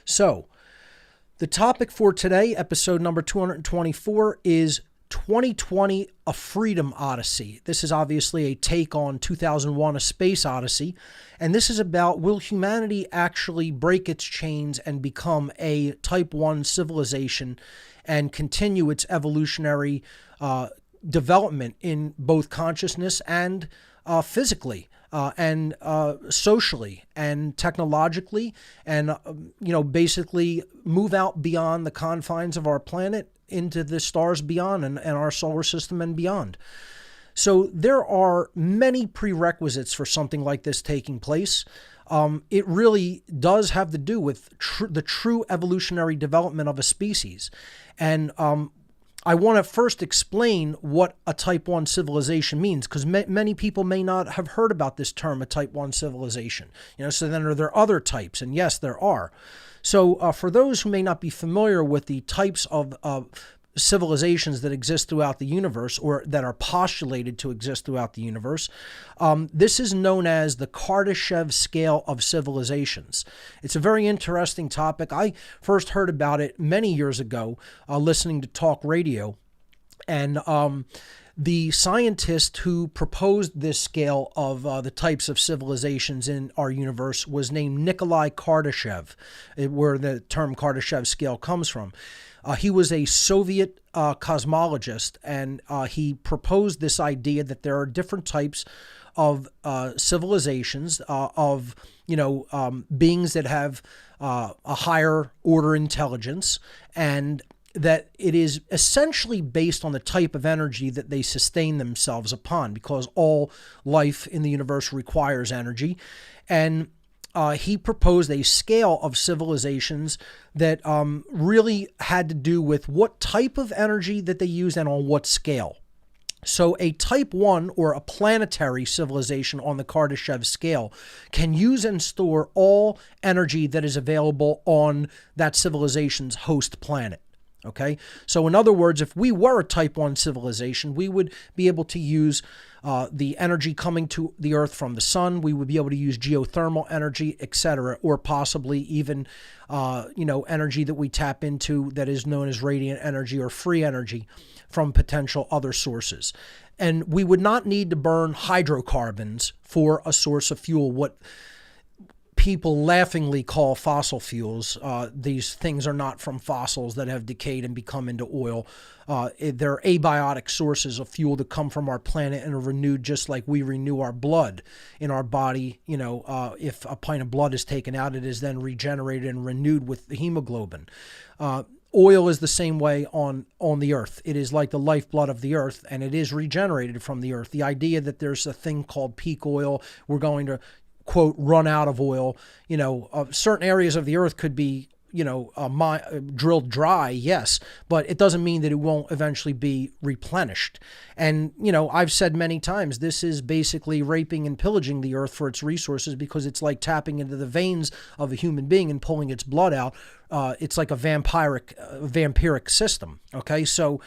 So, the topic for today, episode number 224, is 2020, A Freedom Odyssey. This is obviously a take on 2001, A Space Odyssey, and this is about, will humanity actually break its chains and become a Type 1 civilization and continue its evolutionary development in both consciousness and physically, and socially and technologically, and basically move out beyond the confines of our planet into the stars beyond and our solar system and beyond. So there are many prerequisites for something like this taking place. It really does have to do with the true evolutionary development of a species. And I want to first explain what a Type 1 civilization means, because many people may not have heard about this term, a Type 1 civilization. So then are there other types? And yes, there are. So for those who may not be familiar with the types of civilizations that exist throughout the universe, or that are postulated to exist throughout the universe, this is known as the Kardashev scale of civilizations. It's a very interesting topic. I first heard about it many years ago, listening to talk radio, and the scientist who proposed this scale of the types of civilizations in our universe was named Nikolai Kardashev, where the term Kardashev scale comes from. He was a Soviet cosmologist, and he proposed this idea that there are different types of civilizations, of beings that have a higher order intelligence, and that it is essentially based on the type of energy that they sustain themselves upon, because all life in the universe requires energy. And he proposed a scale of civilizations that really had to do with what type of energy that they used and on what scale. So a Type 1, or a planetary civilization on the Kardashev scale, can use and store all energy that is available on that civilization's host planet. Okay, so in other words, if we were a Type 1 civilization, we would be able to use the energy coming to the Earth from the sun. We would be able to use geothermal energy, etc., or possibly even, energy that we tap into that is known as radiant energy or free energy from potential other sources. And we would not need to burn hydrocarbons for a source of fuel, what people laughingly call fossil fuels. These things are not from fossils that have decayed and become into oil. They're abiotic sources of fuel that come from our planet and are renewed just like we renew our blood in our body. If a pint of blood is taken out, it is then regenerated and renewed with the hemoglobin. Oil is the same way on the earth. It is like the lifeblood of the earth, and it is regenerated from the earth. The idea that there's a thing called peak oil, we're going to, quote, run out of oil, certain areas of the earth could be, drilled dry, yes, but it doesn't mean that it won't eventually be replenished. And, I've said many times, this is basically raping and pillaging the earth for its resources, because it's like tapping into the veins of a human being and pulling its blood out. It's like a vampiric system. Okay, so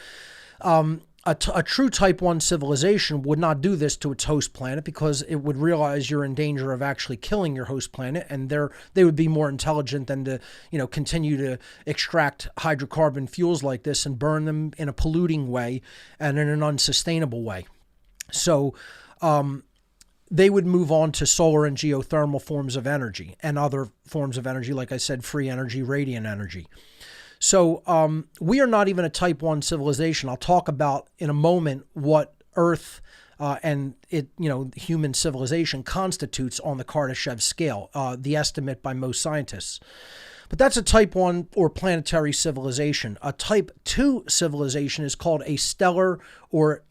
a true Type 1 civilization would not do this to its host planet, because it would realize you're in danger of actually killing your host planet, and they would be more intelligent than to, continue to extract hydrocarbon fuels like this and burn them in a polluting way and in an unsustainable way. So they would move on to solar and geothermal forms of energy and other forms of energy, like I said, free energy, radiant energy. So we are not even a Type 1 civilization. I'll talk about in a moment what Earth and human civilization constitutes on the Kardashev scale, the estimate by most scientists. But that's a Type 1 or planetary civilization. A Type 2 civilization is called a stellar or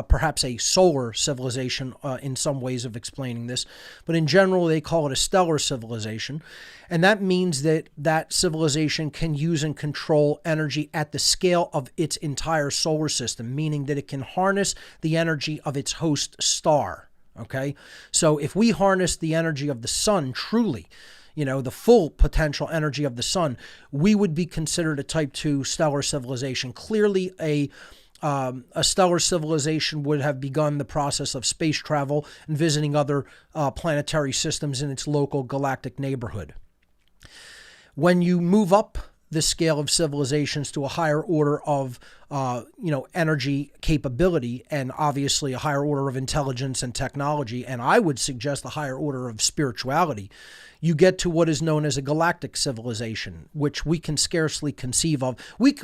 perhaps a solar civilization in some ways of explaining this. But in general, they call it a stellar civilization. And that means that that civilization can use and control energy at the scale of its entire solar system, meaning that it can harness the energy of its host star. Okay? So if we harness the energy of the sun truly, the full potential energy of the sun, we would be considered a Type 2 stellar civilization. Clearly, a stellar civilization would have begun the process of space travel and visiting other planetary systems in its local galactic neighborhood. When you move up the scale of civilizations to a higher order of, energy capability, and obviously a higher order of intelligence and technology, and I would suggest a higher order of spirituality, you get to what is known as a galactic civilization, which we can scarcely conceive of.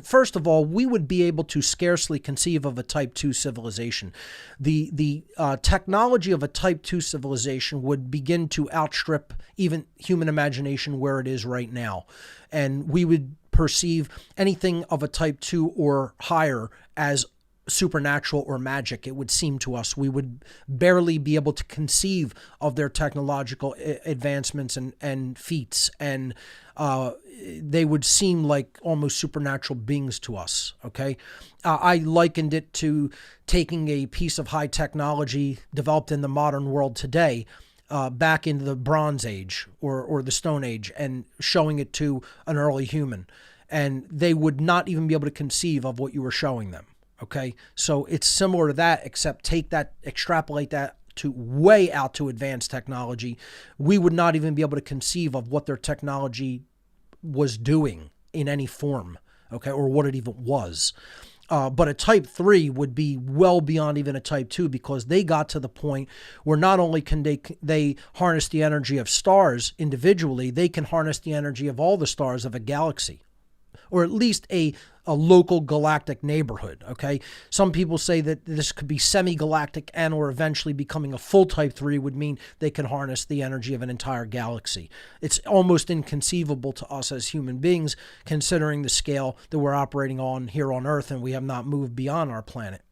First of all, we would be able to scarcely conceive of a Type 2 civilization. The technology of a Type 2 civilization would begin to outstrip even human imagination where it is right now. And we would perceive anything of a Type 2 or higher as supernatural or magic, it would seem to us. We would barely be able to conceive of their technological advancements and feats, and they would seem like almost supernatural beings to us, okay? I likened it to taking a piece of high technology developed in the modern world today back into the Bronze Age or the Stone Age and showing it to an early human, and they would not even be able to conceive of what you were showing them. Okay, so it's similar to that, except extrapolate that to way out to advanced technology. We would not even be able to conceive of what their technology was doing in any form, okay, or what it even was. But a Type 3 would be well beyond even a Type 2, because they got to the point where not only can they harness the energy of stars individually, they can harness the energy of all the stars of a galaxy, or at least a local galactic neighborhood, okay? Some people say that this could be semi-galactic and or eventually becoming a full Type 3 would mean they can harness the energy of an entire galaxy. It's almost inconceivable to us as human beings, considering the scale that we're operating on here on Earth, and we have not moved beyond our planet.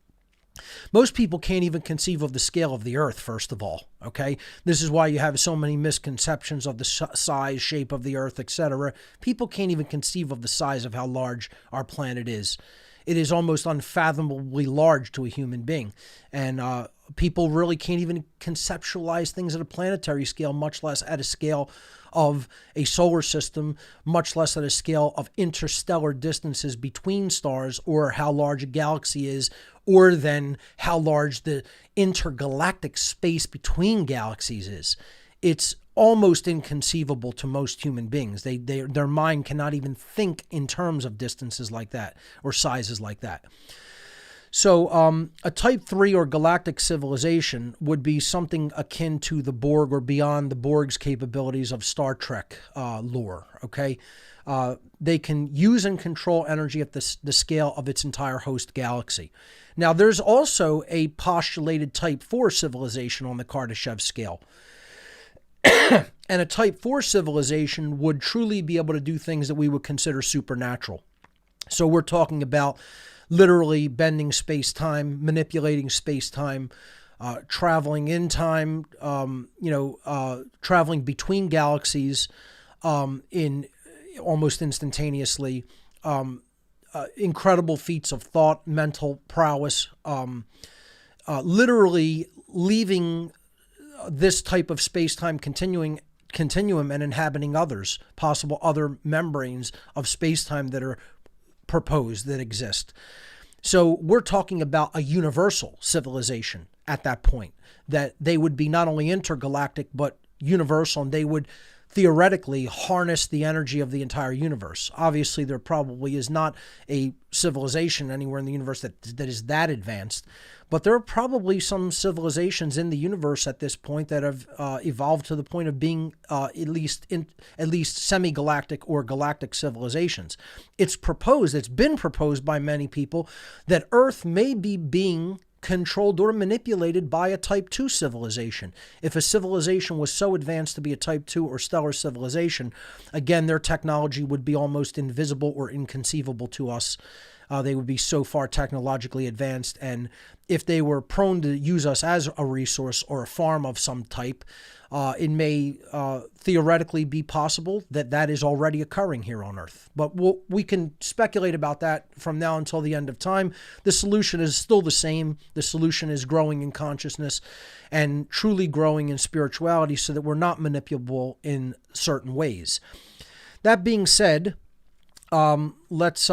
Most people can't even conceive of the scale of the Earth, first of all, okay? This is why you have so many misconceptions of the size, shape of the Earth, etc. People can't even conceive of the size of how large our planet is. It is almost unfathomably large to a human being. And people really can't even conceptualize things at a planetary scale, much less at a scale of a solar system, much less at a scale of interstellar distances between stars, or how large a galaxy is, or then how large the intergalactic space between galaxies is. It's almost inconceivable to most human beings. Their mind cannot even think in terms of distances like that or sizes like that. So a Type 3 or galactic civilization would be something akin to the Borg or beyond the Borg's capabilities of Star Trek lore, okay? They can use and control energy at the scale of its entire host galaxy. Now, there's also a postulated Type 4 civilization on the Kardashev scale. And a Type 4 civilization would truly be able to do things that we would consider supernatural. So we're talking about literally bending space-time, manipulating space-time, traveling in time, traveling between galaxies in almost instantaneously, incredible feats of thought, mental prowess, literally leaving this type of space-time continuum and inhabiting others, possible other membranes of space-time that are proposed, that exist. So we're talking about a universal civilization at that point, that they would be not only intergalactic but universal, and they would theoretically harness the energy of the entire universe. Obviously, there probably is not a civilization anywhere in the universe that is that advanced, but there are probably some civilizations in the universe at this point that have evolved to the point of being at least semi-galactic or galactic civilizations. It's been proposed by many people that Earth may be being controlled or manipulated by a Type 2 civilization. If a civilization was so advanced to be a Type 2 or stellar civilization, again, their technology would be almost invisible or inconceivable to us. They would be so far technologically advanced, and if they were prone to use us as a resource or a farm of some type, it may theoretically be possible that that is already occurring here on Earth. But we can speculate about that from now until the end of time. The solution is still the same. The solution is growing in consciousness and truly growing in spirituality so that we're not manipulable in certain ways. That being said, let's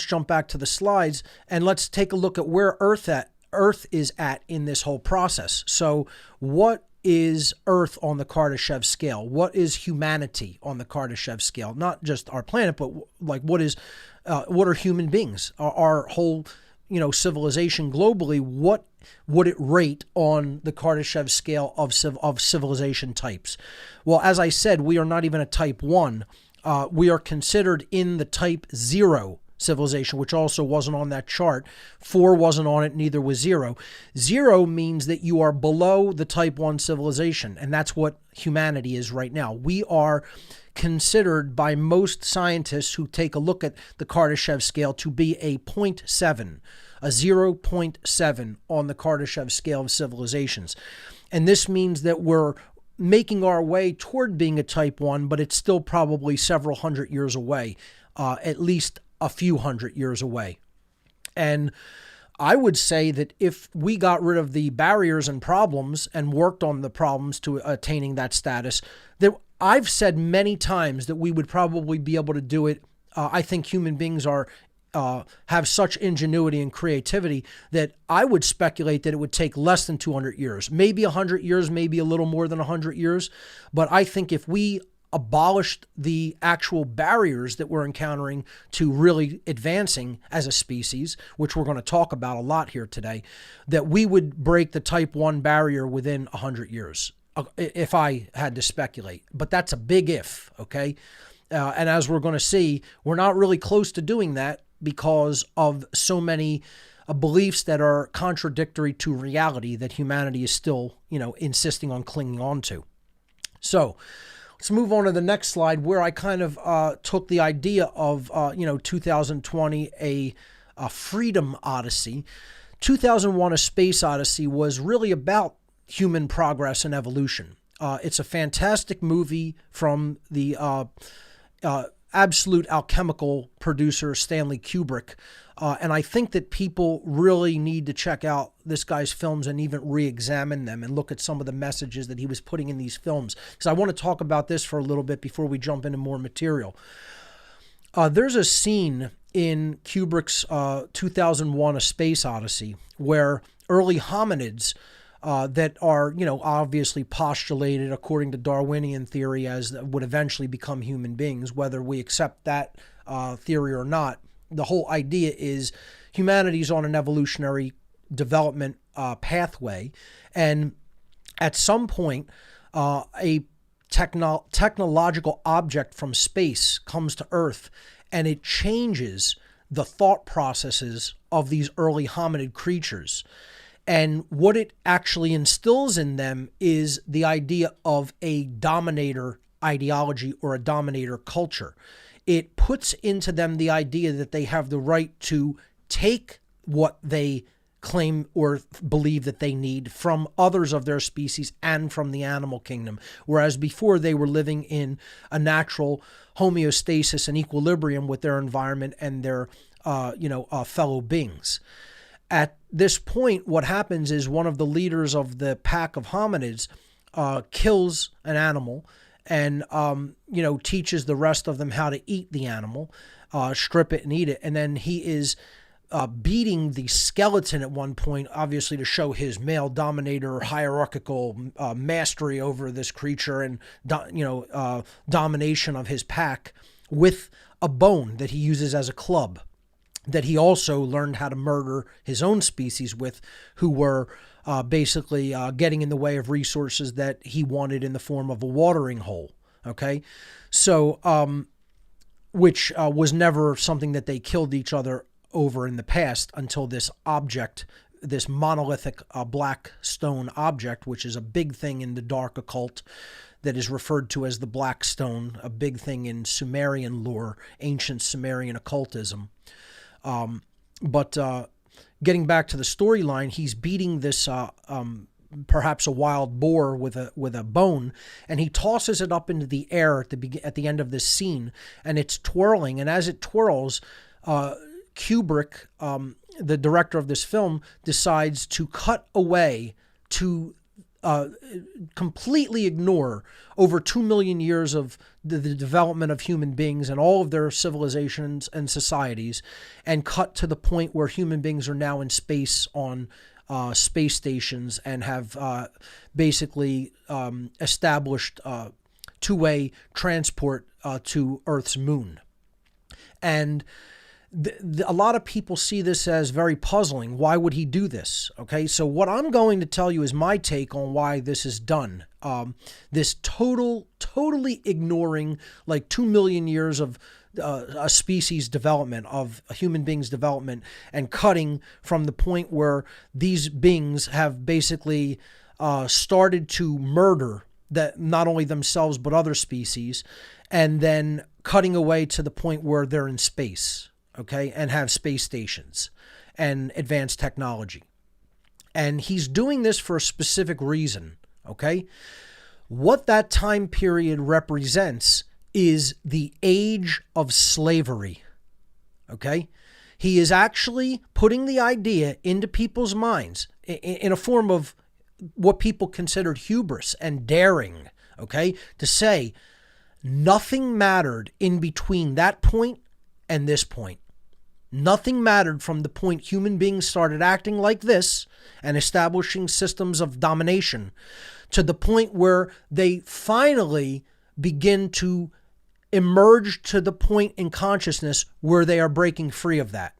jump back to the slides and let's take a look at where Earth is at in this whole process. So what is Earth on the Kardashev scale? What is humanity on the Kardashev scale? Not just our planet, but like what are human beings? Our whole, civilization globally, what would it rate on the Kardashev scale of civilization types? Well, as I said, we are not even a type 1. We are considered in the type 0 civilization, which also wasn't on that chart. 4 wasn't on it, neither was 0. 0 means that you are below the type 1 civilization, and that's what humanity is right now. We are considered by most scientists who take a look at the Kardashev scale to be a 0.7, a 0.7 on the Kardashev scale of civilizations. And this means that we're making our way toward being a type 1, but it's still probably several hundred years away, at least a few hundred years away. And I would say that if we got rid of the barriers and problems and worked on the problems to attaining that status, that I've said many times that we would probably be able to do it. I think human beings have such ingenuity and creativity that I would speculate that it would take less than 200 years, maybe 100 years, maybe a little more than 100 years. But I think if we abolished the actual barriers that we're encountering to really advancing as a species, which we're going to talk about a lot here today, that we would break the type 1 barrier within 100 years, if I had to speculate. But that's a big if, okay? And as we're going to see, we're not really close to doing that because of so many beliefs that are contradictory to reality that humanity is still, insisting on clinging on to. So let's move on to the next slide, where I kind of took the idea of, 2020, a freedom odyssey. 2001, A Space Odyssey was really about human progress and evolution. It's a fantastic movie from the absolute alchemical producer Stanley Kubrick. And I think that people really need to check out this guy's films and even re-examine them and look at some of the messages that he was putting in these films. Because I want to talk about this for a little bit before we jump into more material. There's a scene in Kubrick's 2001, A Space Odyssey, where early hominids that are, obviously postulated according to Darwinian theory as would eventually become human beings, whether we accept that theory or not. The whole idea is humanity's on an evolutionary development pathway, and at some point, a technological object from space comes to Earth, and it changes the thought processes of these early hominid creatures. And what it actually instills in them is the idea of a dominator ideology or a dominator culture. It puts into them the idea that they have the right to take what they claim or believe that they need from others of their species and from the animal kingdom, whereas before they were living in a natural homeostasis and equilibrium with their environment and their fellow beings. At this point, what happens is one of the leaders of the pack of hominids kills an animal and, teaches the rest of them how to eat the animal, strip it and eat it. And then he is beating the skeleton at one point, obviously to show his male dominator hierarchical mastery over this creature and, domination of his pack with a bone that he uses as a club, that he also learned how to murder his own species with, who were basically getting in the way of resources that he wanted in the form of a watering hole. Okay. So, which was never something that they killed each other over in the past until this object, this monolithic black stone object, which is a big thing in the dark occult that is referred to as the Black Stone, a big thing in Sumerian lore, ancient Sumerian occultism. But getting back to the storyline, he's beating this perhaps a wild boar with a bone, and he tosses it up into the air at the end of this scene, and it's twirling. And as it twirls, Kubrick, the director of this film, decides to cut away to completely ignore over 2 million years of the development of human beings and all of their civilizations and societies, and cut to the point where human beings are now in space on space stations and have basically established two-way transport to Earth's moon. And a lot of people see this as very puzzling. Why would he do this? Okay, so what I'm going to tell you is my take on why this is done. This totally ignoring like 2 million years of a species development, of a human being's development, and cutting from the point where these beings have basically started to murder that not only themselves but other species, and then cutting away to the point where they're in space. Okay, and have space stations and advanced technology. And he's doing this for a specific reason, okay? What that time period represents is the age of slavery, okay? He is actually putting the idea into people's minds in a form of what people considered hubris and daring, okay? To say nothing mattered in between that point and this point. Nothing mattered from the point human beings started acting like this and establishing systems of domination to the point where they finally begin to emerge to the point in consciousness where they are breaking free of that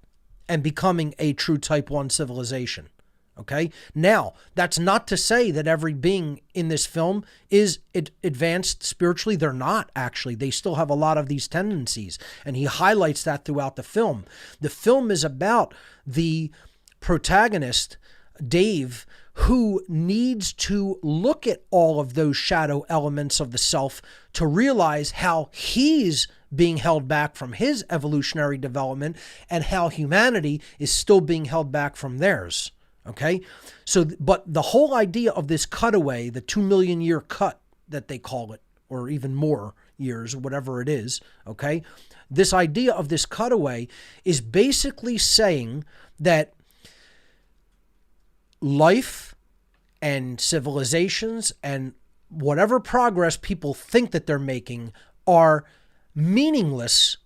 and becoming a true Type 1 civilization. Okay? Now, that's not to say that every being in this film is advanced spiritually. They're not, actually. They still have a lot of these tendencies, and he highlights that throughout the film. The film is about the protagonist, Dave, who needs to look at all of those shadow elements of the self to realize how he's being held back from his evolutionary development and how humanity is still being held back from theirs. Okay, so, but the whole idea of this cutaway, the 2 million year cut that they call it, or even more years, whatever it is, okay, this idea of this cutaway is basically saying that life and civilizations and whatever progress people think that they're making are meaningless.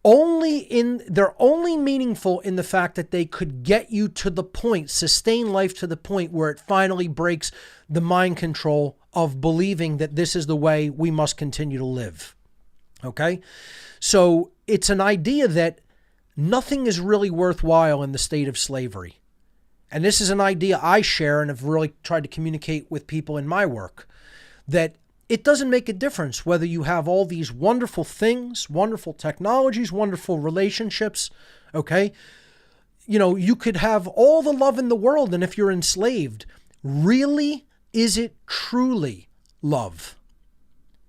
They're only meaningful in the fact that they could get you to the point, sustain life to the point where it finally breaks the mind control of believing that this is the way we must continue to live. Okay? So it's an idea that nothing is really worthwhile in the state of slavery. And this is an idea I share and have really tried to communicate with people in my work, that it doesn't make a difference whether you have all these wonderful things, wonderful technologies, wonderful relationships, okay? You know, you could have all the love in the world, and if you're enslaved, really, is it truly love?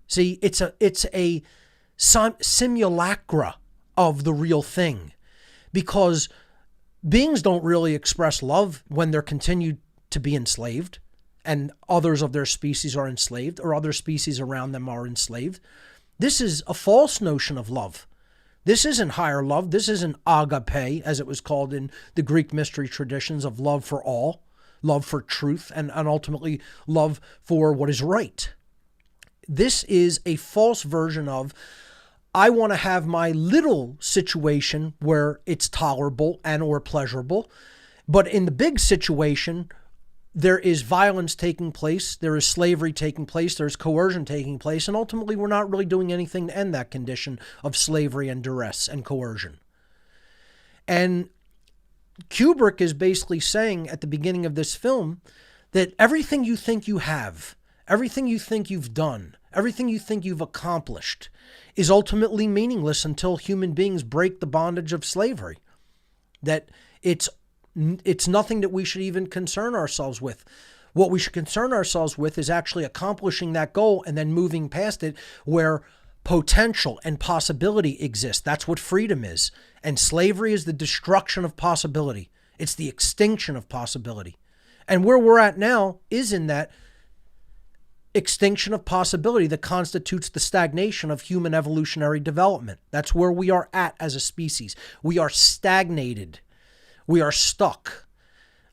See, it's a simulacra of the real thing, because beings don't really express love when they're continued to be enslaved, and others of their species are enslaved, or other species around them are enslaved. This is a false notion of love. This isn't higher love. This isn't agape, as it was called in the Greek mystery traditions, of love for all, love for truth, and ultimately love for what is right. This is a false version of, I want to have my little situation where it's tolerable and or pleasurable, but in the big situation, there is violence taking place, there is slavery taking place, there's coercion taking place, and ultimately we're not really doing anything to end that condition of slavery and duress and coercion. And Kubrick is basically saying at the beginning of this film that everything you think you have, everything you think you've done, everything you think you've accomplished is ultimately meaningless until human beings break the bondage of slavery. That it's nothing that we should even concern ourselves with. What we should concern ourselves with is actually accomplishing that goal and then moving past it where potential and possibility exist. That's what freedom is. And slavery is the destruction of possibility. It's the extinction of possibility. And where we're at now is in that extinction of possibility that constitutes the stagnation of human evolutionary development. That's where we are at as a species. We are stagnated. We are stuck,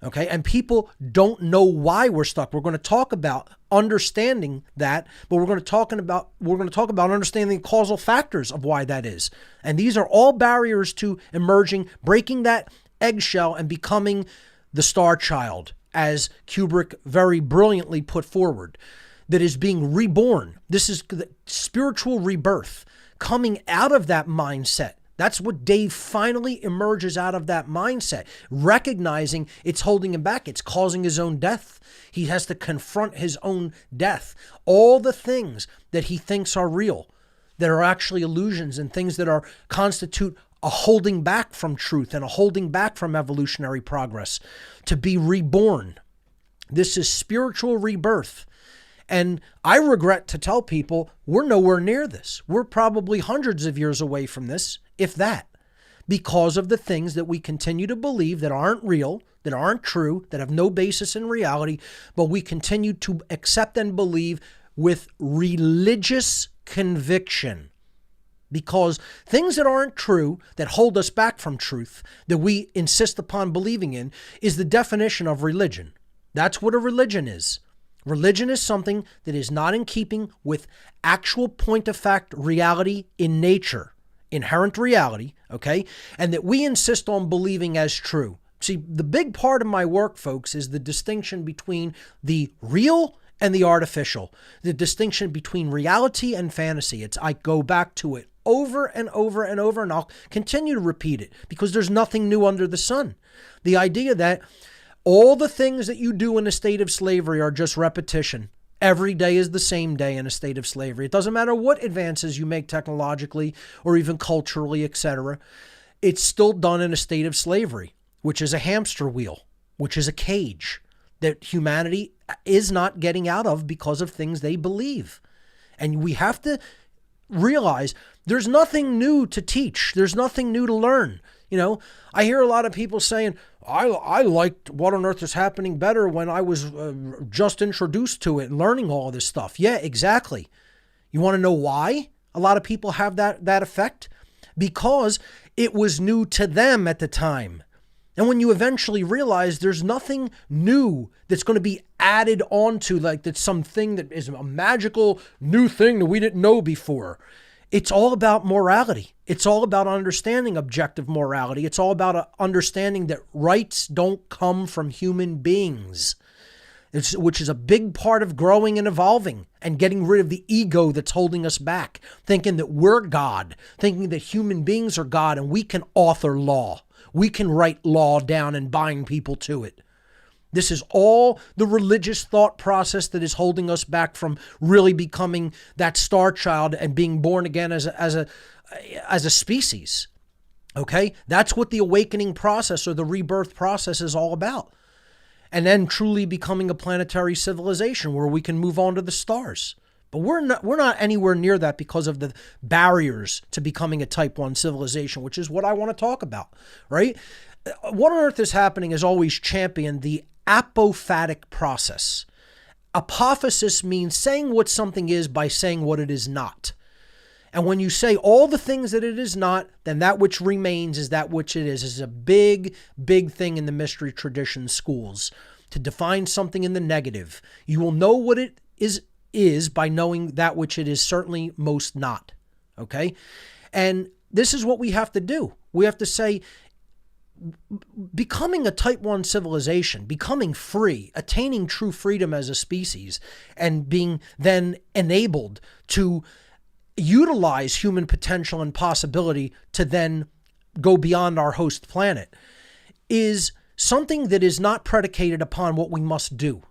okay? And people don't know why we're stuck. We're going to talk about understanding that, but we're going to talk about understanding the causal factors of why that is. And these are all barriers to emerging, breaking that eggshell and becoming the Star Child, as Kubrick very brilliantly put forward, that is being reborn. This is the spiritual rebirth, coming out of that mindset. That's what Dave finally emerges out of that mindset, recognizing it's holding him back. It's causing his own death. He has to confront his own death. All the things that he thinks are real, that are actually illusions, and things that constitute a holding back from truth and a holding back from evolutionary progress, to be reborn. This is spiritual rebirth. And I regret to tell people we're nowhere near this. We're probably hundreds of years away from this, if that, because of the things that we continue to believe that aren't real, that aren't true, that have no basis in reality, but we continue to accept and believe with religious conviction. Because things that aren't true, that hold us back from truth, that we insist upon believing in, is the definition of religion. That's what a religion is. Religion is something that is not in keeping with actual point of fact reality in nature, inherent reality, okay? And that we insist on believing as true. See, the big part of my work, folks, is the distinction between the real and the artificial, the distinction between reality and fantasy. I go back to it over and over and over, and I'll continue to repeat it because there's nothing new under the sun. The idea that all the things that you do in a state of slavery are just repetition. Every day is the same day in a state of slavery. It doesn't matter what advances you make technologically or even culturally, etc. It's still done in a state of slavery, which is a hamster wheel, which is a cage that humanity is not getting out of because of things they believe. And we have to realize there's nothing new to teach. There's nothing new to learn. You know, I hear a lot of people saying, I liked What on Earth is Happening better when I was just introduced to it and learning all this stuff. Yeah, exactly. You want to know why a lot of people have that effect? Because it was new to them at the time. And when you eventually realize there's nothing new that's going to be added onto, like that's something that is a magical new thing that we didn't know before. It's all about morality. It's all about understanding objective morality. It's all about understanding that rights don't come from human beings, which is a big part of growing and evolving and getting rid of the ego that's holding us back, thinking that we're God, thinking that human beings are God and we can author law. We can write law down and bind people to it. This is all the religious thought process that is holding us back from really becoming that star child and being born again as a species. Okay? That's what the awakening process or the rebirth process is all about. And then truly becoming a planetary civilization where we can move on to the stars. But we're not anywhere near that because of the barriers to becoming a type 1 civilization, which is what I want to talk about, right? What on Earth is Happening has always championed the apophatic process. Apophasis means saying what something is by saying what it is not. And when you say all the things that it is not, then that which remains is that which it is. This is a big, big thing in the mystery tradition schools. To define something in the negative, you will know what it is by knowing that which it is certainly most not. Okay? And this is what we have to do. We have to say, becoming a type 1 civilization, becoming free, attaining true freedom as a species, and being then enabled to utilize human potential and possibility to then go beyond our host planet, is something that is not predicated upon what we must do.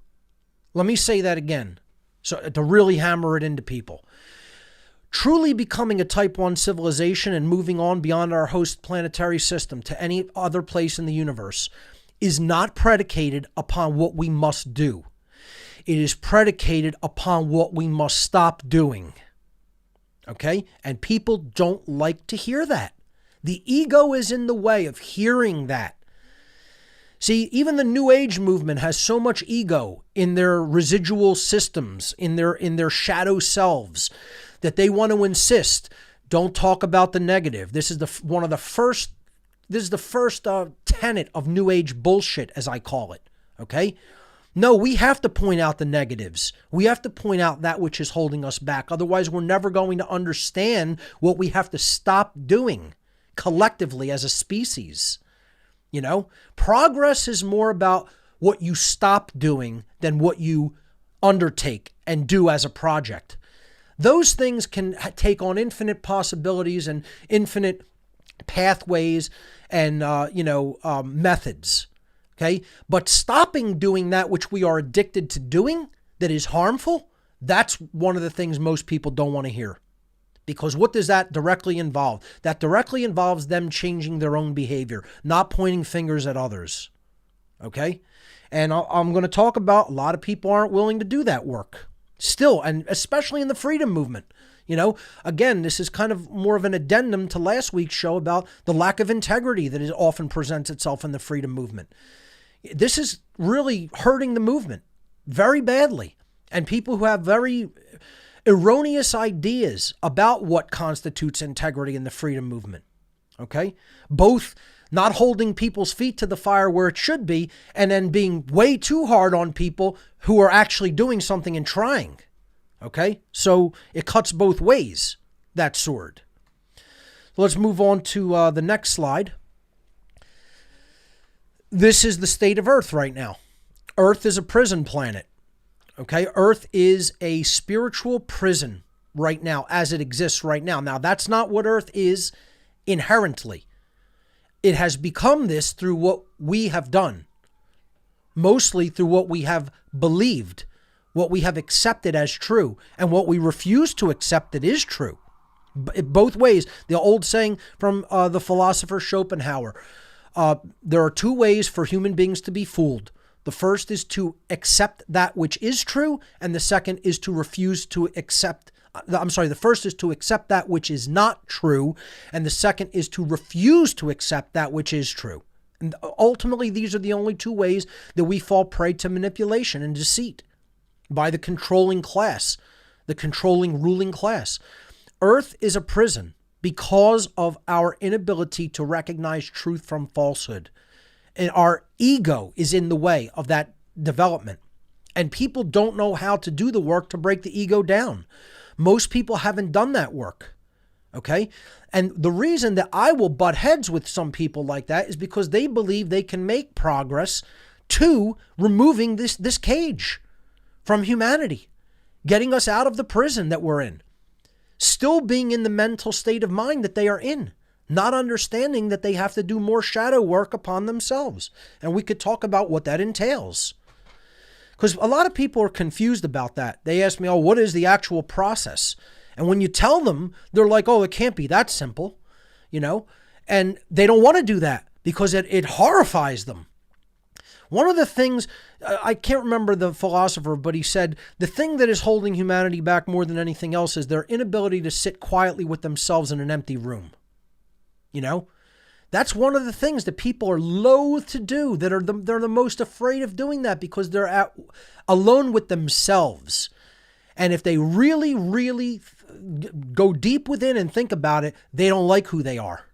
Let me say that again, so to really hammer it into people. Truly becoming a type 1 civilization and moving on beyond our host planetary system to any other place in the universe is not predicated upon what we must do. It is predicated upon what we must stop doing. Okay? And people don't like to hear that. The ego is in the way of hearing that. See, even the New Age movement has so much ego in their residual systems, in their shadow selves, that they want to insist, don't talk about the negative. This is the first tenet of New Age bullshit, as I call it. Okay? No, we have to point out the negatives. We have to point out that which is holding us back. Otherwise, we're never going to understand what we have to stop doing collectively as a species. Progress is more about what you stop doing than what you undertake and do as a project. Those things can take on infinite possibilities and infinite pathways and, methods. Okay. But stopping doing that which we are addicted to doing that is harmful, that's one of the things most people don't want to hear. Because what does that directly involve? That directly involves them changing their own behavior, not pointing fingers at others. Okay? And I'm going to talk about a lot of people aren't willing to do that work still, and especially in the freedom movement. Again, this is kind of more of an addendum to last week's show about the lack of integrity that often presents itself in the freedom movement. This is really hurting the movement very badly. And people who have very erroneous ideas about what constitutes integrity in the freedom movement. Okay? Both not holding people's feet to the fire where it should be, and then being way too hard on people who are actually doing something and trying. Okay? So it cuts both ways, that sword. Let's move on to the next slide. This is the state of Earth right now. Earth is a prison planet. Okay, Earth is a spiritual prison right now as it exists right now. Now, that's not what Earth is inherently. It has become this through what we have done, mostly through what we have believed, what we have accepted as true, and what we refuse to accept that is true. Both ways. The old saying from the philosopher Schopenhauer, there are two ways for human beings to be fooled. The first is to accept that which is true, and the second is to refuse to accept. The first is to accept that which is not true, and the second is to refuse to accept that which is true. And ultimately, these are the only two ways that we fall prey to manipulation and deceit by the controlling class, the controlling ruling class. Earth is a prison because of our inability to recognize truth from falsehood. And our ego is in the way of that development. And people don't know how to do the work to break the ego down. Most people haven't done that work. Okay? And the reason that I will butt heads with some people like that is because they believe they can make progress to removing this cage from humanity, getting us out of the prison that we're in, still being in the mental state of mind that they are in. Not understanding that they have to do more shadow work upon themselves. And we could talk about what that entails. Because a lot of people are confused about that. They ask me, what is the actual process? And when you tell them, they're like, it can't be that simple, And they don't want to do that because it horrifies them. One of the things, I can't remember the philosopher, but he said, the thing that is holding humanity back more than anything else is their inability to sit quietly with themselves in an empty room. That's one of the things that people are loath to do, they're the most afraid of doing that because they're alone with themselves. And if they really, really go deep within and think about it, they don't like who they are.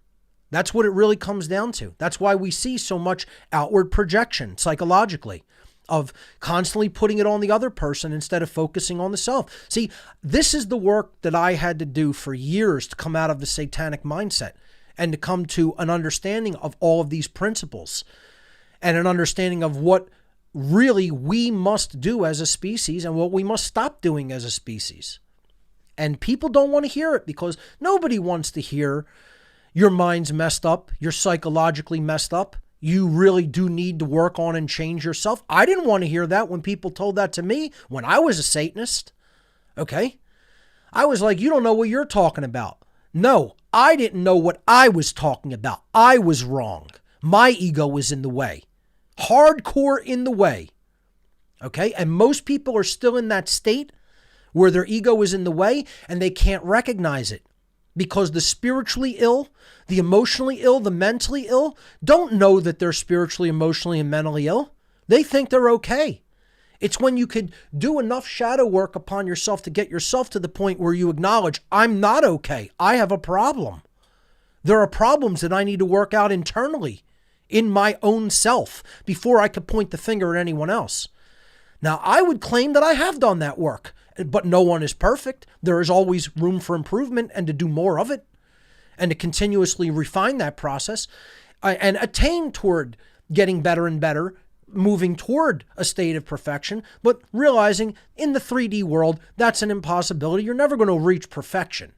That's what it really comes down to. That's why we see so much outward projection psychologically of constantly putting it on the other person instead of focusing on the self. See, this is the work that I had to do for years to come out of the satanic mindset and to come to an understanding of all of these principles and an understanding of what really we must do as a species and what we must stop doing as a species. And people don't want to hear it because nobody wants to hear your mind's messed up, you're psychologically messed up, you really do need to work on and change yourself. I didn't want to hear that when people told that to me when I was a Satanist. Okay? I was like, you don't know what you're talking about. No, I didn't know what I was talking about. I was wrong. My ego was in the way. Hardcore in the way. Okay? And most people are still in that state where their ego is in the way and they can't recognize it. Because the spiritually ill, the emotionally ill, the mentally ill don't know that they're spiritually, emotionally, and mentally ill. They think they're okay. It's when you could do enough shadow work upon yourself to get yourself to the point where you acknowledge, I'm not okay. I have a problem. There are problems that I need to work out internally in my own self before I could point the finger at anyone else. Now, I would claim that I have done that work, but no one is perfect. There is always room for improvement and to do more of it and to continuously refine that process. and attain toward getting better and better, moving toward a state of perfection, but realizing in the 3D world, that's an impossibility. You're never going to reach perfection.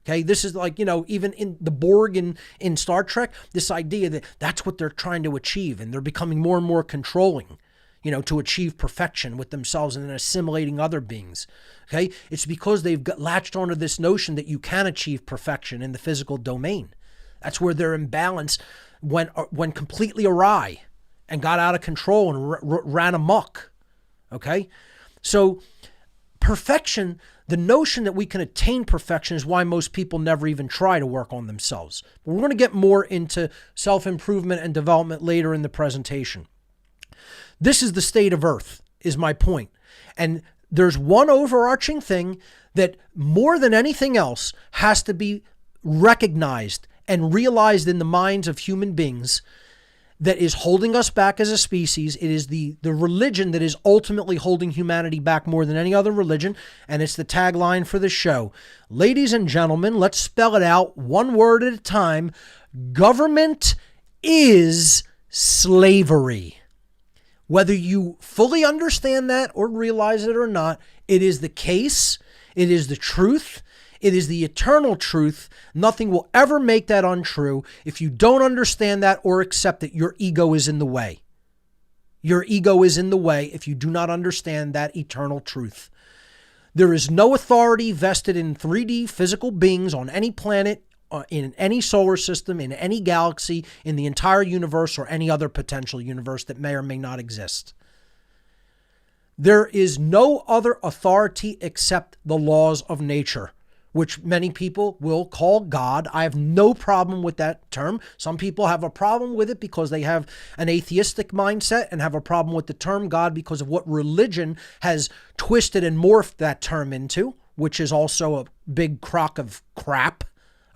Okay, this is like, even in the Borg in Star Trek, this idea that that's what they're trying to achieve, and they're becoming more and more controlling, to achieve perfection with themselves and then assimilating other beings. Okay, it's because they've latched onto this notion that you can achieve perfection in the physical domain. That's where their imbalance went completely awry and got out of control and ran amok. Okay, so perfection, the notion that we can attain perfection, is why most people never even try to work on themselves. But we're going to get more into self-improvement and development later in the presentation. This is the state of Earth, is my point. And there's one overarching thing that more than anything else has to be recognized and realized in the minds of human beings that is holding us back as a species. It is the religion that is ultimately holding humanity back more than any other religion, and it's the tagline for the show. Ladies and gentlemen, let's spell it out one word at a time. Government is slavery. Whether you fully understand that or realize it or not, it is the case. It is the truth. It is the eternal truth. Nothing will ever make that untrue. If you don't understand that or accept it, your ego is in the way. Your ego is in the way if you do not understand that eternal truth. There is no authority vested in 3D physical beings on any planet, in any solar system, in any galaxy, in the entire universe, or any other potential universe that may or may not exist. There is no other authority except the laws of nature, which many people will call God. I have no problem with that term. Some people have a problem with it because they have an atheistic mindset and have a problem with the term God because of what religion has twisted and morphed that term into, which is also a big crock of crap.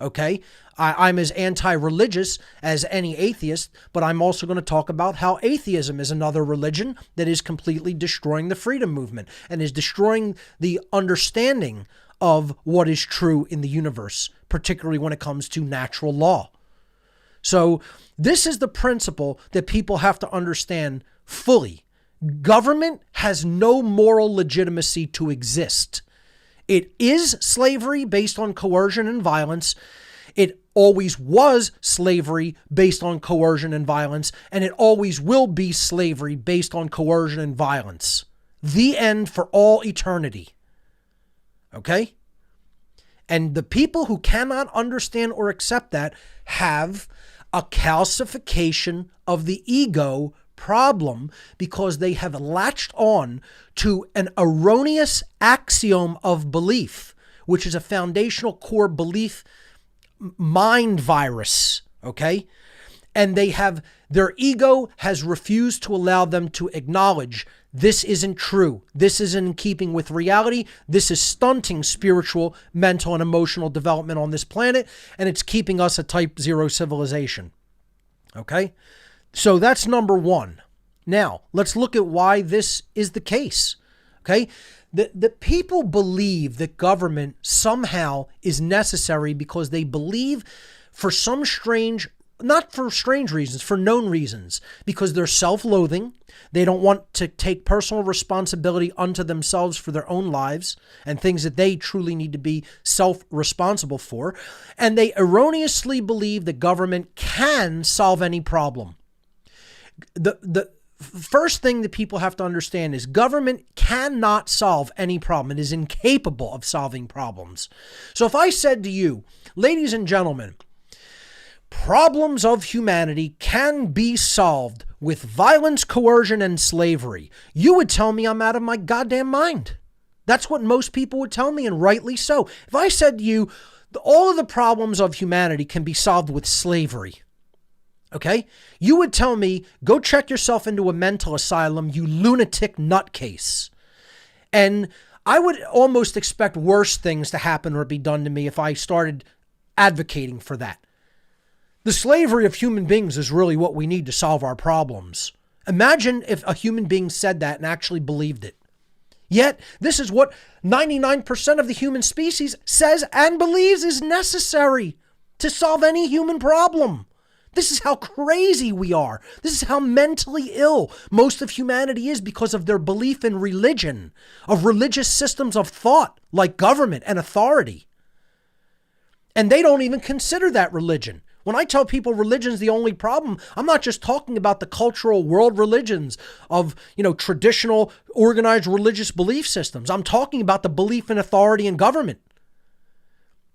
Okay, I'm as anti-religious as any atheist, but I'm also going to talk about how atheism is another religion that is completely destroying the freedom movement and is destroying the understanding of what is true in the universe, particularly when it comes to natural law. So this is the principle that people have to understand fully. Government has no moral legitimacy to exist. It is slavery based on coercion and violence. It always was slavery based on coercion and violence, and it always will be slavery based on coercion and violence. The end for all eternity. Okay? And the people who cannot understand or accept that have a calcification of the ego problem because they have latched on to an erroneous axiom of belief, which is a foundational core belief mind virus, okay? And their ego has refused to allow them to acknowledge this isn't true. This isn't in keeping with reality. This is stunting spiritual, mental, and emotional development on this planet, and it's keeping us a type 0 civilization. Okay? So that's number one. Now, let's look at why this is the case. Okay? The people believe that government somehow is necessary because they believe for some strange, not for strange reasons, for known reasons, because they're self-loathing. They don't want to take personal responsibility unto themselves for their own lives and things that they truly need to be self-responsible for. And they erroneously believe that government can solve any problem. The first thing that people have to understand is government cannot solve any problem. It is incapable of solving problems. So if I said to you, ladies and gentlemen, problems of humanity can be solved with violence, coercion, and slavery, you would tell me I'm out of my goddamn mind. That's what most people would tell me, and rightly so. If I said to you, all of the problems of humanity can be solved with slavery, okay? You would tell me, go check yourself into a mental asylum, you lunatic nutcase. And I would almost expect worse things to happen or be done to me if I started advocating for that. The slavery of human beings is really what we need to solve our problems. Imagine if a human being said that and actually believed it. Yet, this is what 99% of the human species says and believes is necessary to solve any human problem. This is how crazy we are. This is how mentally ill most of humanity is because of their belief in religion, of religious systems of thought like government and authority. And they don't even consider that religion. When I tell people religion's the only problem, I'm not just talking about the cultural world religions of, traditional organized religious belief systems. I'm talking about the belief in authority and government.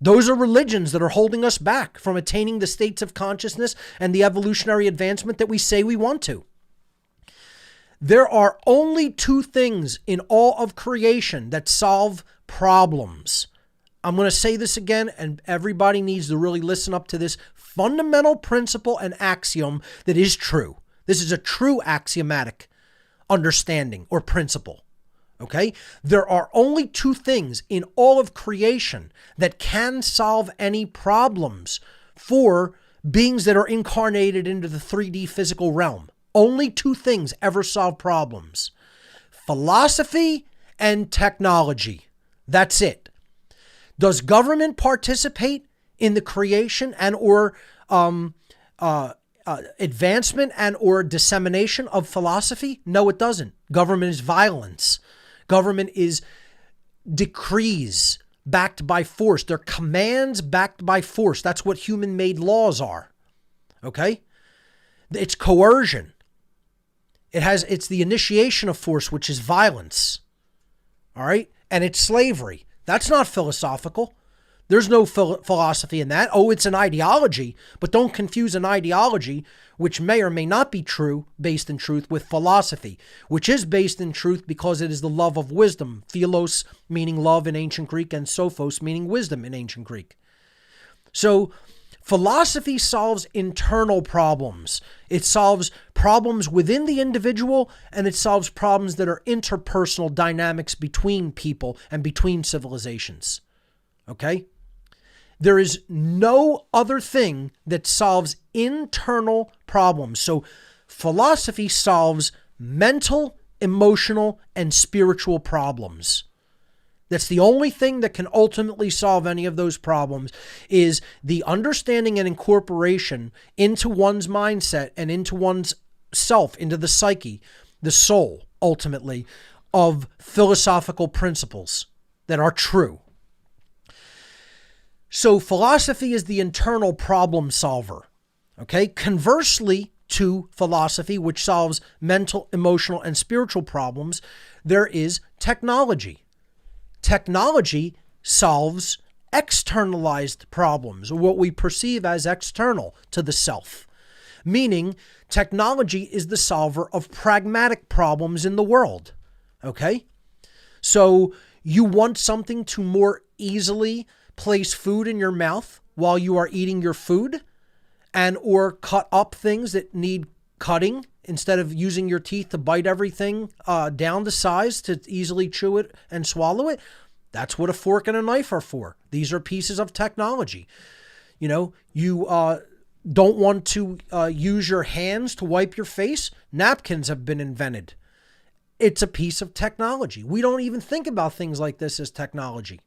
Those are religions that are holding us back from attaining the states of consciousness and the evolutionary advancement that we say we want to. There are only two things in all of creation that solve problems. I'm going to say this again, and everybody needs to really listen up to this fundamental principle and axiom that is true. This is a true axiomatic understanding or principle. Okay? There are only two things in all of creation that can solve any problems for beings that are incarnated into the 3D physical realm. Only two things ever solve problems: philosophy and technology. That's it. Does government participate in the creation and or advancement and or dissemination of philosophy? No, it doesn't. Government is violence. Government is decrees backed by force. They're commands backed by force. That's what human-made laws are. Okay? It's coercion. It's the initiation of force, which is violence. All right? And it's slavery. That's not philosophical. There's no philosophy in that. Oh, it's an ideology, but don't confuse an ideology, which may or may not be true, based in truth, with philosophy, which is based in truth because it is the love of wisdom. Philos meaning love in ancient Greek, and sophos meaning wisdom in ancient Greek. So philosophy solves internal problems. It solves problems within the individual, and it solves problems that are interpersonal dynamics between people and between civilizations. Okay? There is no other thing that solves internal problems. So philosophy solves mental, emotional, and spiritual problems. That's the only thing that can ultimately solve any of those problems, is the understanding and incorporation into one's mindset and into one's self, into the psyche, the soul, ultimately, of philosophical principles that are true. So philosophy is the internal problem solver. Okay? Conversely to philosophy, which solves mental, emotional, and spiritual problems, there is technology. Technology solves externalized problems, or what we perceive as external to the self. Meaning, technology is the solver of pragmatic problems in the world. Okay? So you want something to more easily place food in your mouth while you are eating your food, and or cut up things that need cutting instead of using your teeth to bite everything down to size to easily chew it and swallow it. That's what a fork and a knife are for. These are pieces of technology. You don't want to use your hands to wipe your face. Napkins have been invented. It's a piece of technology. We don't even think about things like this as technology.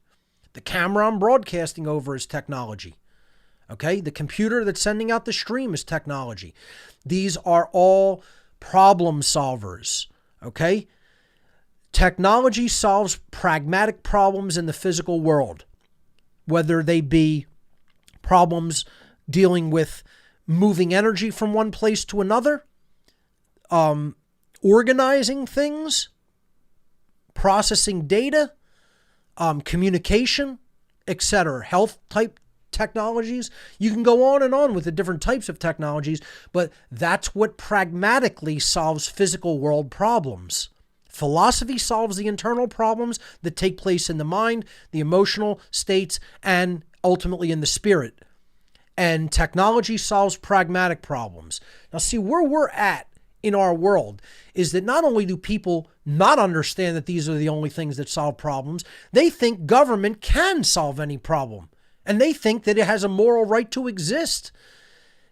The camera I'm broadcasting over is technology. Okay? The computer that's sending out the stream is technology. These are all problem solvers. Okay? Technology solves pragmatic problems in the physical world, whether they be problems dealing with moving energy from one place to another, organizing things, processing data, communication, etc., health type technologies. You can go on and on with the different types of technologies, but that's what pragmatically solves physical world problems. Philosophy solves the internal problems that take place in the mind, the emotional states, and ultimately in the spirit. And technology solves pragmatic problems. Now, see, where we're at in our world is that not only do people not understand that these are the only things that solve problems, they think government can solve any problem. And they think that it has a moral right to exist.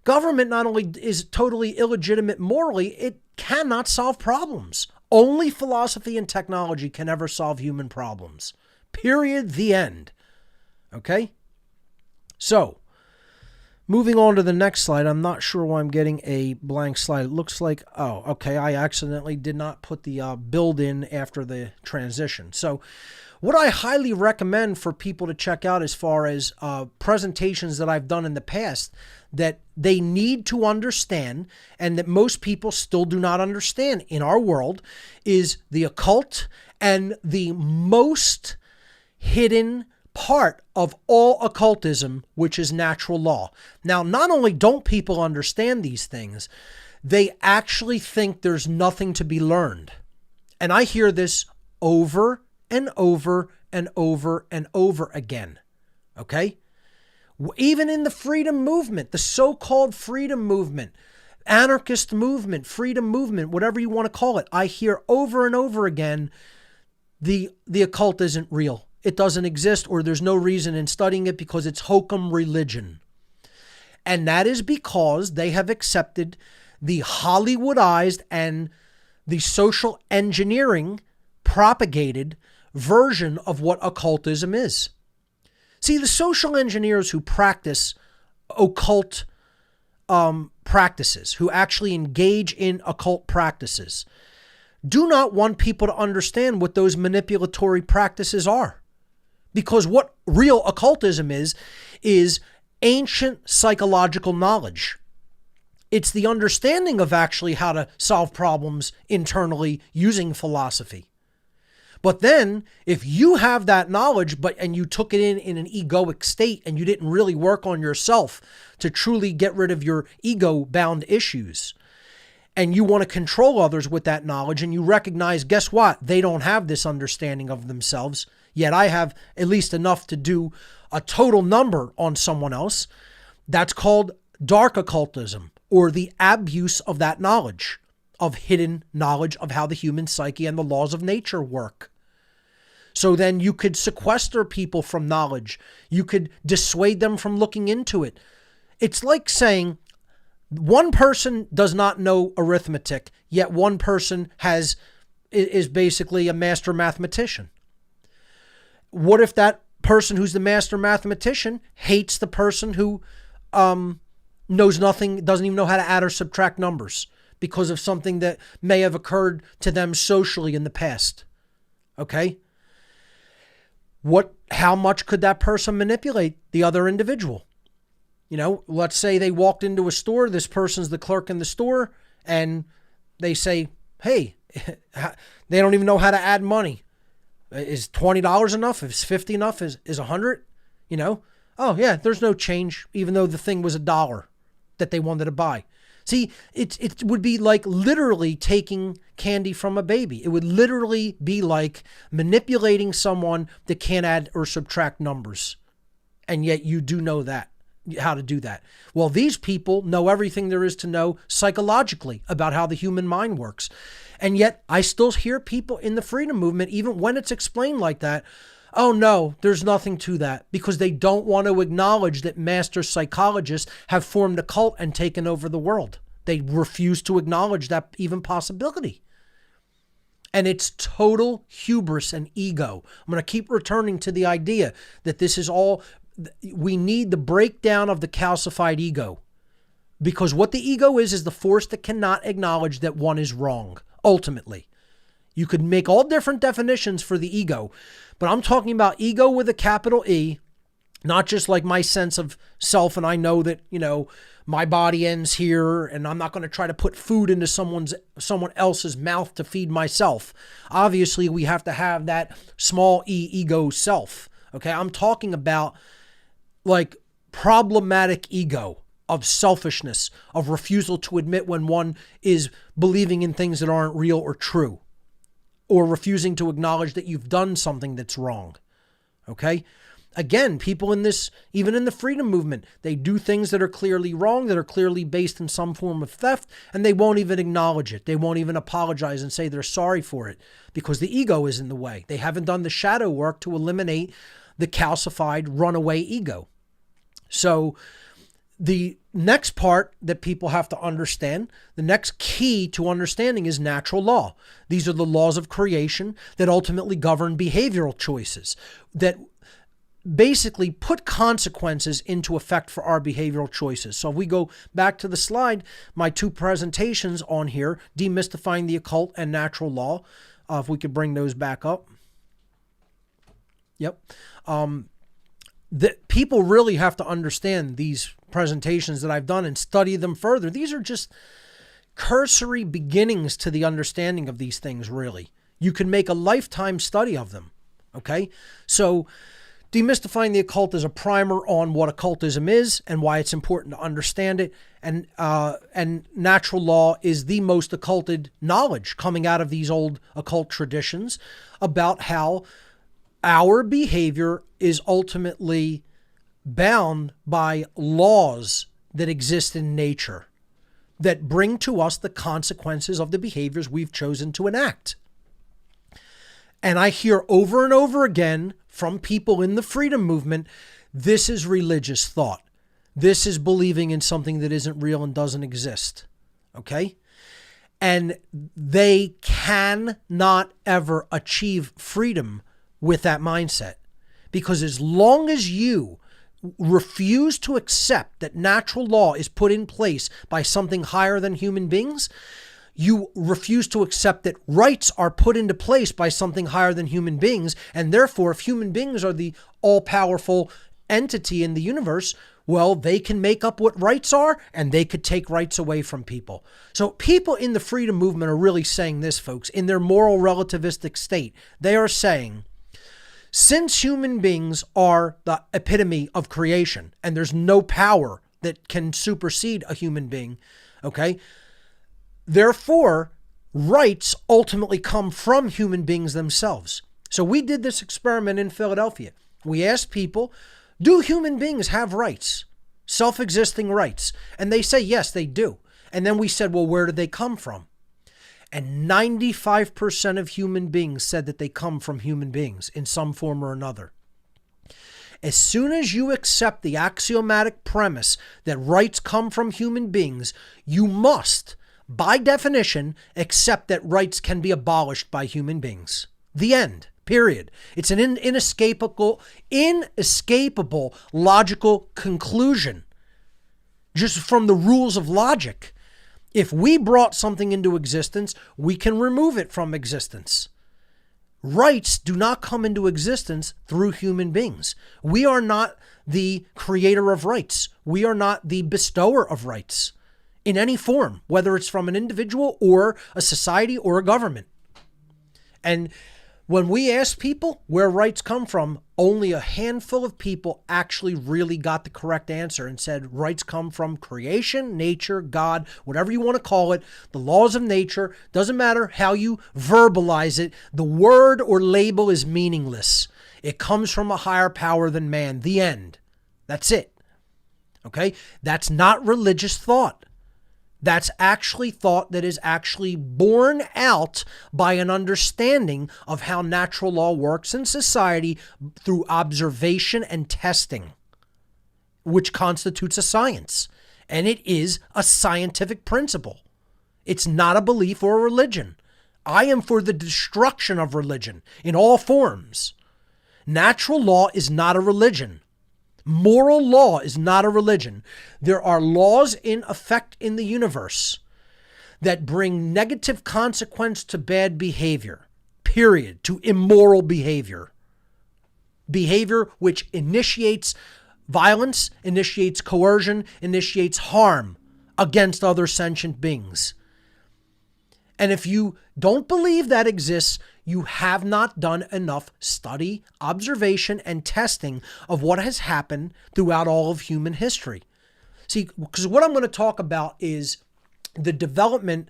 Government not only is totally illegitimate morally, it cannot solve problems. Only philosophy and technology can ever solve human problems. Period. The end. Okay? So, Moving on to the next slide, I'm not sure why I'm getting a blank slide. It looks like, oh, okay, I accidentally did not put the build in after the transition. So what I highly recommend for people to check out as far as presentations that I've done in the past that they need to understand and that most people still do not understand in our world is the occult and the most hidden part of all occultism, which is natural law. Now, not only don't people understand these things, they actually think there's nothing to be learned. And I hear this over and over and over and over again. Okay? Even in the freedom movement, the so-called freedom movement, anarchist movement, freedom movement, whatever you want to call it, I hear over and over again, the occult isn't real. It doesn't exist, or there's no reason in studying it because it's hokum religion. And that is because they have accepted the Hollywoodized and the social engineering propagated version of what occultism is. See, the social engineers who practice occult practices, who actually engage in occult practices, do not want people to understand what those manipulatory practices are. Because what real occultism is ancient psychological knowledge. It's the understanding of actually how to solve problems internally using philosophy. But then if you have that knowledge, and you took it in an egoic state and you didn't really work on yourself to truly get rid of your ego-bound issues, and you want to control others with that knowledge, and you recognize, guess what? They don't have this understanding of themselves, yet I have at least enough to do a total number on someone else. That's called dark occultism, or the abuse of that knowledge, of hidden knowledge of how the human psyche and the laws of nature work. So then you could sequester people from knowledge. You could dissuade them from looking into it. It's like saying one person does not know arithmetic, yet one person is basically a master mathematician. What if that person who's the master mathematician hates the person who knows nothing, doesn't even know how to add or subtract numbers because of something that may have occurred to them socially in the past? Okay? How much could that person manipulate the other individual? You know, let's say they walked into a store, this person's the clerk in the store, and they say, hey, they don't even know how to add money. Is $20 enough? Is $50 enough? Is $100? You know? Oh yeah, there's no change, even though the thing was $1 that they wanted to buy. See, it would be like literally taking candy from a baby. It would literally be like manipulating someone that can't add or subtract numbers. And yet you do know how to do that. Well, these people know everything there is to know psychologically about how the human mind works. And yet I still hear people in the freedom movement, even when it's explained like that, oh no, there's nothing to that, because they don't want to acknowledge that master psychologists have formed a cult and taken over the world. They refuse to acknowledge that even possibility. And it's total hubris and ego. I'm going to keep returning to the idea that this is all, we need the breakdown of the calcified ego. Because what the ego is the force that cannot acknowledge that one is wrong, ultimately. You could make all different definitions for the ego, but I'm talking about ego with a capital E, not just like my sense of self and I know that, you know, my body ends here and I'm not going to try to put food into someone else's mouth to feed myself. Obviously, we have to have that small e ego self. Okay, I'm talking about like problematic ego of selfishness, of refusal to admit when one is believing in things that aren't real or true, or refusing to acknowledge that you've done something that's wrong. Okay? Again, people in this, even in the freedom movement, they do things that are clearly wrong, that are clearly based in some form of theft, and they won't even acknowledge it. They won't even apologize and say they're sorry for it because the ego is in the way. They haven't done the shadow work to eliminate the calcified runaway ego. So the next part that people have to understand, the next key to understanding is natural law. These are the laws of creation that ultimately govern behavioral choices, that basically put consequences into effect for our behavioral choices. So if we go back to the slide, my two presentations on here, Demystifying the Occult and Natural Law, if we could bring those back up. Yep. That people really have to understand these presentations that I've done and study them further. These are just cursory beginnings to the understanding of these things, really. You can make a lifetime study of them. Okay? So Demystifying the Occult is a primer on what occultism is and why it's important to understand it. And natural law is the most occulted knowledge coming out of these old occult traditions about how our behavior is ultimately bound by laws that exist in nature that bring to us the consequences of the behaviors we've chosen to enact. And I hear over and over again from people in the freedom movement, this is religious thought. This is believing in something that isn't real and doesn't exist. Okay? And they cannot ever achieve freedom with that mindset. Because as long as you refuse to accept that natural law is put in place by something higher than human beings, you refuse to accept that rights are put into place by something higher than human beings, and therefore if human beings are the all-powerful entity in the universe, well, they can make up what rights are, and they could take rights away from people. So people in the freedom movement are really saying this, folks, in their moral relativistic state. They are saying, since human beings are the epitome of creation, and there's no power that can supersede a human being, okay, therefore, rights ultimately come from human beings themselves. So we did this experiment in Philadelphia. We asked people, do human beings have rights? Self-existing rights? And they say, yes, they do. And then we said, well, where did they come from? And 95% of human beings said that they come from human beings in some form or another. As soon as you accept the axiomatic premise that rights come from human beings, you must, by definition, accept that rights can be abolished by human beings. The end. Period. It's an inescapable logical conclusion. Just from the rules of logic. If we brought something into existence, we can remove it from existence. Rights do not come into existence through human beings. We are not the creator of rights. We are not the bestower of rights. In any form, whether it's from an individual or a society or a government. And when we ask people where rights come from, only a handful of people actually really got the correct answer and said rights come from creation, nature, God, whatever you want to call it, the laws of nature. Doesn't matter how you verbalize it. The word or label is meaningless. It comes from a higher power than man. The end. That's it. Okay? That's not religious thought. That's actually thought that is actually born out by an understanding of how natural law works in society through observation and testing, which constitutes a science. And it is a scientific principle. It's not a belief or a religion. I am for the destruction of religion in all forms. Natural law is not a religion. Moral law is not a religion. There are laws in effect in the universe that bring negative consequence to bad behavior, period, to immoral behavior. Behavior which initiates violence, initiates coercion, initiates harm against other sentient beings. And if you don't believe that exists, you have not done enough study, observation, and testing of what has happened throughout all of human history. See, because what I'm going to talk about is the development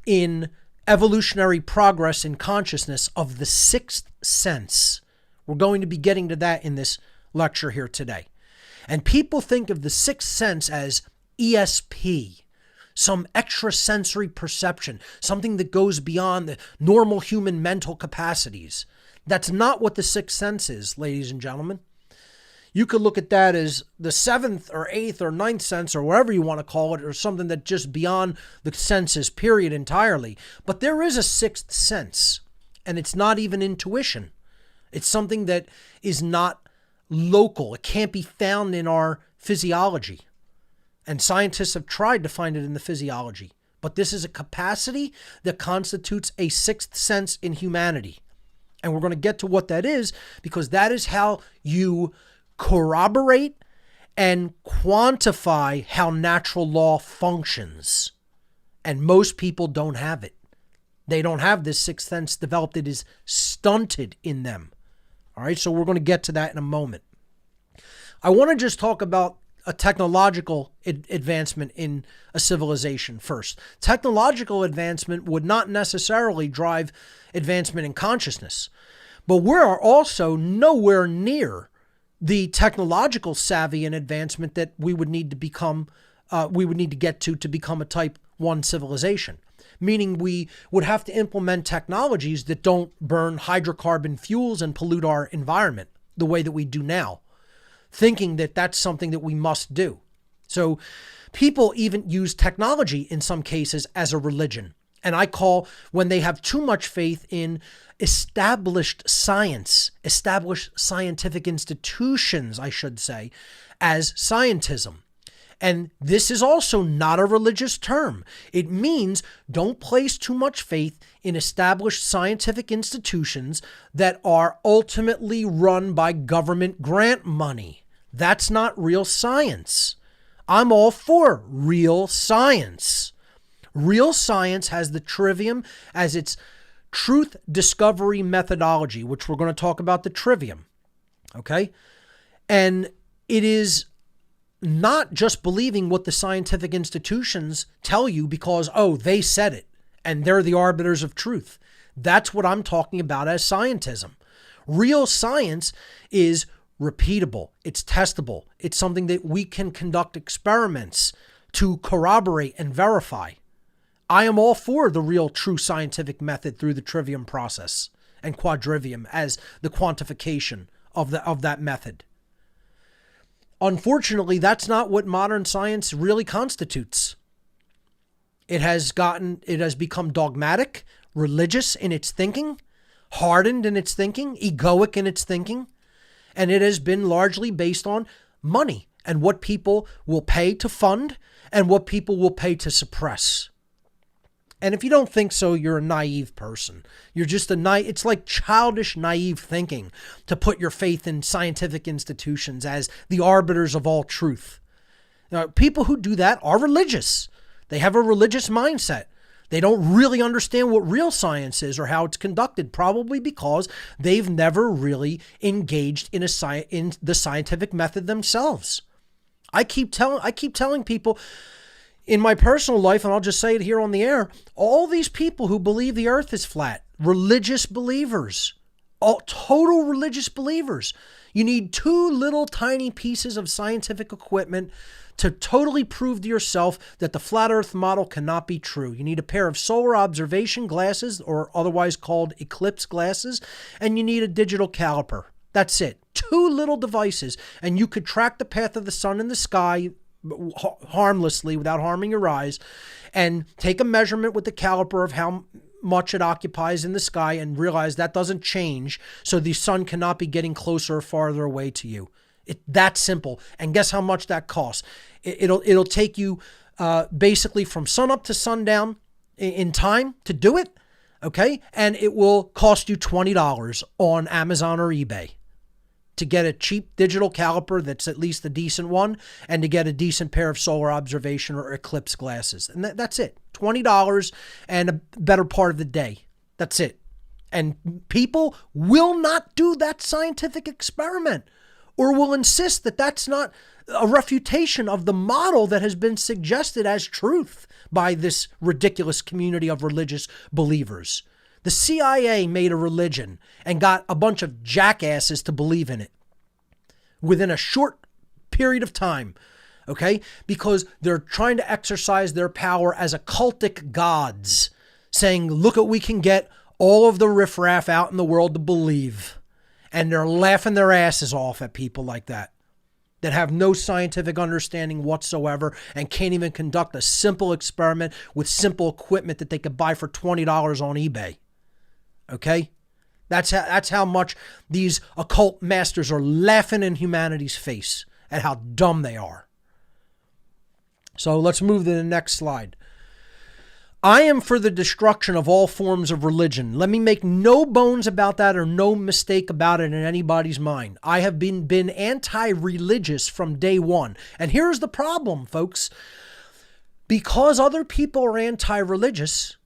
in evolutionary progress in consciousness of the sixth sense. We're going to be getting to that in this lecture here today. And people think of the sixth sense as ESP. Some extrasensory perception, something that goes beyond the normal human mental capacities. That's not what the sixth sense is, ladies and gentlemen. You could look at that as the seventh or eighth or ninth sense or whatever you want to call it, or something that just beyond the senses, period, entirely. But there is a sixth sense, and it's not even intuition. It's something that is not local. It can't be found in our physiology. And scientists have tried to find it in the physiology. But this is a capacity that constitutes a sixth sense in humanity. And we're going to get to what that is, because that is how you corroborate and quantify how natural law functions. And most people don't have it. They don't have this sixth sense developed. It is stunted in them. All right, so we're going to get to that in a moment. I want to just talk about a technological advancement in a civilization first. Technological advancement would not necessarily drive advancement in consciousness, but we are also nowhere near the technological savvy and advancement that we would need to become, get to become a type 1 civilization. Meaning we would have to implement technologies that don't burn hydrocarbon fuels and pollute our environment the way that we do now, thinking that that's something that we must do. So people even use technology in some cases as a religion. And I call, when they have too much faith in established science, established scientific institutions, I should say, as scientism. And this is also not a religious term. It means don't place too much faith in established scientific institutions that are ultimately run by government grant money. That's not real science. I'm all for real science. Real science has the trivium as its truth discovery methodology, which we're going to talk about the trivium. Okay? And it is not just believing what the scientific institutions tell you because, oh, they said it and they're the arbiters of truth. That's what I'm talking about as scientism. Real science is repeatable. It's testable. It's something that we can conduct experiments to corroborate and verify. I am all for the real true scientific method through the trivium process and quadrivium as the quantification of that method. Unfortunately, that's not what modern science really constitutes. It has become dogmatic, religious in its thinking, hardened in its thinking, egoic in its thinking, and it has been largely based on money and what people will pay to fund and what people will pay to suppress. And if you don't think so, you're a naive person. You're just it's like childish, naive thinking to put your faith in scientific institutions as the arbiters of all truth. Now, people who do that are religious. They have a religious mindset. They don't really understand what real science is or how it's conducted, probably because they've never really engaged in the scientific method themselves. I keep telling people in my personal life, and I'll just say it here on the air, all these people who believe the earth is flat, religious believers, all total religious believers. You need 2 little tiny pieces of scientific equipment to totally prove to yourself that the flat earth model cannot be true. You need a pair of solar observation glasses, or otherwise called eclipse glasses, and you need a digital caliper. That's it. 2 little devices, and you could track the path of the sun in the sky harmlessly without harming your eyes, and take a measurement with the caliper of how much it occupies in the sky and realize that doesn't change, so the sun cannot be getting closer or farther away to you. It's that simple. And guess how much that costs? It'll take you basically from sunup to sundown in time to do it, okay? And it will cost you $20 on Amazon or eBay to get a cheap digital caliper that's at least a decent one, and to get a decent pair of solar observation or eclipse glasses. And that's it. $20 and a better part of the day. That's it. And people will not do that scientific experiment, or will insist that that's not a refutation of the model that has been suggested as truth by this ridiculous community of religious believers. The CIA made a religion and got a bunch of jackasses to believe in it within a short period of time, okay? Because they're trying to exercise their power as occultic gods, saying, look what we can get all of the riffraff out in the world to believe. And they're laughing their asses off at people like that have no scientific understanding whatsoever and can't even conduct a simple experiment with simple equipment that they could buy for $20 on eBay. Okay? That's how much these occult masters are laughing in humanity's face at how dumb they are. So let's move to the next slide. I am for the destruction of all forms of religion. Let me make no bones about that or no mistake about it in anybody's mind. I have been anti-religious from day one. And here's the problem, folks. Because other people are anti-religious,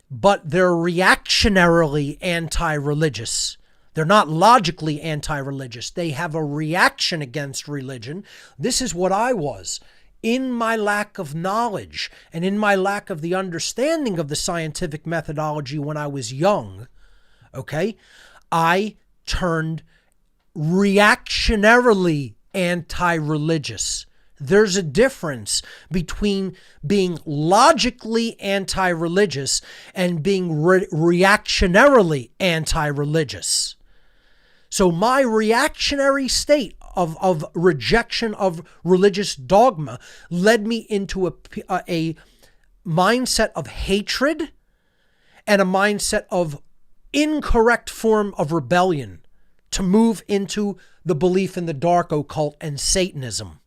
but they're reactionarily anti-religious. They're not logically anti-religious. They have a reaction against religion. This is what I was. In my lack of knowledge and in my lack of the understanding of the scientific methodology when I was young, okay, I turned reactionarily anti-religious. There's a difference between being logically anti-religious and being reactionarily anti-religious. So my reactionary state of rejection of religious dogma led me into a mindset of hatred and a mindset of incorrect form of rebellion to move into the belief in the dark occult and Satanism.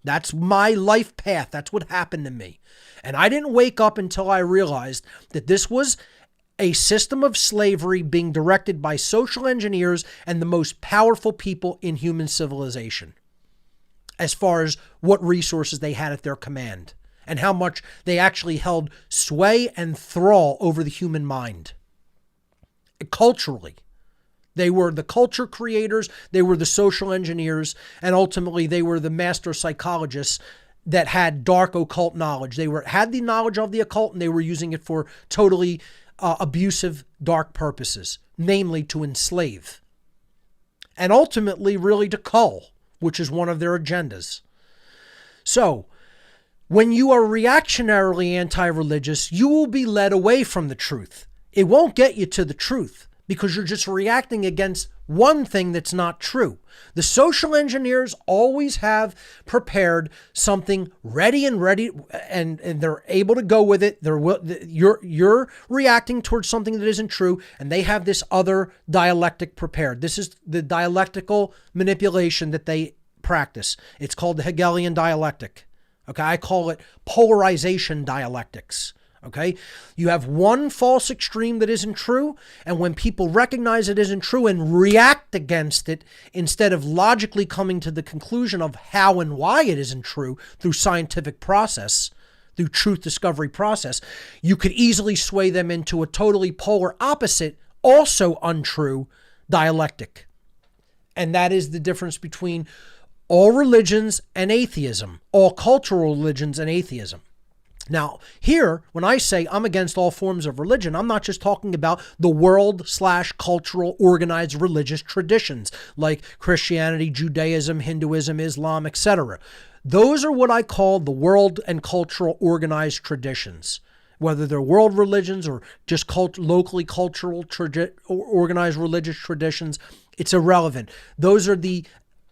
That's my life path. That's what happened to me. And I didn't wake up until I realized that this was a system of slavery being directed by social engineers and the most powerful people in human civilization, as far as what resources they had at their command and how much they actually held sway and thrall over the human mind. Culturally, they were the culture creators, they were the social engineers, and ultimately they were the master psychologists that had dark occult knowledge. They had the knowledge of the occult and they were using it for totally abusive, dark purposes, namely to enslave. And ultimately, really to cull, which is one of their agendas. So, when you are reactionarily anti-religious, you will be led away from the truth. It won't get you to the truth because you're just reacting against one thing that's not true. The social engineers always have prepared something ready and they're able to go with it. You're reacting towards something that isn't true, and they have this other dialectic prepared. This is the dialectical manipulation that they practice. It's called the Hegelian dialectic. Okay, I call it polarization dialectics. Okay, you have one false extreme that isn't true, and when people recognize it isn't true and react against it, instead of logically coming to the conclusion of how and why it isn't true through scientific process, through truth discovery process, you could easily sway them into a totally polar opposite, also untrue dialectic. And that is the difference between all religions and atheism, all cultural religions and atheism. Now, here, when I say I'm against all forms of religion, I'm not just talking about the world/cultural organized religious traditions like Christianity, Judaism, Hinduism, Islam, etc. Those are what I call the world and cultural organized traditions. Whether they're world religions or just locally cultural organized religious traditions, it's irrelevant. Those are the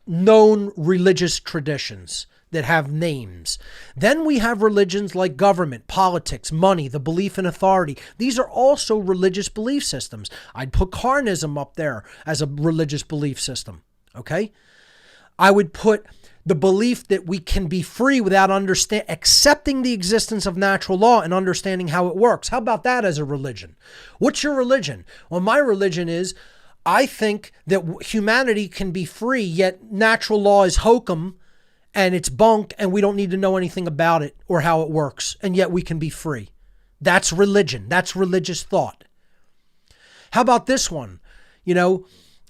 known religious traditions that have names. Then we have religions like government, politics, money, the belief in authority. These are also religious belief systems. I'd put carnism up there as a religious belief system, okay? I would put the belief that we can be free without accepting the existence of natural law and understanding how it works. How about that as a religion? What's your religion? Well, my religion is I think that humanity can be free, yet natural law is hokum, and it's bunk, and we don't need to know anything about it or how it works, and yet we can be free. That's religion. That's religious thought. How about this one?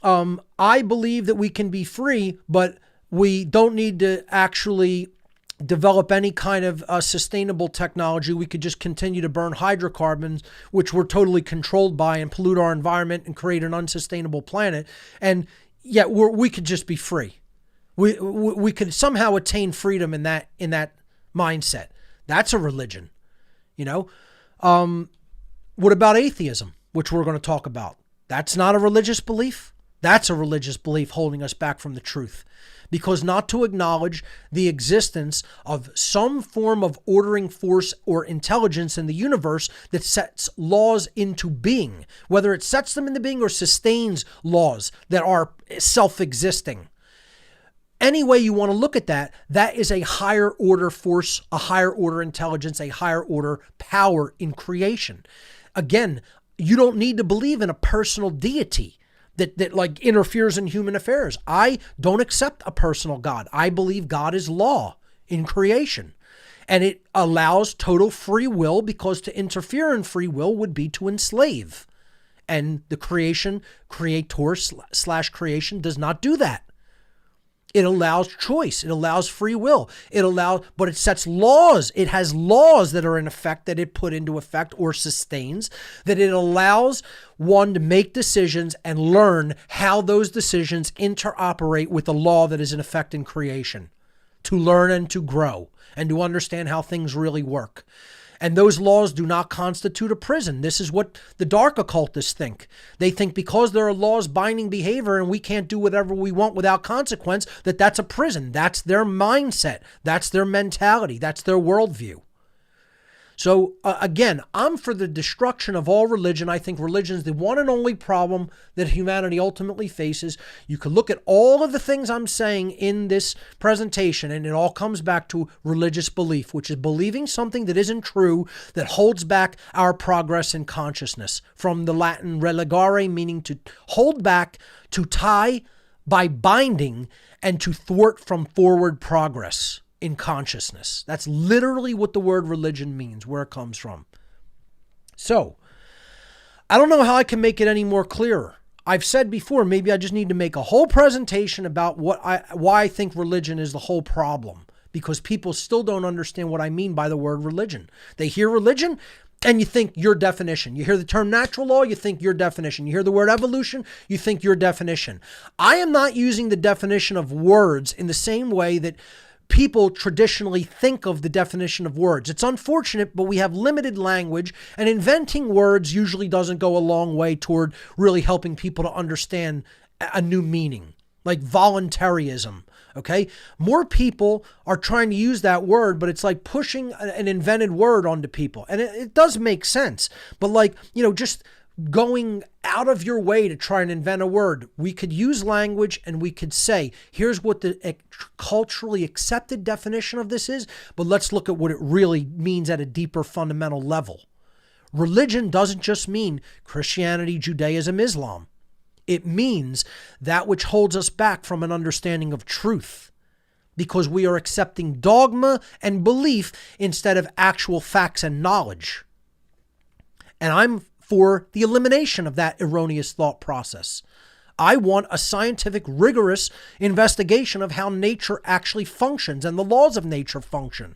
I believe that we can be free, but we don't need to actually develop any kind of sustainable technology. We could just continue to burn hydrocarbons, which we're totally controlled by, and pollute our environment and create an unsustainable planet, and yet we could just be free. We could somehow attain freedom in that mindset. That's a religion, What about atheism, which we're going to talk about? That's not a religious belief. That's a religious belief holding us back from the truth. Because not to acknowledge the existence of some form of ordering force or intelligence in the universe that sets laws into being, whether it sets them into being or sustains laws that are self-existing. Any way you want to look at that, that is a higher order force, a higher order intelligence, a higher order power in creation. Again, you don't need to believe in a personal deity that like interferes in human affairs. I don't accept a personal God. I believe God is law in creation. And it allows total free will, because to interfere in free will would be to enslave. And the creator / creation does not do that. It allows choice. It allows free will. But it sets laws. It has laws that are in effect, that it put into effect or sustains, that it allows one to make decisions and learn how those decisions interoperate with the law that is in effect in creation, to learn and to grow and to understand how things really work. And those laws do not constitute a prison. This is what the dark occultists think. They think because there are laws binding behavior and we can't do whatever we want without consequence, that's a prison. That's their mindset. That's their mentality. That's their worldview. So again, I'm for the destruction of all religion. I think religion is the one and only problem that humanity ultimately faces. You can look at all of the things I'm saying in this presentation, and it all comes back to religious belief, which is believing something that isn't true, that holds back our progress in consciousness. From the Latin relegare, meaning to hold back, to tie by binding, and to thwart from forward progress in consciousness. That's literally what the word religion means, where it comes from. So, I don't know how I can make it any more clearer. I've said before, maybe I just need to make a whole presentation about why I think religion is the whole problem, because people still don't understand what I mean by the word religion. They hear religion and you think your definition. You hear the term natural law, you think your definition. You hear the word evolution, you think your definition. I am not using the definition of words in the same way that people traditionally think of the definition of words. It's unfortunate, but we have limited language, and inventing words usually doesn't go a long way toward really helping people to understand a new meaning, like voluntarism. Okay. More people are trying to use that word, but it's like pushing an invented word onto people. And it does make sense, but just going out of your way to try and invent a word. We could use language and we could say, here's what the culturally accepted definition of this is, but let's look at what it really means at a deeper fundamental level. Religion doesn't just mean Christianity, Judaism, Islam. It means that which holds us back from an understanding of truth, because we are accepting dogma and belief instead of actual facts and knowledge. And I'm for the elimination of that erroneous thought process. I want a scientific, rigorous investigation of how nature actually functions and the laws of nature function.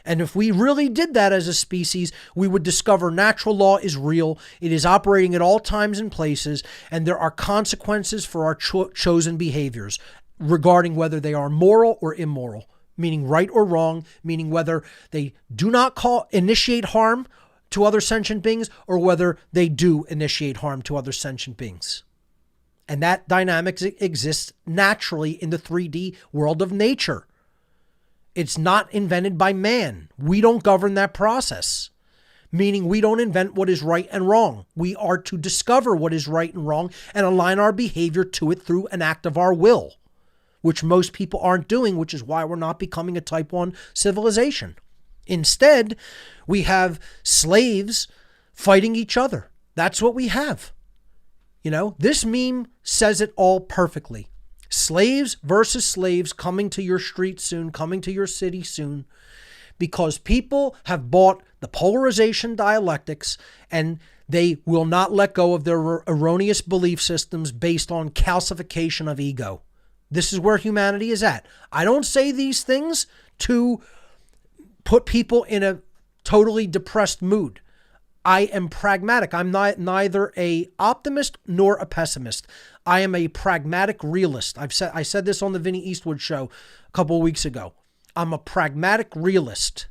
And if we really did that as a species, we would discover natural law is real. It is operating at all times and places, and there are consequences for our chosen behaviors regarding whether they are moral or immoral, meaning right or wrong, meaning whether they do not initiate harm to other sentient beings or whether they do initiate harm to other sentient beings. And that dynamic exists naturally in the 3D world of nature. It's not invented by man. We don't govern that process, meaning we don't invent what is right and wrong. We are to discover what is right and wrong and align our behavior to it through an act of our will, which most people aren't doing, which is why we're not becoming a type 1 civilization. Instead, we have slaves fighting each other. That's what we have. This meme says it all perfectly. Slaves versus slaves coming to your street soon, coming to your city soon, because people have bought the polarization dialectics and they will not let go of their erroneous belief systems based on calcification of ego. This is where humanity is at. I don't say these things to put people in a totally depressed mood. I am pragmatic. I'm neither a optimist nor a pessimist. I am a pragmatic realist. I said this on the Vinnie Eastwood show a couple of weeks ago. I'm a pragmatic realist.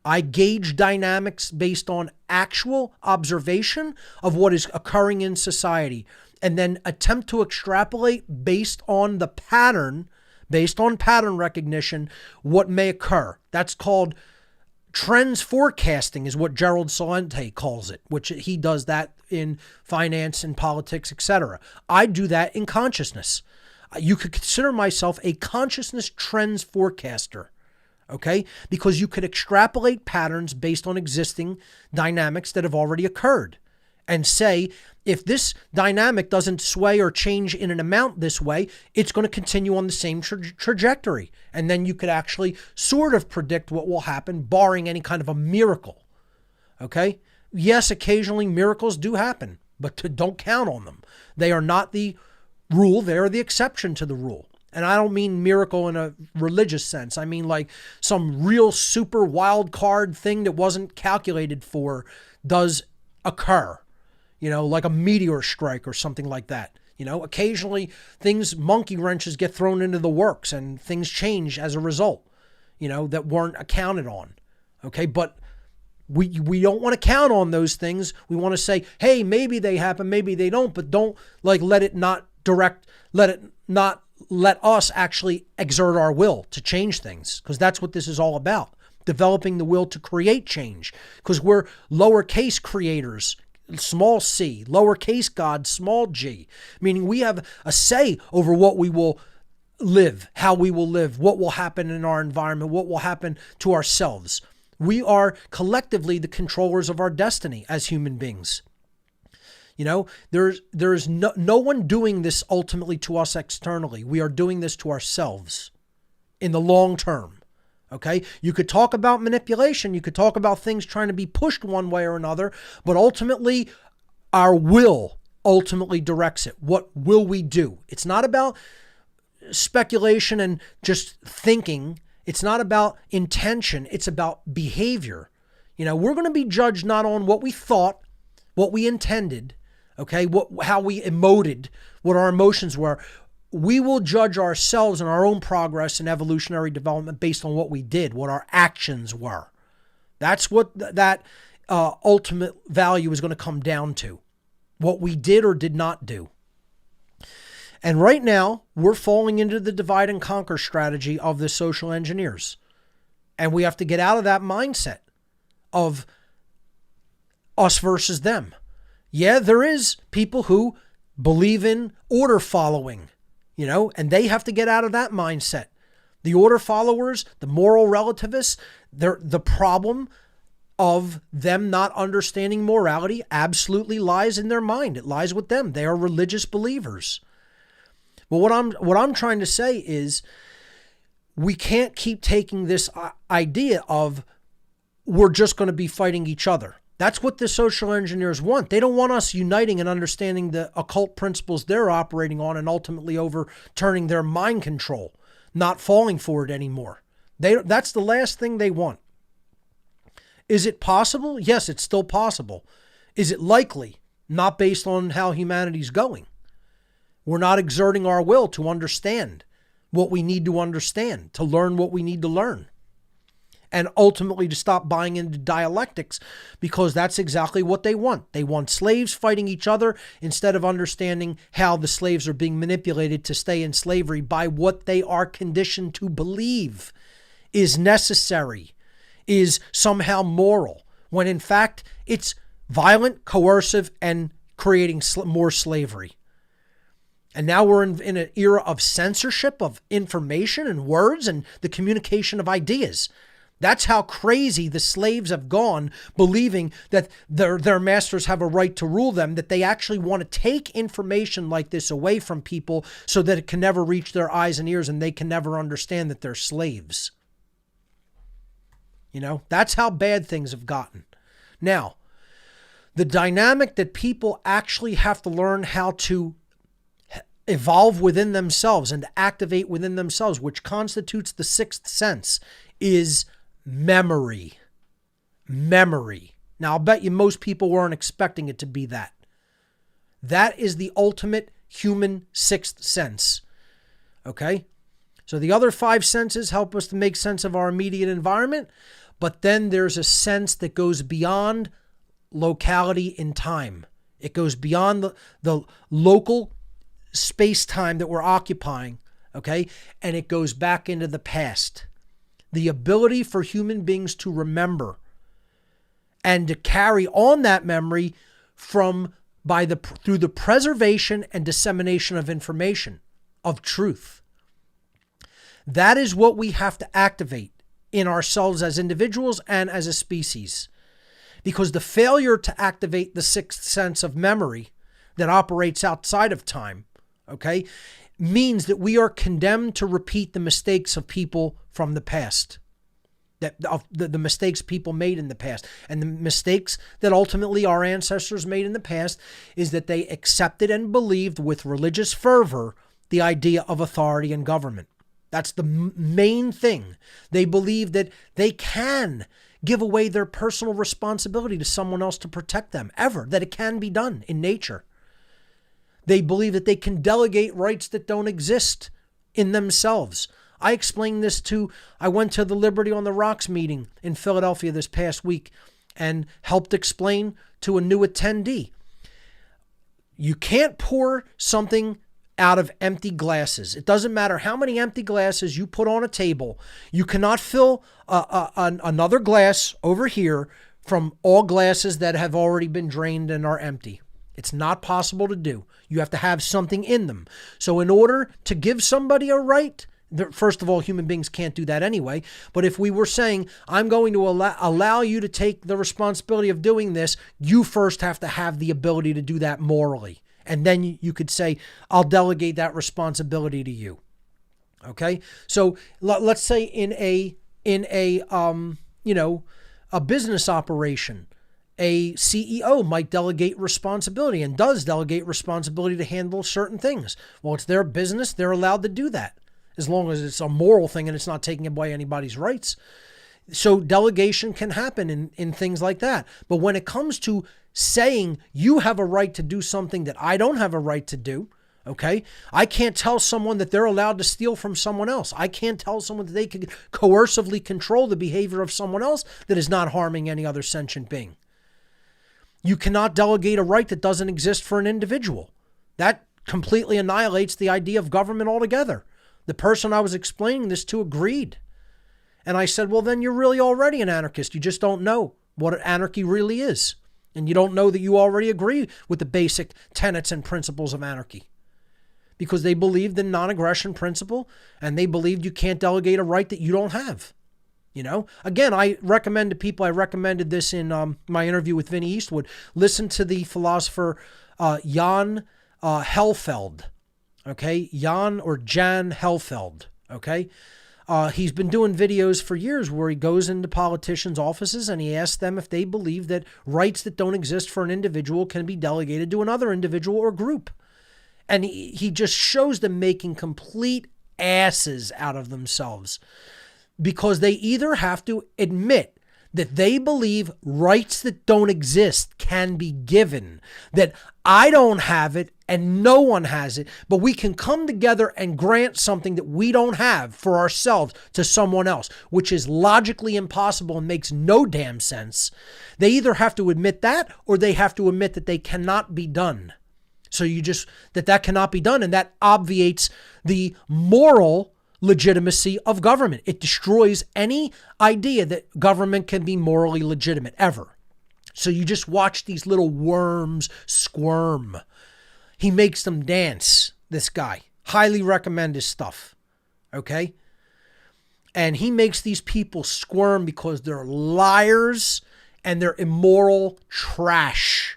I gauge dynamics based on actual observation of what is occurring in society. and then attempt to extrapolate based on pattern recognition, what may occur. That's called trends forecasting, is what Gerald Celente calls it, which he does that in finance and politics, etc. I do that in consciousness. You could consider myself a consciousness trends forecaster, okay? Because you could extrapolate patterns based on existing dynamics that have already occurred and say, if this dynamic doesn't sway or change in an amount this way, it's going to continue on the same trajectory. And then you could actually sort of predict what will happen, barring any kind of a miracle. Okay? Yes, occasionally miracles do happen, but don't count on them. They are not the rule. They are the exception to the rule. And I don't mean miracle in a religious sense. I mean like some real super wild card thing that wasn't calculated for does occur. Like a meteor strike or something like that. Occasionally monkey wrenches get thrown into the works and things change as a result, that weren't accounted on. Okay. But we don't want to count on those things. We want to say, hey, maybe they happen, maybe they don't, but don't let us actually exert our will to change things. Because that's what this is all about. Developing the will to create change. Because we're lowercase creators, small c, lowercase God, small g, meaning we have a say over what we will live, how we will live, what will happen in our environment, what will happen to ourselves. We are collectively the controllers of our destiny as human beings. There's no one doing this ultimately to us externally. We are doing this to ourselves in the long term. Okay, you could talk about manipulation. You could talk about things trying to be pushed one way or another, but ultimately our will ultimately directs it. What will we do? It's not about speculation and just thinking. It's not about intention. It's about behavior. We're going to be judged not on what we thought, what we intended, okay, how we emoted, what our emotions were. We will judge ourselves and our own progress and evolutionary development based on what we did, what our actions were. That's what that ultimate value is going to come down to, what we did or did not do. And right now, we're falling into the divide and conquer strategy of the social engineers. And we have to get out of that mindset of us versus them. Yeah, there is people who believe in order following, and they have to get out of that mindset. The order followers, the moral relativists, the problem of them not understanding morality absolutely lies in their mind. It lies with them. They are religious believers. But what I'm trying to say is we can't keep taking this idea of we're just going to be fighting each other. That's what the social engineers want. They don't want us uniting and understanding the occult principles they're operating on and ultimately overturning their mind control, not falling for it anymore. That's the last thing they want. Is it possible? Yes, it's still possible. Is it likely? Not based on how humanity's going. We're not exerting our will to understand what we need to understand, to learn what we need to learn. And ultimately to stop buying into dialectics, because that's exactly what they want. They want slaves fighting each other instead of understanding how the slaves are being manipulated to stay in slavery by what they are conditioned to believe is necessary, is somehow moral, when in fact it's violent, coercive, and creating more slavery. And now we're in an era of censorship of information and words and the communication of ideas. That's how crazy the slaves have gone, believing that their masters have a right to rule them, that they actually want to take information like this away from people so that it can never reach their eyes and ears and they can never understand that they're slaves. That's how bad things have gotten. Now, the dynamic that people actually have to learn how to evolve within themselves and activate within themselves, which constitutes the sixth sense, is memory. Now, I'll bet you most people weren't expecting it to be that. That is the ultimate human sixth sense. Okay? So the other five senses help us to make sense of our immediate environment, but then there's a sense that goes beyond locality in time. It goes beyond the local space-time that we're occupying, okay? And it goes back into the past. The ability for human beings to remember and to carry on that memory through the preservation and dissemination of information, of truth. That is what we have to activate in ourselves as individuals and as a species. Because the failure to activate the sixth sense of memory that operates outside of time, okay, means that we are condemned to repeat the mistakes of people from the past. The mistakes people made in the past. And the mistakes that ultimately our ancestors made in the past is that they accepted and believed with religious fervor the idea of authority and government. That's the main thing. They believe that they can give away their personal responsibility to someone else to protect them, that it can be done in nature. They believe that they can delegate rights that don't exist in themselves. I explained this I went to the Liberty on the Rocks meeting in Philadelphia this past week and helped explain to a new attendee. You can't pour something out of empty glasses. It doesn't matter how many empty glasses you put on a table. You cannot fill another glass over here from all glasses that have already been drained and are empty. It's not possible to do. You have to have something in them. So in order to give somebody a right, first of all, human beings can't do that anyway. But if we were saying, I'm going to allow you to take the responsibility of doing this, you first have to have the ability to do that morally. And then you could say, I'll delegate that responsibility to you. Okay. So let's say in a business operation, a CEO might delegate responsibility and does delegate responsibility to handle certain things. Well, it's their business. They're allowed to do that as long as it's a moral thing and it's not taking away anybody's rights. So delegation can happen in things like that. But when it comes to saying you have a right to do something that I don't have a right to do, okay? I can't tell someone that they're allowed to steal from someone else. I can't tell someone that they can coercively control the behavior of someone else that is not harming any other sentient being. You cannot delegate a right that doesn't exist for an individual. That completely annihilates the idea of government altogether. The person I was explaining this to agreed. And I said, well, then you're really already an anarchist. You just don't know what anarchy really is. And you don't know that you already agree with the basic tenets and principles of anarchy. Because they believed in non-aggression principle and they believed you can't delegate a right that you don't have. You know, again, I recommend to people, I recommended this in my interview with Vinnie Eastwood, listen to the philosopher Jan Helfeld, okay? Jan Helfeld, okay? He's been doing videos for years where he goes into politicians' offices and he asks them if they believe that rights that don't exist for an individual can be delegated to another individual or group. And he just shows them making complete asses out of themselves. Because they either have to admit that they believe rights that don't exist can be given, that I don't have it and no one has it, but we can come together and grant something that we don't have for ourselves to someone else, which is logically impossible and makes no damn sense. They either have to admit that or they have to admit that they cannot be done. So that cannot be done, and that obviates the moral legitimacy of government. It destroys any idea that government can be morally legitimate ever. So you just watch these little worms squirm. He makes them dance, this guy. Highly recommend his stuff. Okay? And he makes these people squirm because they're liars and they're immoral trash.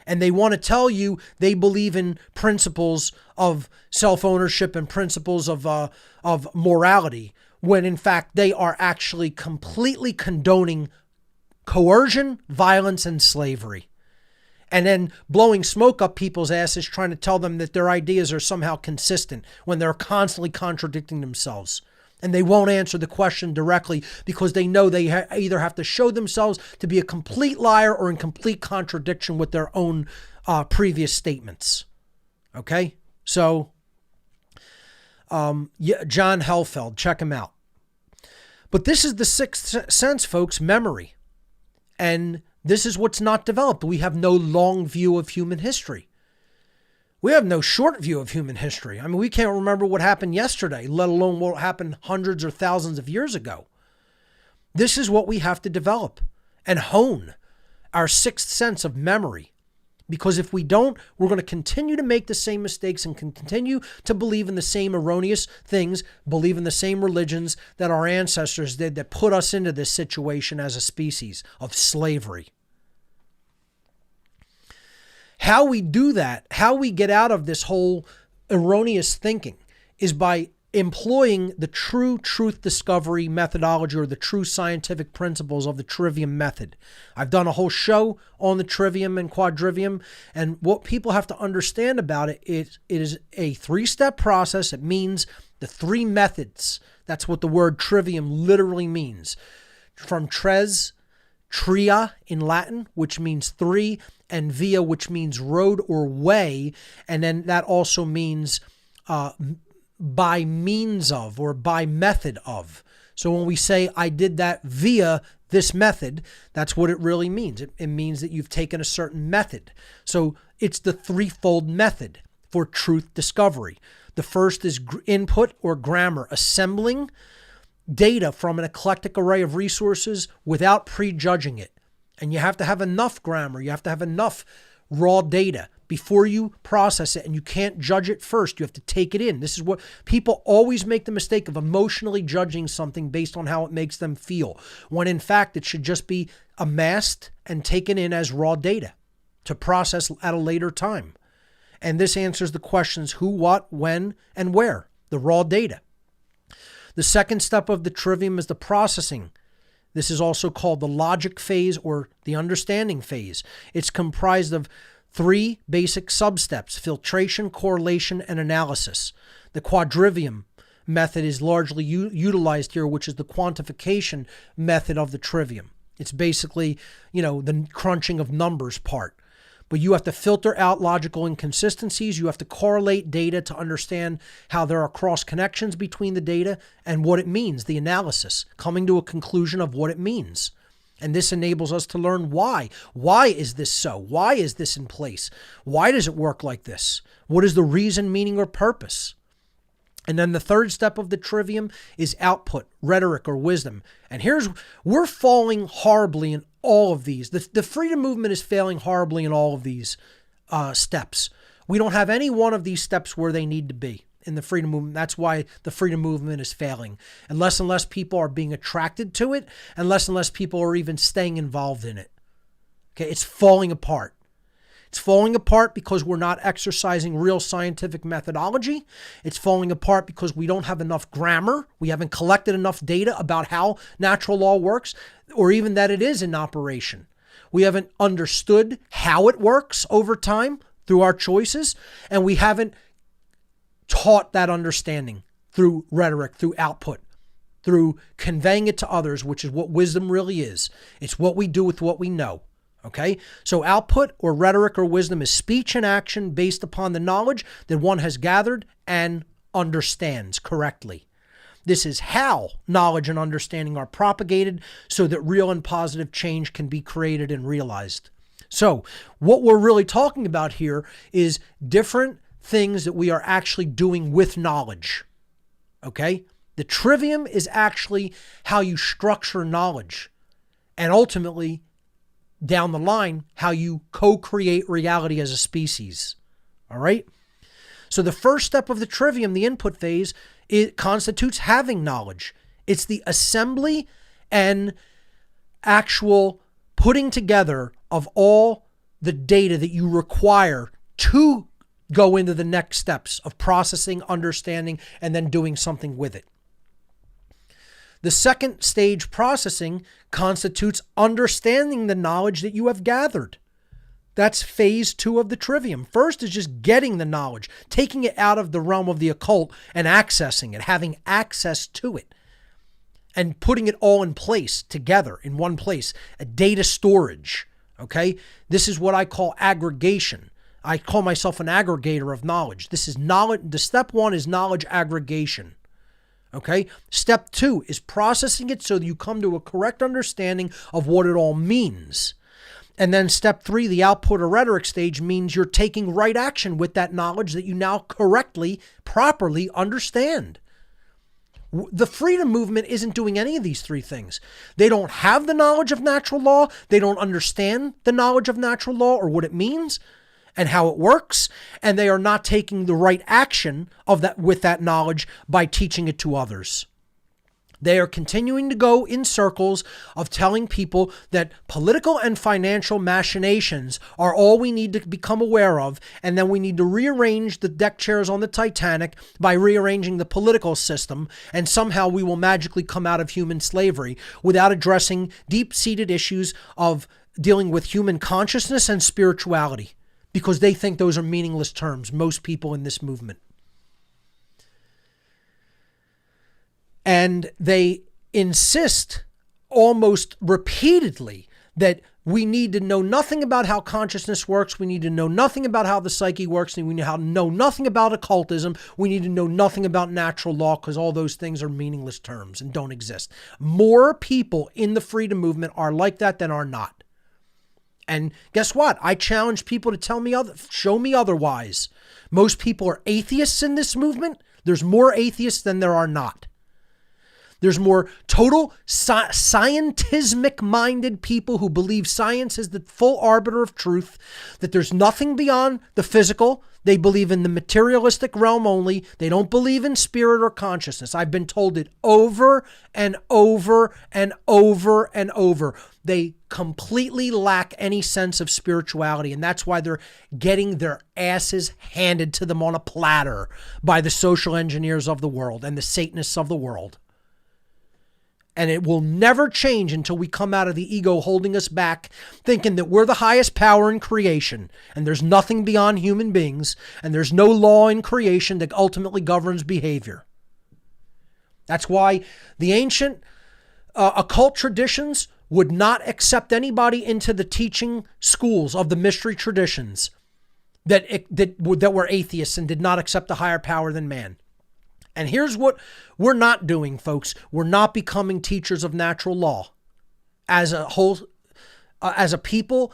And they want to tell you they believe in principles of self-ownership and principles of morality, when in fact they are actually completely condoning coercion, violence, and slavery. And then blowing smoke up people's asses trying to tell them that their ideas are somehow consistent when they're constantly contradicting themselves. And they won't answer the question directly because they know they either have to show themselves to be a complete liar or in complete contradiction with their own previous statements. Okay? So, John Helfeld, check him out. But this is the sixth sense, folks, memory. And This is what's not developed. We have no long view of human history. We have no short view of human history. I mean, we can't remember what happened yesterday, let alone what happened hundreds or thousands of years ago. This is what we have to develop and hone our sixth sense of memory. Because if we don't, we're going to continue to make the same mistakes and continue to believe in the same erroneous things, believe in the same religions that our ancestors did that put us into this situation as a species of slavery. How we do that, how we get out of this whole erroneous thinking, is by employing the true truth discovery methodology or the true scientific principles of the trivium method. I've done a whole show on the trivium and quadrivium, and what people have to understand about it is a three-step process. It means the three methods. That's what the word trivium literally means. From tres, tria in Latin, which means three, and via, which means road or way, and then that also means by means of or by method of. So when we say I did that via this method, that's what it really means. It means that you've taken a certain method. So it's the threefold method for truth discovery. The first is input or grammar, assembling data from an eclectic array of resources without prejudging it. And you have to have enough grammar. You have to have enough raw data before you process it, and you can't judge it first. You have to take it in. This is what people always make the mistake of emotionally judging something based on how it makes them feel, when in fact it should just be amassed and taken in as raw data to process at a later time. And this answers the questions who, what, when, and where, the raw data. The second step of the trivium is the processing. This is also called the logic phase or the understanding phase. It's comprised of three basic substeps: filtration, correlation, and analysis. The quadrivium method is largely utilized here, which is the quantification method of the trivium. It's basically, the crunching of numbers part. But you have to filter out logical inconsistencies. You have to correlate data to understand how there are cross connections between the data and what it means, the analysis, coming to a conclusion of what it means. And this enables us to learn why. Why is this so? Why is this in place? Why does it work like this? What is the reason, meaning, or purpose? And then the third step of the trivium is output, rhetoric, or wisdom. And we're falling horribly in all of these. The freedom movement is failing horribly in all of these steps. We don't have any one of these steps where they need to be in the freedom movement. That's why the freedom movement is failing. And less people are being attracted to it, and less people are even staying involved in it. Okay, it's falling apart. It's falling apart because we're not exercising real scientific methodology. It's falling apart because we don't have enough grammar. We haven't collected enough data about how natural law works, or even that it is in operation. We haven't understood how it works over time through our choices, and we haven't taught that understanding through rhetoric, through output, through conveying it to others, which is what wisdom really is. It's what we do with what we know. Okay, so output or rhetoric or wisdom is speech and action based upon the knowledge that one has gathered and understands correctly. This is how knowledge and understanding are propagated so that real and positive change can be created and realized. So what we're really talking about here is different things that we are actually doing with knowledge. Okay, the trivium is actually how you structure knowledge, and ultimately, down the line, how you co-create reality as a species. All right? So the first step of the trivium, the input phase, it constitutes having knowledge. It's the assembly and actual putting together of all the data that you require to go into the next steps of processing, understanding, and then doing something with it. The second stage, processing, constitutes understanding the knowledge that you have gathered. That's phase 2 of the trivium. First is just getting the knowledge, taking it out of the realm of the occult and accessing it, having access to it, and putting it all in place together in one place, a data storage. Okay? This is what I call aggregation. I call myself an aggregator of knowledge. This is knowledge. The step 1 is knowledge aggregation. Okay. Step 2 is processing it so that you come to a correct understanding of what it all means. And then step 3, the output or rhetoric stage, means you're taking right action with that knowledge that you now correctly, properly understand. The freedom movement isn't doing any of these 3 things. They don't have the knowledge of natural law. They don't understand the knowledge of natural law or what it means and how it works. And they are not taking the right action of that with that knowledge by teaching it to others. They are continuing to go in circles of telling people that political and financial machinations are all we need to become aware of, and then we need to rearrange the deck chairs on the Titanic by rearranging the political system, and somehow we will magically come out of human slavery without addressing deep-seated issues of dealing with human consciousness and spirituality, because they think those are meaningless terms, most people in this movement. And they insist almost repeatedly that we need to know nothing about how consciousness works. We need to know nothing about how the psyche works. And we need to know nothing about occultism. We need to know nothing about natural law, because all those things are meaningless terms and don't exist. More people in the freedom movement are like that than are not. And guess what? I challenge people to show me otherwise. Most people are atheists in this movement. There's more atheists than there are not. There's more total scientismic-minded people who believe science is the full arbiter of truth, that there's nothing beyond the physical. They believe in the materialistic realm only. They don't believe in spirit or consciousness. I've been told it over and over and over and over. They completely lack any sense of spirituality, and that's why they're getting their asses handed to them on a platter by the social engineers of the world and the Satanists of the world. And it will never change until we come out of the ego holding us back, thinking that we're the highest power in creation, and there's nothing beyond human beings, and there's no law in creation that ultimately governs behavior. That's why the ancient occult traditions would not accept anybody into the teaching schools of the mystery traditions that were atheists and did not accept a higher power than man. And here's what we're not doing, folks. We're not becoming teachers of natural law as a whole, as people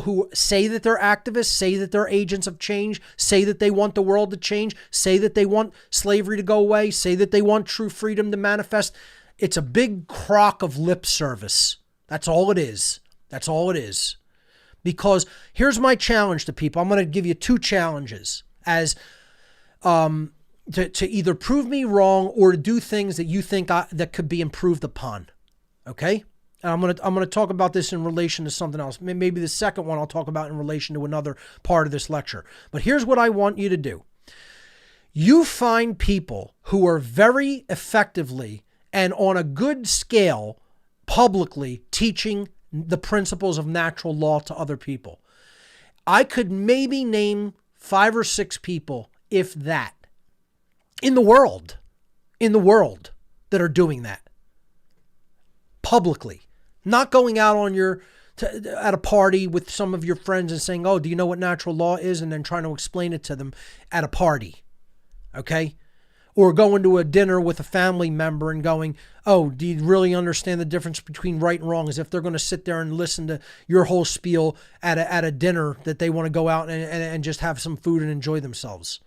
who say that they're activists, say that they're agents of change, say that they want the world to change, say that they want slavery to go away, say that they want true freedom to manifest. It's a big crock of lip service. That's all it is. That's all it is. Because here's my challenge to people. I'm going to give you 2 challenges as to either prove me wrong or to do things that you think that could be improved upon. Okay? And I'm going to talk about this in relation to something else. Maybe the second one I'll talk about in relation to another part of this lecture. But here's what I want you to do. You find people who are very effectively and on a good scale publicly teaching the principles of natural law to other people. I could maybe name 5 or 6 people, if that, in the world that are doing that publicly, not going out on at a party with some of your friends and saying, oh, do you know what natural law is? And then trying to explain it to them at a party. Okay. Or going to a dinner with a family member and going, oh, do you really understand the difference between right and wrong? As if they're going to sit there and listen to your whole spiel at a dinner that they want to go out and just have some food and enjoy themselves.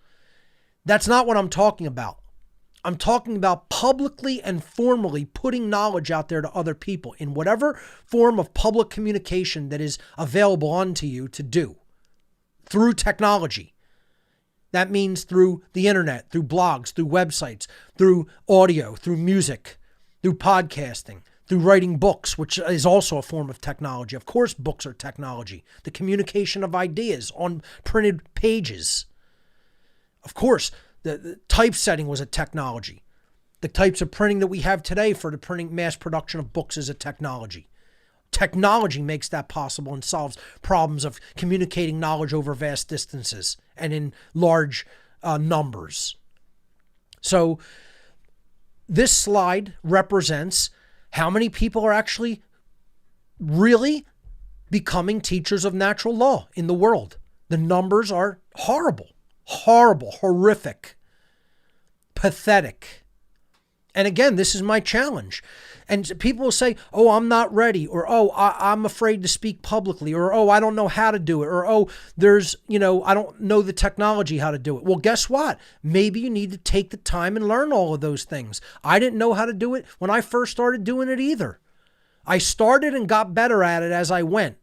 That's not what I'm talking about. I'm talking about publicly and formally putting knowledge out there to other people in whatever form of public communication that is available unto you to do through technology. That means through the internet, through blogs, through websites, through audio, through music, through podcasting, through writing books, which is also a form of technology. Of course, books are technology. The communication of ideas on printed pages. Of course, the typesetting was a technology. The types of printing that we have today for the printing mass production of books is a technology. Technology makes that possible and solves problems of communicating knowledge over vast distances and in large numbers. So this slide represents how many people are actually really becoming teachers of natural law in the world. The numbers are horrible. Horrible, horrific, pathetic. And again, this is my challenge. And people will say, oh, I'm not ready, or, oh, I'm afraid to speak publicly, or, oh, I don't know how to do it, or, oh, I don't know the technology how to do it. Well, guess what? Maybe you need to take the time and learn all of those things. I didn't know how to do it when I first started doing it either. I started and got better at it as I went,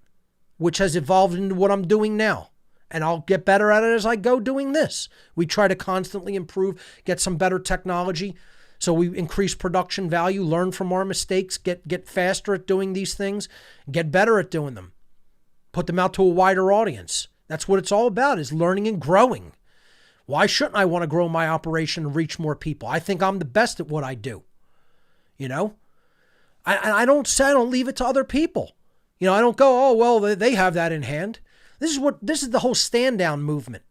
which has evolved into what I'm doing now. And I'll get better at it as I go doing this. We try to constantly improve, get some better technology. So we increase production value, learn from our mistakes, get faster at doing these things, get better at doing them, put them out to a wider audience. That's what it's all about, is learning and growing. Why shouldn't I want to grow my operation and reach more people? I think I'm the best at what I do. I don't leave it to other people. I don't go, oh, well, they have that in hand. This is the whole stand down movement.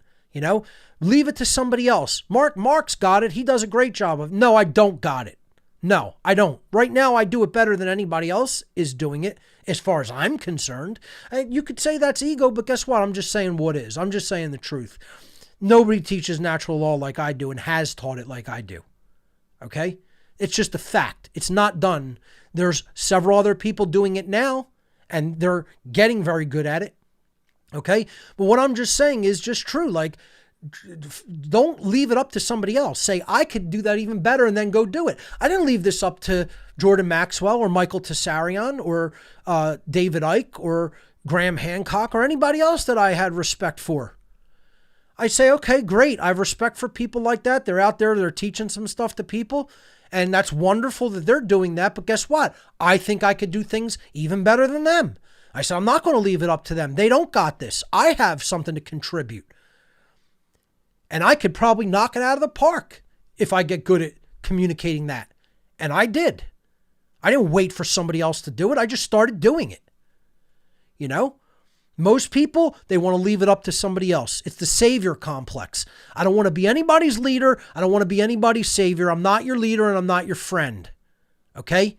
Leave it to somebody else. Mark's got it. He does a great job of. No, I don't got it. No, I don't. Right now, I do it better than anybody else is doing it, as far as I'm concerned. You could say that's ego, but guess what? I'm just saying what is. I'm just saying the truth. Nobody teaches natural law like I do and has taught it like I do. Okay? It's just a fact. It's not done. There's several other people doing it now, and they're getting very good at it. Okay? But what I'm just saying is just true. Like, don't leave it up to somebody else. Say, I could do that even better, and then go do it. I didn't leave this up to Jordan Maxwell or Michael Tessarion or David Icke or Graham Hancock or anybody else that I had respect for. I say, okay, great. I have respect for people like that. They're out there. They're teaching some stuff to people. And that's wonderful that they're doing that. But guess what? I think I could do things even better than them. I said, I'm not going to leave it up to them. They don't got this. I have something to contribute. And I could probably knock it out of the park if I get good at communicating that. And I did. I didn't wait for somebody else to do it. I just started doing it. Most people, they want to leave it up to somebody else. It's the savior complex. I don't want to be anybody's leader. I don't want to be anybody's savior. I'm not your leader and I'm not your friend. Okay?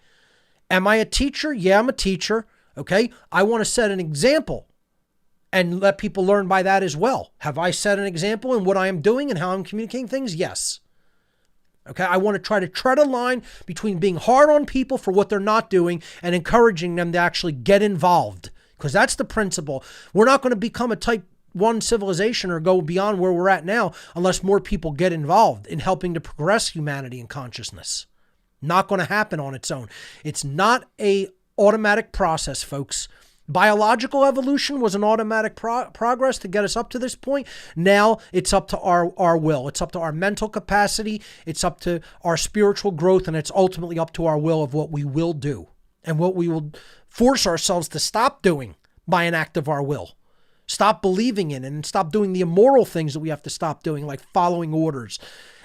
Am I a teacher? Yeah, I'm a teacher. Okay? I want to set an example and let people learn by that as well. Have I set an example in what I am doing and how I'm communicating things? Yes. Okay, I want to try to tread a line between being hard on people for what they're not doing and encouraging them to actually get involved, because that's the principle. We're not going to become a type 1 civilization or go beyond where we're at now unless more people get involved in helping to progress humanity and consciousness. Not going to happen on its own. It's not a automatic process, folks. Biological evolution was an automatic progress to get us up to this point. Now it's up to our will. It's up to our mental capacity. It's up to our spiritual growth. And it's ultimately up to our will of what we will do and what we will force ourselves to stop doing by an act of our will. Stop believing in and stop doing the immoral things that we have to stop doing, like following orders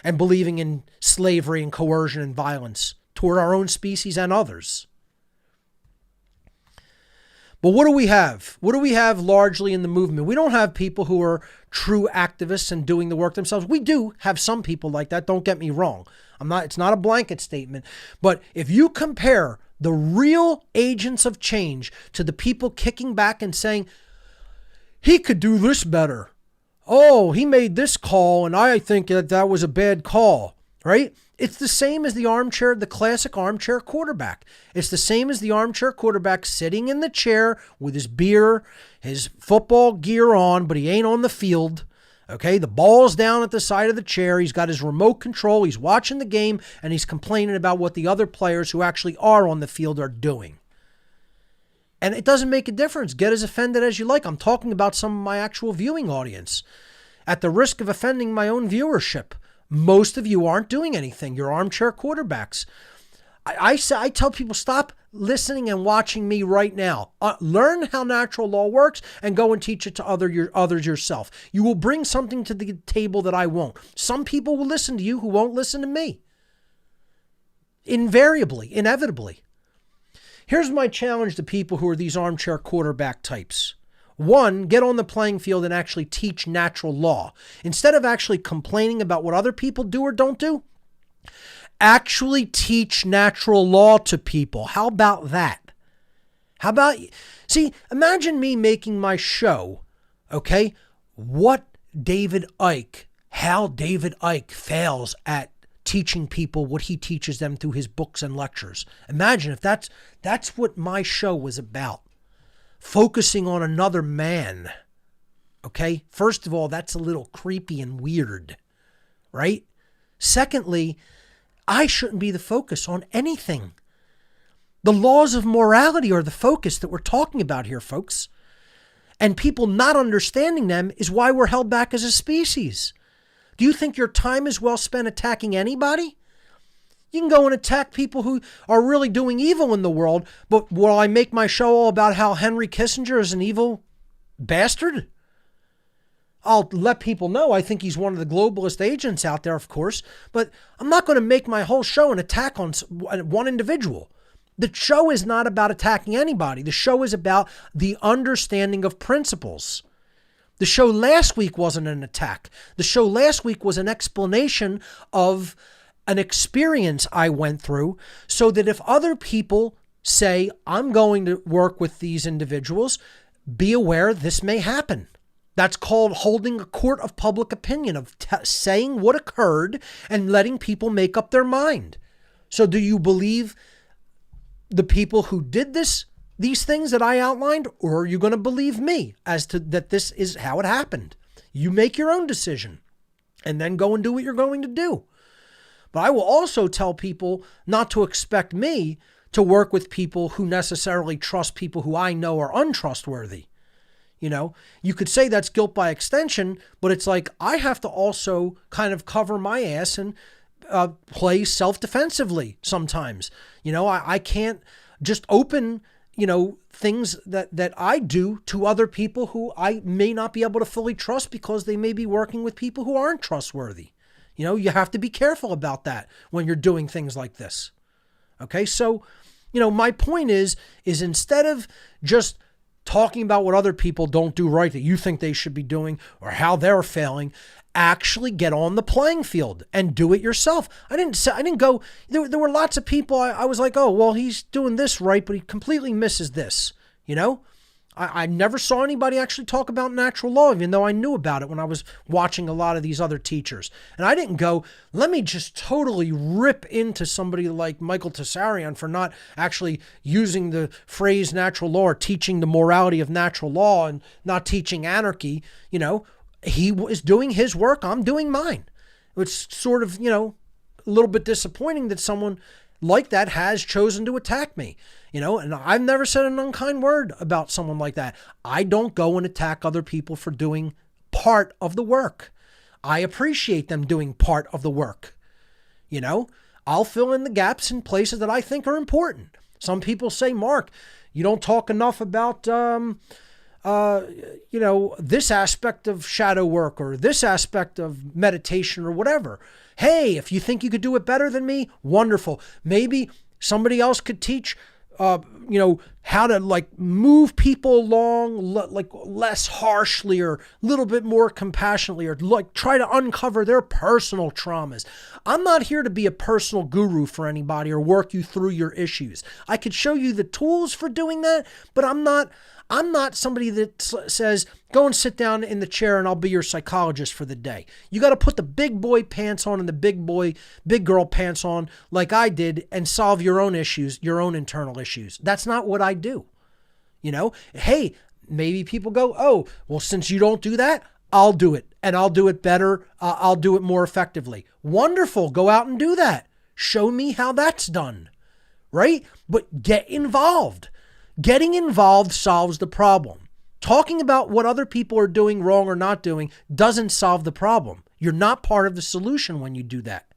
and believing in slavery and coercion and violence toward our own species and others. But what do we have? What do we have largely in the movement? We don't have people who are true activists and doing the work themselves. We do have some people like that. Don't get me wrong. It's not a blanket statement. But if you compare the real agents of change to the people kicking back and saying, he could do this better. Oh, he made this call and I think that was a bad call, right? It's the same as the classic armchair quarterback. It's the same as the armchair quarterback sitting in the chair with his beer, his football gear on, but he ain't on the field. Okay, the ball's down at the side of the chair. He's got his remote control. He's watching the game and he's complaining about what the other players who actually are on the field are doing. And it doesn't make a difference. Get as offended as you like. I'm talking about some of my actual viewing audience. At the risk of offending my own viewership, most of you aren't doing anything. You're armchair quarterbacks. I tell people, stop listening and watching me right now. Learn how natural law works and go and teach it to others yourself. You will bring something to the table that I won't. Some people will listen to you who won't listen to me. Invariably, inevitably. Here's my challenge to people who are these armchair quarterback types. One, get on the playing field and actually teach natural law. Instead of actually complaining about what other people do or don't do, actually teach natural law to people. How about that? Imagine me making my show, okay? How David Icke fails at teaching people what he teaches them through his books and lectures. Imagine if that's what my show was about. Focusing on another man. Okay? First of all, that's a little creepy and weird, right? Secondly, I shouldn't be the focus on anything. The laws of morality are the focus that we're talking about here, folks. And people not understanding them is why we're held back as a species. Do you think your time is well spent attacking anybody? You can go and attack people who are really doing evil in the world, but will I make my show all about how Henry Kissinger is an evil bastard? I'll let people know I think he's one of the globalist agents out there, of course, but I'm not going to make my whole show an attack on one individual. The show is not about attacking anybody. The show is about the understanding of principles. The show last week wasn't an attack. The show last week was an explanation of an experience I went through so that if other people say, I'm going to work with these individuals, be aware this may happen. That's called holding a court of public opinion, of saying what occurred and letting people make up their mind. So do you believe the people who did these things that I outlined, or are you going to believe me as to that this is how it happened? You make your own decision and then go and do what you're going to do. But I will also tell people not to expect me to work with people who necessarily trust people who I know are untrustworthy. You know, you could say that's guilt by extension, but it's like I have to also kind of cover my ass and play self-defensively sometimes. You know, I can't just open, things that I do to other people who I may not be able to fully trust because they may be working with people who aren't trustworthy. You know, you have to be careful about that when you're doing things like this. Okay, so, my point is instead of just talking about what other people don't do right that you think they should be doing or how they're failing, actually get on the playing field and do it yourself. I didn't go, there were lots of people I was like, oh, well, he's doing this right, but he completely misses this. I never saw anybody actually talk about natural law, even though I knew about it when I was watching a lot of these other teachers. And I didn't go, let me just totally rip into somebody like Michael Tessarion for not actually using the phrase natural law or teaching the morality of natural law and not teaching anarchy. He was doing his work. I'm doing mine. It's sort of, a little bit disappointing that someone like that has chosen to attack me. And I've never said an unkind word about someone like that. I don't go and attack other people for doing part of the work. I appreciate them doing part of the work. I'll fill in the gaps in places that I think are important. Some people say, Mark, you don't talk enough about, this aspect of shadow work or this aspect of meditation or whatever. Hey, if you think you could do it better than me, wonderful. Maybe somebody else could teach how to move people along less harshly or a little bit more compassionately or try to uncover their personal traumas. I'm not here to be a personal guru for anybody or work you through your issues. I could show you the tools for doing that, but I'm not somebody that says, go and sit down in the chair and I'll be your psychologist for the day. You got to put the big boy pants on and the big girl pants on like I did and solve your own issues, your own internal issues. That's not what I do. Hey, maybe people go, oh, well, since you don't do that, I'll do it and I'll do it better. I'll do it more effectively. Wonderful. Go out and do that. Show me how that's done. Right? But get involved. Getting involved solves the problem. Talking about what other people are doing wrong or not doing doesn't solve the problem. You're not part of the solution when you do that.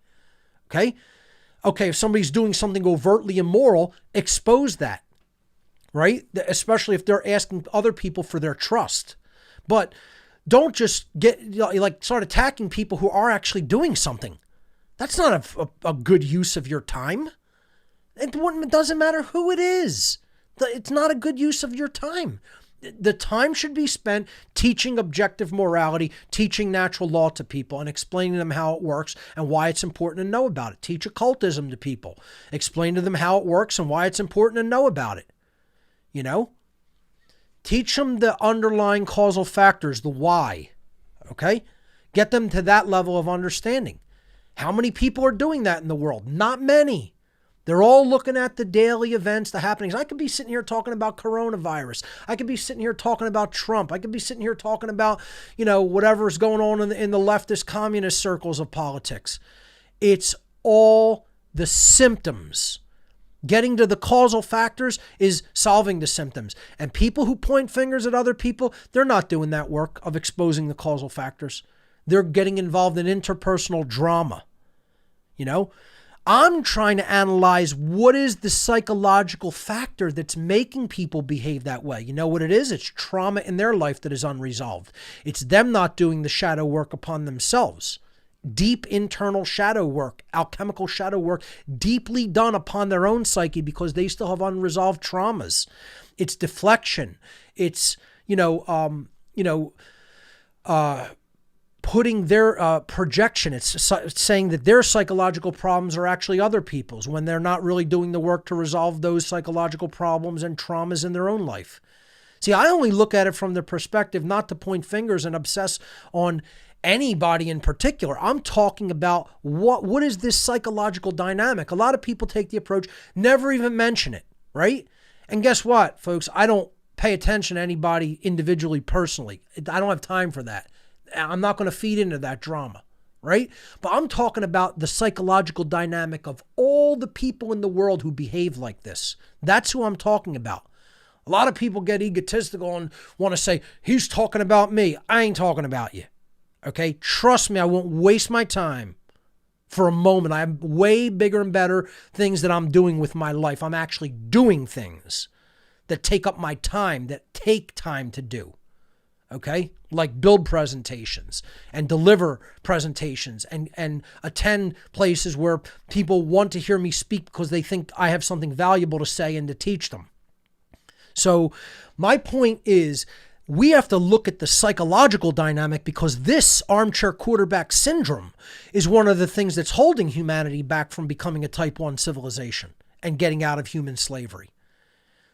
Okay? Okay, if somebody's doing something overtly immoral, expose that. Right? Especially if they're asking other people for their trust. But don't just start attacking people who are actually doing something. That's not a good use of your time. It doesn't matter who it is. It's not a good use of your time. The time should be spent teaching objective morality, teaching natural law to people and explaining them how it works and why it's important to know about it. Teach occultism to people. Explain to them how it works and why it's important to know about it. Teach them the underlying causal factors, the why. Okay? Get them to that level of understanding. How many people are doing that in the world? Not many. They're all looking at the daily events, the happenings. I could be sitting here talking about coronavirus. I could be sitting here talking about Trump. I could be sitting here talking about, whatever's going on in the leftist communist circles of politics. It's all the symptoms. Getting to the causal factors is solving the symptoms. And people who point fingers at other people, they're not doing that work of exposing the causal factors. They're getting involved in interpersonal drama. I'm trying to analyze what is the psychological factor that's making people behave that way. You know what it is? It's trauma in their life that is unresolved. It's them not doing the shadow work upon themselves. Deep internal shadow work, alchemical shadow work, deeply done upon their own psyche because they still have unresolved traumas. It's deflection. It's, putting their projection. It's saying that their psychological problems are actually other people's when they're not really doing the work to resolve those psychological problems and traumas in their own life. See, I only look at it from the perspective not to point fingers and obsess on anybody in particular. I'm talking about what is this psychological dynamic? A lot of people take the approach, never even mention it, right? And guess what, folks? I don't pay attention to anybody individually, personally. I don't have time for that. I'm not going to feed into that drama, right? But I'm talking about the psychological dynamic of all the people in the world who behave like this. That's who I'm talking about. A lot of people get egotistical and want to say, he's talking about me. I ain't talking about you. Okay? Trust me, I won't waste my time for a moment. I have way bigger and better things that I'm doing with my life. I'm actually doing things that take up my time, that take time to do. Okay? Like build presentations and deliver presentations and attend places where people want to hear me speak because they think I have something valuable to say and to teach them. So my point is we have to look at the psychological dynamic because this armchair quarterback syndrome is one of the things that's holding humanity back from becoming a type 1 civilization and getting out of human slavery.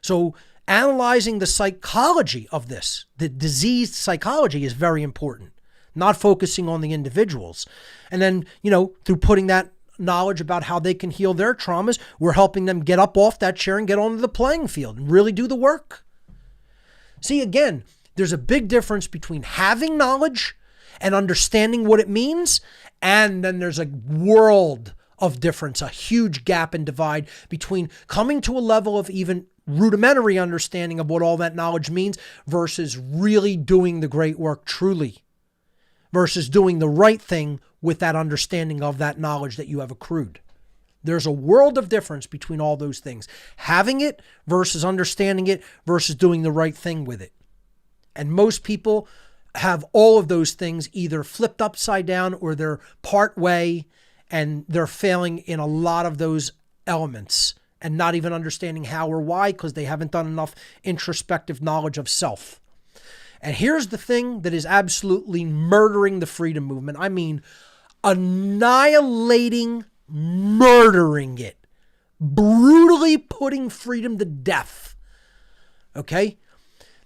So analyzing the psychology of this, the diseased psychology, is very important. Not focusing on the individuals. And then, through putting that knowledge about how they can heal their traumas, we're helping them get up off that chair and get onto the playing field and really do the work. See, again, there's a big difference between having knowledge and understanding what it means, and then there's a world of difference, a huge gap and divide between coming to a level of even rudimentary understanding of what all that knowledge means versus really doing the great work truly, versus doing the right thing with that understanding of that knowledge that you have accrued. There's a world of difference between all those things. Having it versus understanding it versus doing the right thing with it. And most people have all of those things either flipped upside down or they're part way and they're failing in a lot of those elements and not even understanding how or why because they haven't done enough introspective knowledge of self. And here's the thing that is absolutely murdering the freedom movement. I mean, annihilating, murdering it, brutally putting freedom to death. Okay?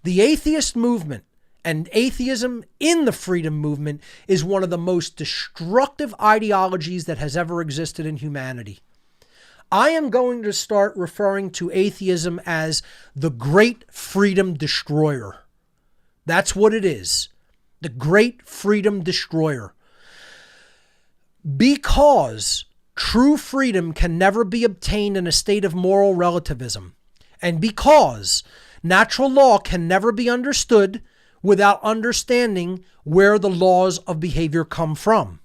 The atheist movement and atheism in the freedom movement is one of the most destructive ideologies that has ever existed in humanity. I am going to start referring to atheism as the great freedom destroyer. That's what it is. The great freedom destroyer. Because true freedom can never be obtained in a state of moral relativism. And because natural law can never be understood without understanding where the laws of behavior come from.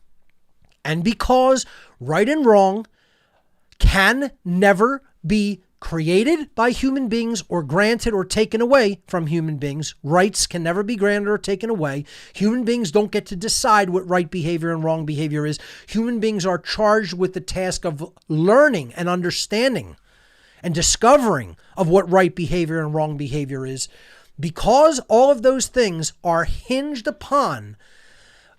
And because right and wrong can never be created by human beings or granted or taken away from human beings. Rights can never be granted or taken away. Human beings don't get to decide what right behavior and wrong behavior is. Human beings are charged with the task of learning and understanding and discovering of what right behavior and wrong behavior is. Because all of those things are hinged upon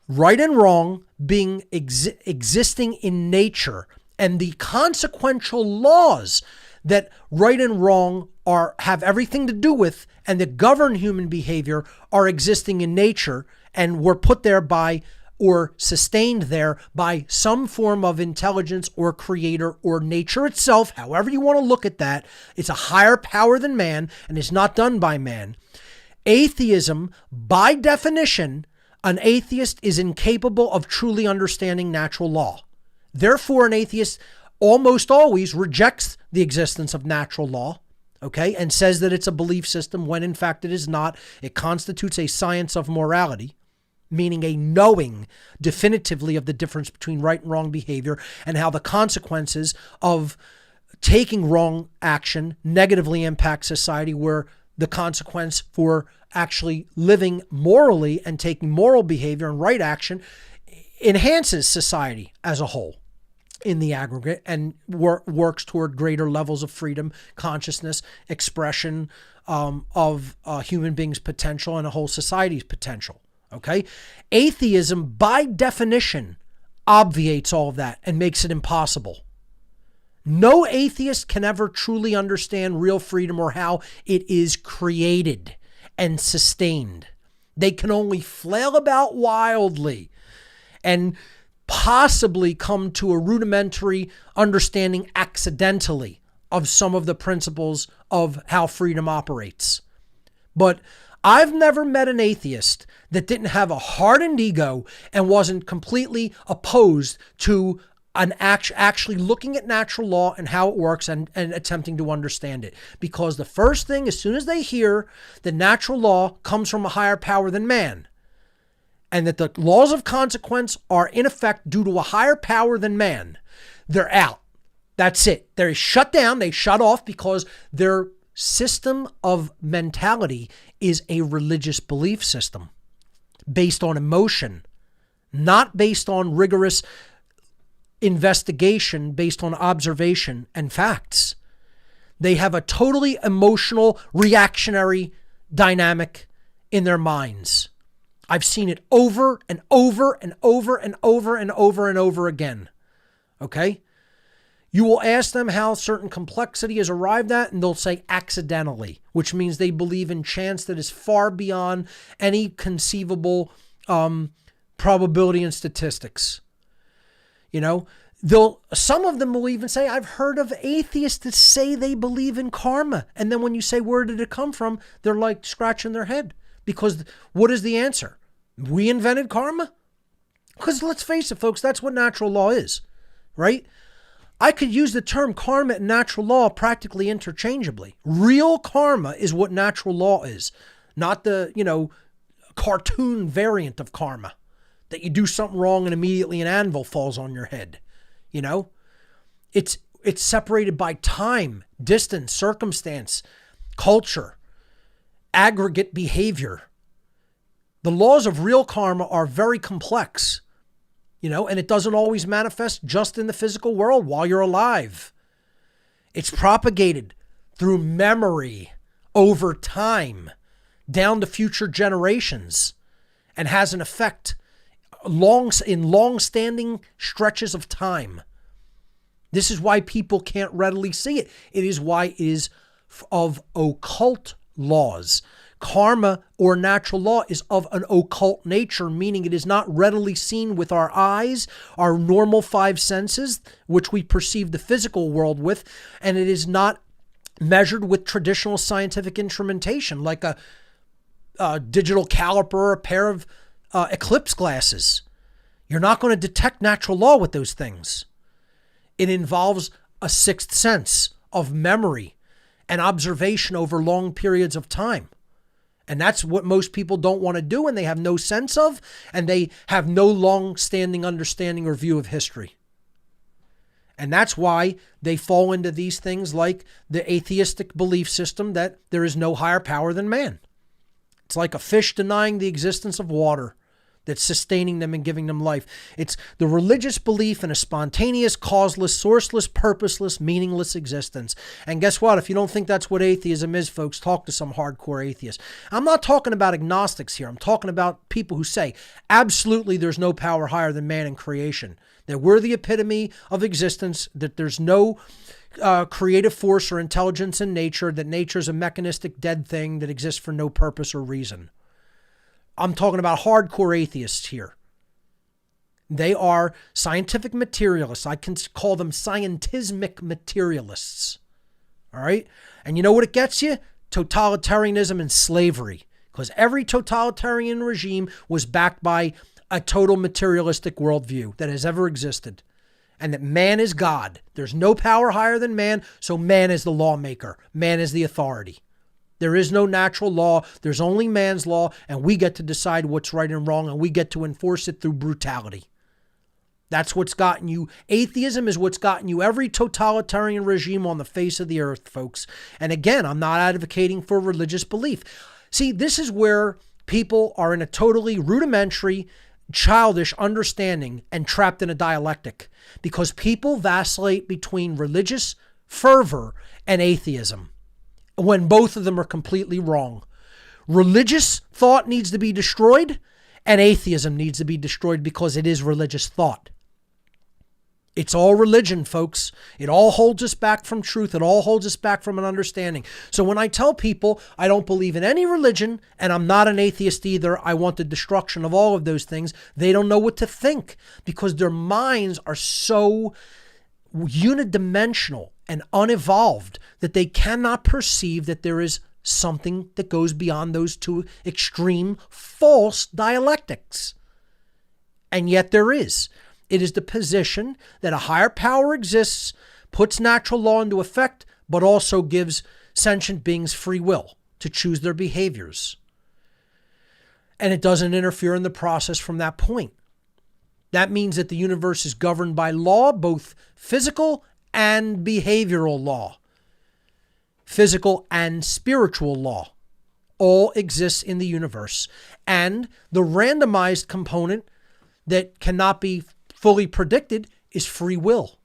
right and wrong being existing in nature, and the consequential laws that right and wrong have everything to do with and that govern human behavior are existing in nature and were put there by or sustained there by some form of intelligence or creator or nature itself, however you want to look at that. It's a higher power than man and is not done by man. Atheism, by definition, an atheist is incapable of truly understanding natural law. Therefore, an atheist almost always rejects the existence of natural law, okay, and says that it's a belief system when in fact it is not. It constitutes a science of morality, meaning a knowing definitively of the difference between right and wrong behavior and how the consequences of taking wrong action negatively impact society, where the consequence for actually living morally and taking moral behavior and right action enhances society as a whole in the aggregate and works toward greater levels of freedom, consciousness, expression of human beings' potential and a whole society's potential. Okay? Atheism, by definition, obviates all of that and makes it impossible. No atheist can ever truly understand real freedom or how it is created and sustained. They can only flail about wildly and possibly come to a rudimentary understanding accidentally of some of the principles of how freedom operates. But I've never met an atheist that didn't have a hardened ego and wasn't completely opposed to actually looking at natural law and how it works and attempting to understand it. Because the first thing, as soon as they hear that natural law comes from a higher power than man, and that the laws of consequence are in effect due to a higher power than man, they're out. That's it. They're shut down. They shut off because their system of mentality is a religious belief system based on emotion, not based on rigorous investigation, based on observation and facts. They have a totally emotional, reactionary dynamic in their minds. I've seen it over and over and over and over and over and over again. Okay? You will ask them how certain complexity is arrived at, and they'll say accidentally, which means they believe in chance that is far beyond any conceivable probability and statistics. You know, some of them will even say, I've heard of atheists that say they believe in karma. And then when you say, where did it come from? They're like scratching their head, because what is the answer? We invented karma? Because let's face it, folks, that's what natural law is, right? I could use the term karma and natural law practically interchangeably. Real karma is what natural law is, not the, cartoon variant of karma that you do something wrong and immediately an anvil falls on your head. It's separated by time, distance, circumstance, culture, aggregate behavior. The laws of real karma are very complex. And it doesn't always manifest just in the physical world while you're alive. It's propagated through memory over time down to future generations and has an effect in long-standing stretches of time. This is why people can't readily see it. It is why it is of occult laws. Karma or natural law is of an occult nature, meaning it is not readily seen with our eyes, our normal five senses, which we perceive the physical world with, and it is not measured with traditional scientific instrumentation like a digital caliper or a pair of eclipse glasses. You're not going to detect natural law with those things. It involves a sixth sense of memory and observation over long periods of time. And that's what most people don't want to do, and they have no sense of, and they have no long-standing understanding or view of history. And that's why they fall into these things like the atheistic belief system that there is no higher power than man. It's like a fish denying the existence of water that's sustaining them and giving them life. It's the religious belief in a spontaneous, causeless, sourceless, purposeless, meaningless existence. And guess what? If you don't think that's what atheism is, folks, talk to some hardcore atheists. I'm not talking about agnostics here. I'm talking about people who say, absolutely, there's no power higher than man in creation. That we're the epitome of existence, that there's no creative force or intelligence in nature, that nature is a mechanistic dead thing that exists for no purpose or reason. I'm talking about hardcore atheists here. They are scientific materialists. I can call them scientismic materialists. All right? And you know what it gets you? Totalitarianism and slavery. Because every totalitarian regime was backed by a total materialistic worldview that has ever existed. And that man is God. There's no power higher than man, so man is the lawmaker. Man is the authority. There is no natural law. There's only man's law, and we get to decide what's right and wrong, and we get to enforce it through brutality. That's what's gotten you. Atheism is what's gotten you every totalitarian regime on the face of the earth, folks. And again, I'm not advocating for religious belief. See, this is where people are in a totally rudimentary, childish understanding and trapped in a dialectic, because people vacillate between religious fervor and atheism when both of them are completely wrong. Religious thought needs to be destroyed, and atheism needs to be destroyed because it is religious thought. It's all religion, folks. It all holds us back from truth. It all holds us back from an understanding. So when I tell people I don't believe in any religion and I'm not an atheist either, I want the destruction of all of those things, they don't know what to think because their minds are so unidimensional and unevolved that they cannot perceive that there is something that goes beyond those two extreme false dialectics. And yet there is. It is the position that a higher power exists, puts natural law into effect, but also gives sentient beings free will to choose their behaviors. And it doesn't interfere in the process from that point. That means that the universe is governed by law, both physical and behavioral law. Physical and spiritual law all exists in the universe. And the randomized component that cannot be fully predicted is free will.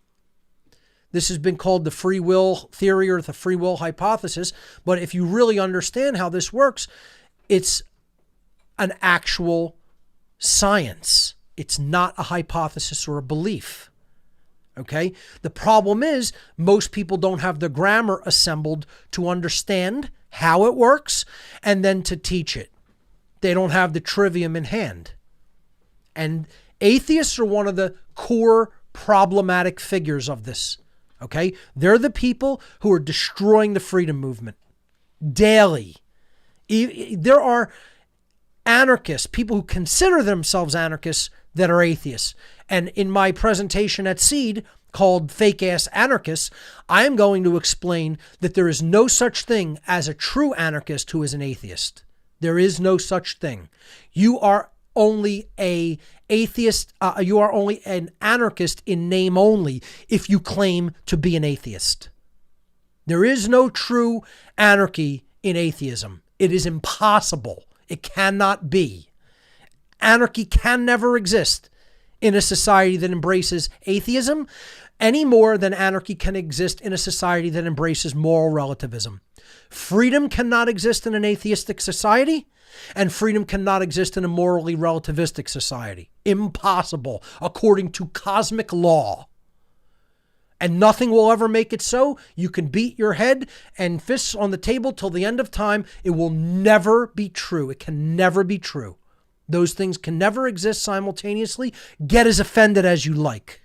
This has been called the free will theory or the free will hypothesis. But if you really understand how this works, it's an actual science. It's not a hypothesis or a belief. Okay? The problem is most people don't have the grammar assembled to understand how it works and then to teach it. They don't have the trivium in hand. And atheists are one of the core problematic figures of this. Okay? They're the people who are destroying the freedom movement daily. There are anarchists, people who consider themselves anarchists that are atheists. And in my presentation at Seed called Fake Ass Anarchists, I am going to explain that there is no such thing as a true anarchist who is an atheist. There is no such thing. You are only a atheist. You are only an anarchist in name only if you claim to be an atheist. There is no true anarchy in atheism. It is impossible. It cannot be. Anarchy can never exist in a society that embraces atheism any more than anarchy can exist in a society that embraces moral relativism. Freedom cannot exist in an atheistic society, and freedom cannot exist in a morally relativistic society. Impossible, according to cosmic law. And nothing will ever make it so. You can beat your head and fists on the table till the end of time. It will never be true. It can never be true. Those things can never exist simultaneously. Get as offended as you like.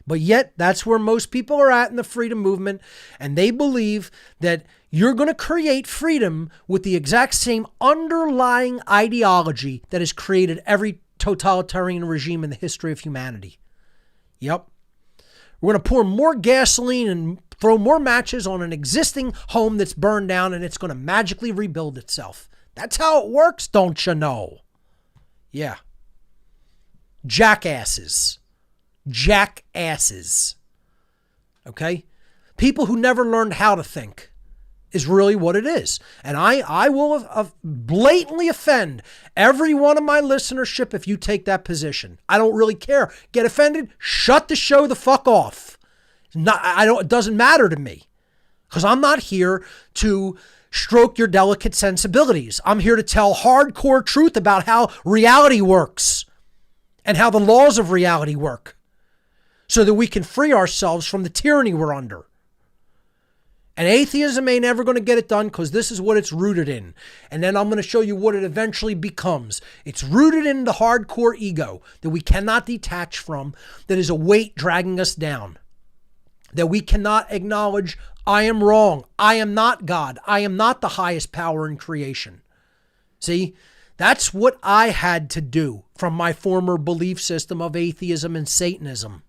But yet, that's where most people are at in the freedom movement, and they believe that you're going to create freedom with the exact same underlying ideology that has created every totalitarian regime in the history of humanity. Yep. We're going to pour more gasoline and throw more matches on an existing home that's burned down, and it's going to magically rebuild itself. That's how it works, don't you know? Yeah. Jackasses. Jackasses. Okay? People who never learned how to think is really what it is. And I will blatantly offend every one of my listenership if you take that position. I don't really care. Get offended, shut the show the fuck off. It doesn't matter to me. Because I'm not here to stroke your delicate sensibilities. I'm here to tell hardcore truth about how reality works and how the laws of reality work, so that we can free ourselves from the tyranny we're under. And atheism ain't ever going to get it done because this is what it's rooted in. And then I'm going to show you what it eventually becomes. It's rooted in the hardcore ego that we cannot detach from, that is a weight dragging us down, that we cannot acknowledge, I am wrong. I am not God. I am not the highest power in creation. See, that's what I had to do from my former belief system of atheism and Satanism.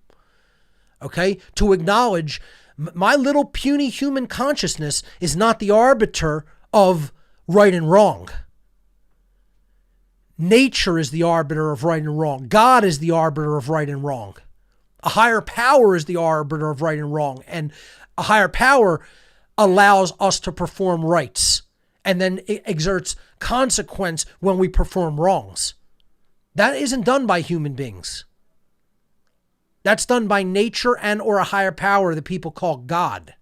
Okay? To acknowledge my little puny human consciousness is not the arbiter of right and wrong. Nature is the arbiter of right and wrong. God is the arbiter of right and wrong. A higher power is the arbiter of right and wrong. And a higher power allows us to perform rights and then it exerts consequence when we perform wrongs. That isn't done by human beings. That's done by nature and or a higher power that people call God.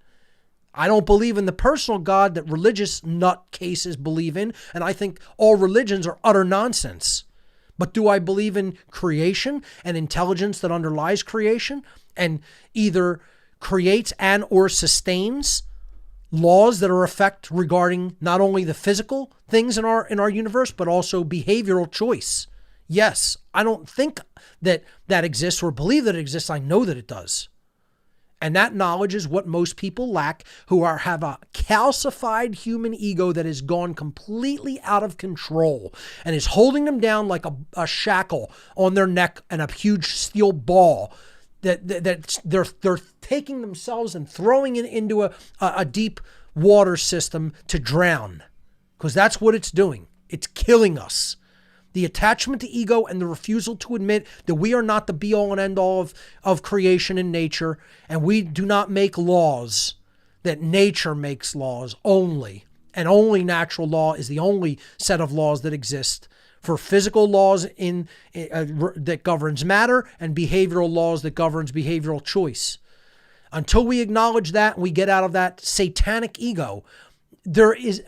I don't believe in the personal God that religious nutcases believe in, and I think all religions are utter nonsense. But do I believe in creation and intelligence that underlies creation and either creates and or sustains laws that are effect regarding not only the physical things in our universe, but also behavioral choice? Yes, I don't think that exists or believe that it exists. I know that it does. And that knowledge is what most people lack who have a calcified human ego that has gone completely out of control and is holding them down like a shackle on their neck and a huge steel ball that they're taking themselves and throwing it into a deep water system to drown, because that's what it's doing. It's killing us. The attachment to ego and the refusal to admit that we are not the be-all and end-all of creation and nature, and we do not make laws, that nature makes laws only, and only natural law is the only set of laws that exist for physical laws that governs matter and behavioral laws that governs behavioral choice. Until we acknowledge that and we get out of that satanic ego,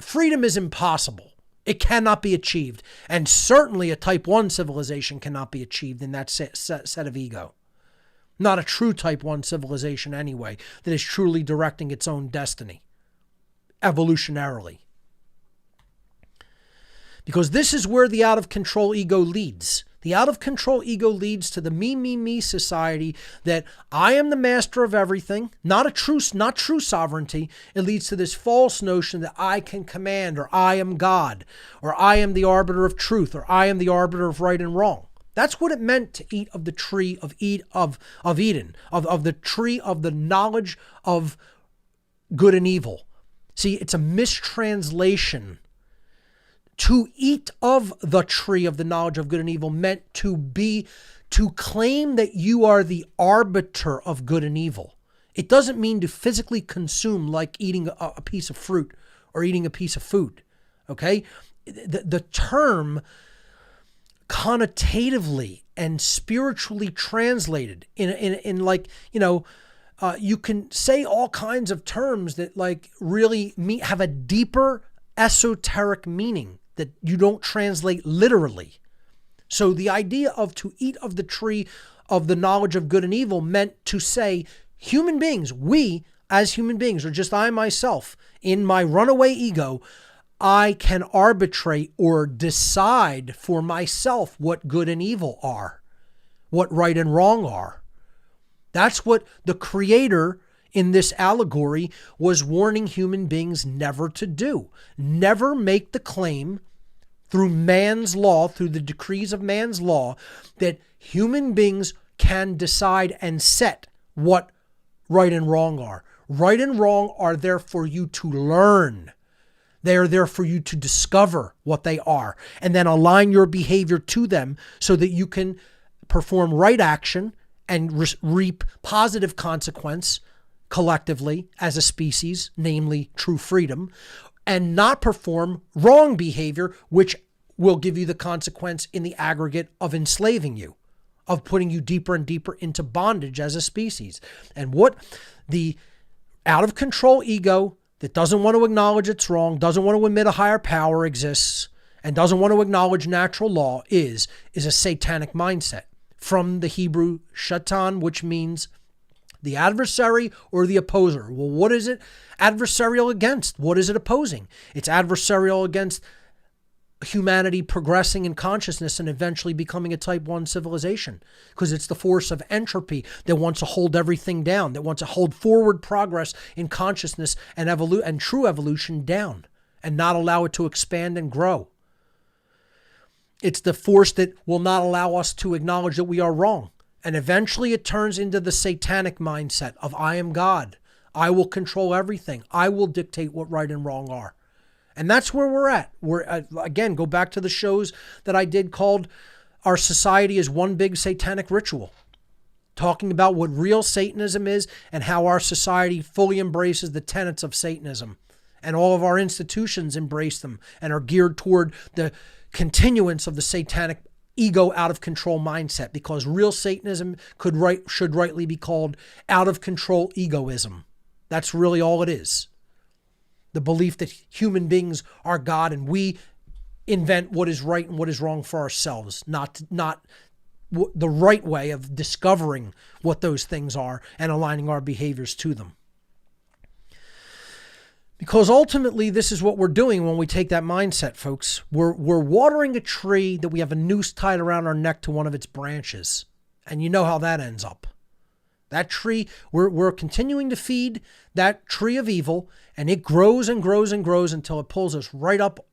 freedom is impossible. It cannot be achieved. And certainly a type 1 civilization cannot be achieved in that set of ego. Not a true type 1 civilization anyway, that is truly directing its own destiny, evolutionarily. Because this is where the out-of-control ego leads. The out-of-control ego leads to the me society that I am the master of everything, not true sovereignty. It leads to this false notion that I can command, or I am God, or I am the arbiter of truth, or I am the arbiter of right and wrong. That's what it meant to eat of the tree of Eden, of the tree of the knowledge of good and evil. See, it's a mistranslation. To eat of the tree of the knowledge of good and evil meant to claim that you are the arbiter of good and evil. It doesn't mean to physically consume like eating a piece of fruit or eating a piece of food. Okay? The term connotatively and spiritually translated in like, you can say all kinds of terms that like really have a deeper esoteric meaning that you don't translate literally. So the idea of to eat of the tree of the knowledge of good and evil meant to say human beings, we as human beings, or just I myself, in my runaway ego, I can arbitrate or decide for myself what good and evil are, what right and wrong are. That's what the Creator in this allegory was warning human beings never to do. Never make the claim through man's law, through the decrees of man's law, that human beings can decide and set what right and wrong are. Right and wrong are there for you to learn. They are there for you to discover what they are and then align your behavior to them so that you can perform right action and reap positive consequence collectively as a species, namely true freedom, and not perform wrong behavior, which will give you the consequence in the aggregate of enslaving you, of putting you deeper and deeper into bondage as a species. And what the out-of-control ego that doesn't want to acknowledge it's wrong, doesn't want to admit a higher power exists, and doesn't want to acknowledge natural law is a satanic mindset. From the Hebrew shaitan, which means The adversary or the opposer. Well, what is it adversarial against? What is it opposing? It's adversarial against humanity progressing in consciousness and eventually becoming a type 1 civilization, because it's the force of entropy that wants to hold everything down, that wants to hold forward progress in consciousness and true evolution down and not allow it to expand and grow. It's the force that will not allow us to acknowledge that we are wrong. And eventually it turns into the satanic mindset of I am God. I will control everything. I will dictate what right and wrong are. And that's where we're at. Again, go back to the shows that I did called Our Society is One Big Satanic Ritual, talking about what real Satanism is and how our society fully embraces the tenets of Satanism. And all of our institutions embrace them and are geared toward the continuance of the satanic ego out of control mindset, because real Satanism should rightly be called out of control egoism. That's really all it is. The belief that human beings are God and we invent what is right and what is wrong for ourselves, not the right way of discovering what those things are and aligning our behaviors to them. Because ultimately, this is what we're doing when we take that mindset, folks. We're watering a tree that we have a noose tied around our neck to one of its branches. And you know how that ends up. That tree, we're continuing to feed that tree of evil, and it grows and grows and grows until it pulls us right up,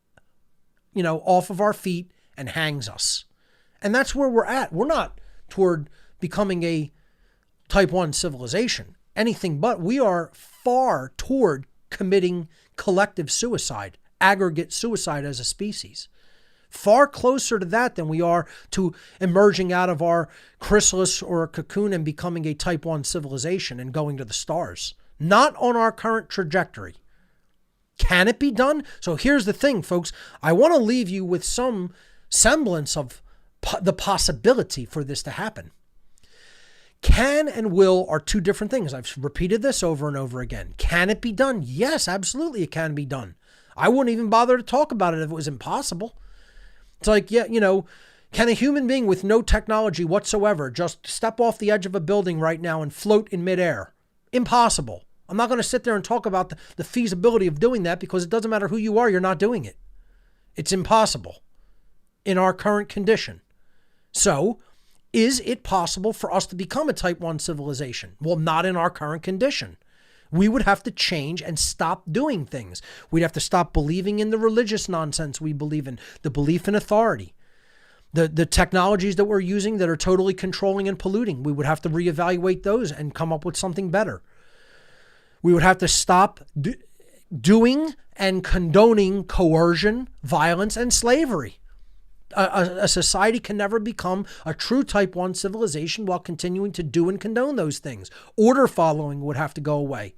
off of our feet and hangs us. And that's where we're at. We're not toward becoming a type 1 civilization. Anything but. We are far toward committing collective suicide, aggregate suicide as a species. Far closer to that than we are to emerging out of our chrysalis or a cocoon and becoming a type 1 civilization and going to the stars. Not on our current trajectory. Can it be done? So here's the thing, folks. I want to leave you with some semblance of the possibility for this to happen. Can and will are two different things. I've repeated this over and over again. Can it be done? Yes, absolutely it can be done. I wouldn't even bother to talk about it if it was impossible. It's like, can a human being with no technology whatsoever just step off the edge of a building right now and float in midair? Impossible. I'm not going to sit there and talk about the feasibility of doing that, because it doesn't matter who you are, you're not doing it. It's impossible in our current condition. So, is it possible for us to become a type 1 civilization? Well, not in our current condition. We would have to change and stop doing things. We'd have to stop believing in the religious nonsense we believe in, the belief in authority, the technologies that we're using that are totally controlling and polluting. We would have to reevaluate those and come up with something better. We would have to stop doing and condoning coercion, violence, and slavery. A society can never become a true type 1 civilization while continuing to do and condone those things. Order following would have to go away.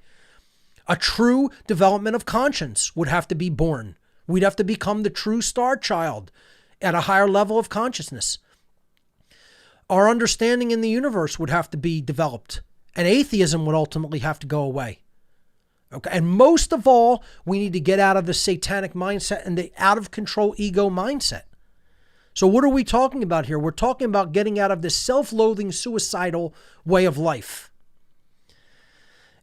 A true development of conscience would have to be born. We'd have to become the true star child at a higher level of consciousness. Our understanding in the universe would have to be developed, and atheism would ultimately have to go away. Okay, and most of all, we need to get out of the satanic mindset and the out of control ego mindset. So what are we talking about here? We're talking about getting out of this self-loathing, suicidal way of life.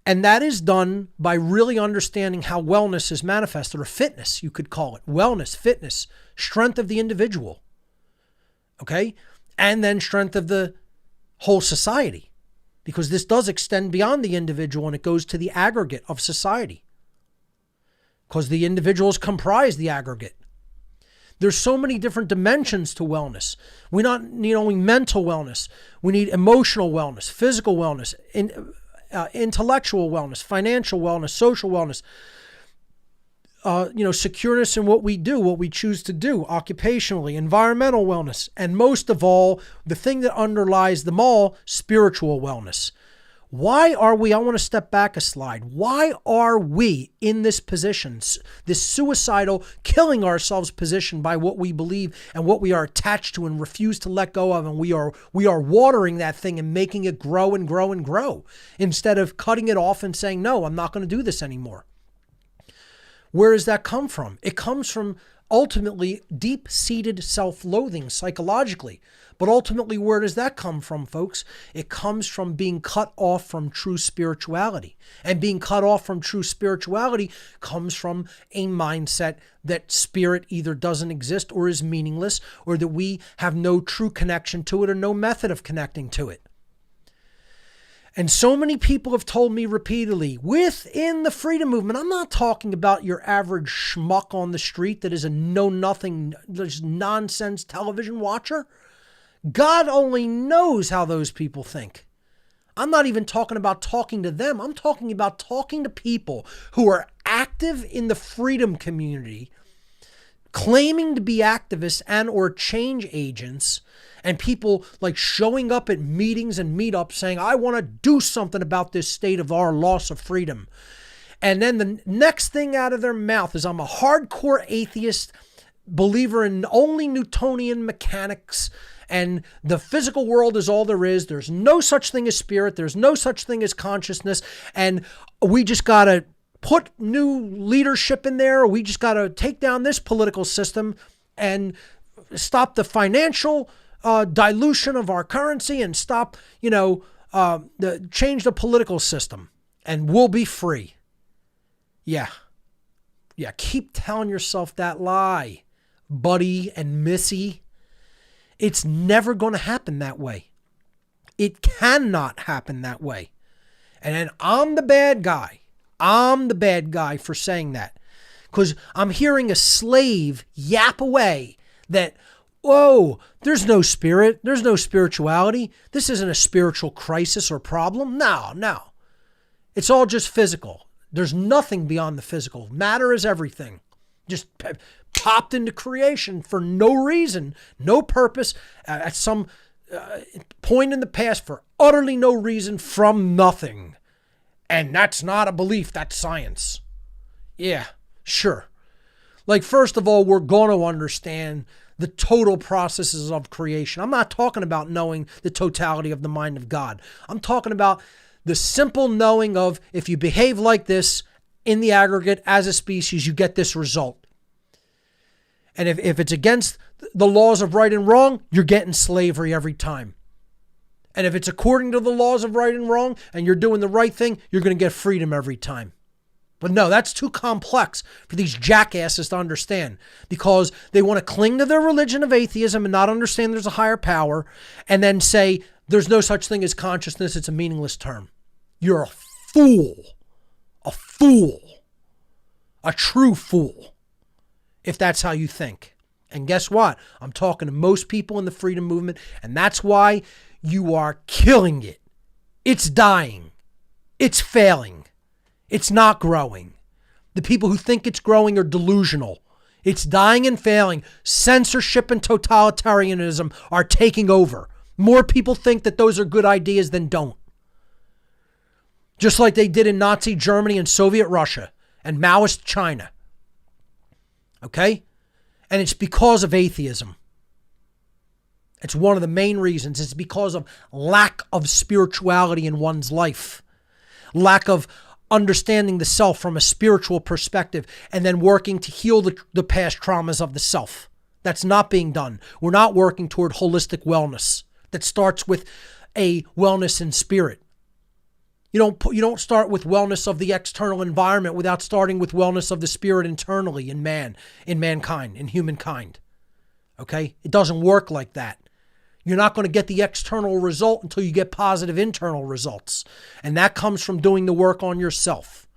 And that is done by really understanding how wellness is manifested, or fitness, you could call it. Wellness, fitness, strength of the individual. Okay? And then strength of the whole society. Because this does extend beyond the individual and it goes to the aggregate of society. Because the individuals comprise the aggregate. There's so many different dimensions to wellness. We not need only mental wellness. We need emotional wellness, physical wellness, intellectual wellness, financial wellness, social wellness, secureness in what we do, what we choose to do, occupationally, environmental wellness, and most of all, the thing that underlies them all, spiritual wellness. Why are we, I want to step back a slide. Why are we in this position, this suicidal, killing ourselves position by what we believe and what we are attached to and refuse to let go of? And we are watering that thing and making it grow and grow and grow instead of cutting it off and saying, no, I'm not going to do this anymore. Where does that come from? It comes from ultimately deep-seated self-loathing psychologically. But ultimately, where does that come from, folks? It comes from being cut off from true spirituality. And being cut off from true spirituality comes from a mindset that spirit either doesn't exist or is meaningless, or that we have no true connection to it or no method of connecting to it. And so many people have told me repeatedly, within the freedom movement, I'm not talking about your average schmuck on the street that is a know-nothing, just nonsense television watcher. God only knows how those people think. I'm not even talking about talking to them. I'm talking about talking to people who are active in the freedom community, claiming to be activists and or change agents, and people like showing up at meetings and meetups saying, I want to do something about this state of our loss of freedom. And then the next thing out of their mouth is, I'm a hardcore atheist, believer in only Newtonian mechanics, and the physical world is all there is. There's no such thing as spirit. There's no such thing as consciousness. And we just got to put new leadership in there. We just got to take down this political system and stop the financial dilution of our currency and stop, change the political system, and we'll be free. Yeah. Keep telling yourself that lie, buddy and missy. It's never going to happen that way. It cannot happen that way. And then I'm the bad guy. I'm the bad guy for saying that, because I'm hearing a slave yap away that, whoa, there's no spirit. There's no spirituality. This isn't a spiritual crisis or problem. No. It's all just physical. There's nothing beyond the physical. Matter is everything. Just popped into creation for no reason, no purpose, at some point in the past for utterly no reason, from nothing. And that's not a belief. That's science. Yeah, sure. Like, first of all, we're going to understand the total processes of creation. I'm not talking about knowing the totality of the mind of God. I'm talking about the simple knowing of, if you behave like this in the aggregate as a species, you get this result. And if it's against the laws of right and wrong, you're getting slavery every time. And if it's according to the laws of right and wrong and you're doing the right thing, you're going to get freedom every time. But no, that's too complex for these jackasses to understand, because they want to cling to their religion of atheism and not understand there's a higher power, and then say there's no such thing as consciousness. It's a meaningless term. You're a fool, a true fool, if that's how you think. And guess what? I'm talking to most people in the freedom movement, and that's why you are killing it. It's dying. It's failing. It's not growing. The people who think it's growing are delusional. It's dying and failing. Censorship and totalitarianism are taking over. More people think that those are good ideas than don't. Just like they did in Nazi Germany and Soviet Russia and Maoist China. Okay? And it's because of atheism. It's one of the main reasons. It's because of lack of spirituality in one's life. Lack of understanding the self from a spiritual perspective, and then working to heal the past traumas of the self. That's not being done. We're not working toward holistic wellness that starts with a wellness in spirit. You don't start with wellness of the external environment without starting with wellness of the spirit internally in mankind, in humankind. Okay? It doesn't work like that. You're not going to get the external result until you get positive internal results. And that comes from doing the work on yourself.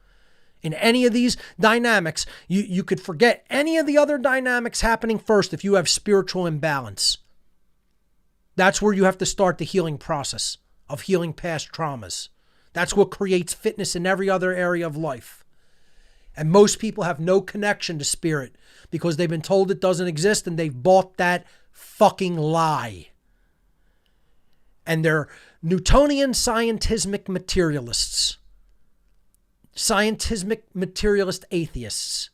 In any of these dynamics, you could forget any of the other dynamics happening first if you have spiritual imbalance. That's where you have to start the healing process of healing past traumas. That's what creates fitness in every other area of life. And most people have no connection to spirit because they've been told it doesn't exist, and they've bought that fucking lie. And they're Newtonian scientismic materialists. Scientismic materialist atheists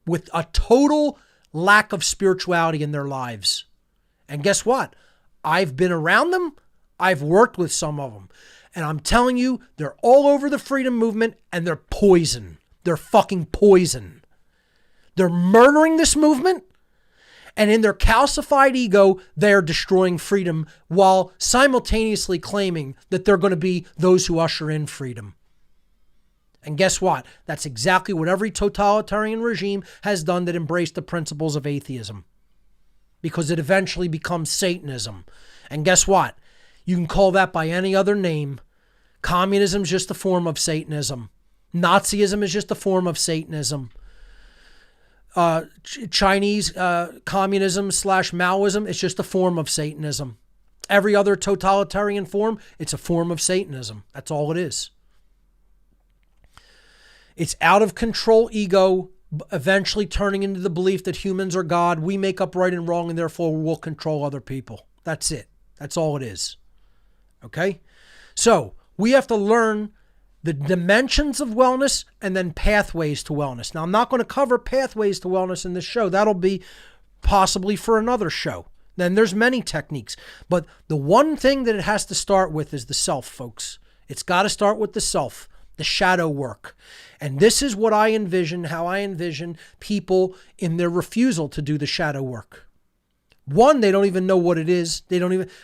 with a total lack of spirituality in their lives. And guess what? I've been around them. I've worked with some of them. And I'm telling you, they're all over the freedom movement, and they're poison. They're fucking poison. They're murdering this movement. And in their calcified ego, they're destroying freedom while simultaneously claiming that they're going to be those who usher in freedom. And guess what? That's exactly what every totalitarian regime has done that embraced the principles of atheism. Because it eventually becomes Satanism. And guess what? You can call that by any other name. Communism is just a form of Satanism. Nazism is just a form of Satanism. Chinese communism / Maoism is just a form of Satanism. Every other totalitarian form, it's a form of Satanism. That's all it is. It's out of control ego, eventually turning into the belief that humans are God. We make up right and wrong, and therefore we'll control other people. That's it. That's all it is. Okay? So we have to learn the dimensions of wellness and then pathways to wellness. Now, I'm not going to cover pathways to wellness in this show. That'll be possibly for another show. Then there's many techniques. But the one thing that it has to start with is the self, folks. It's got to start with the self, the shadow work. And this is what I envision, how I envision people in their refusal to do the shadow work. One, they don't even know what it is.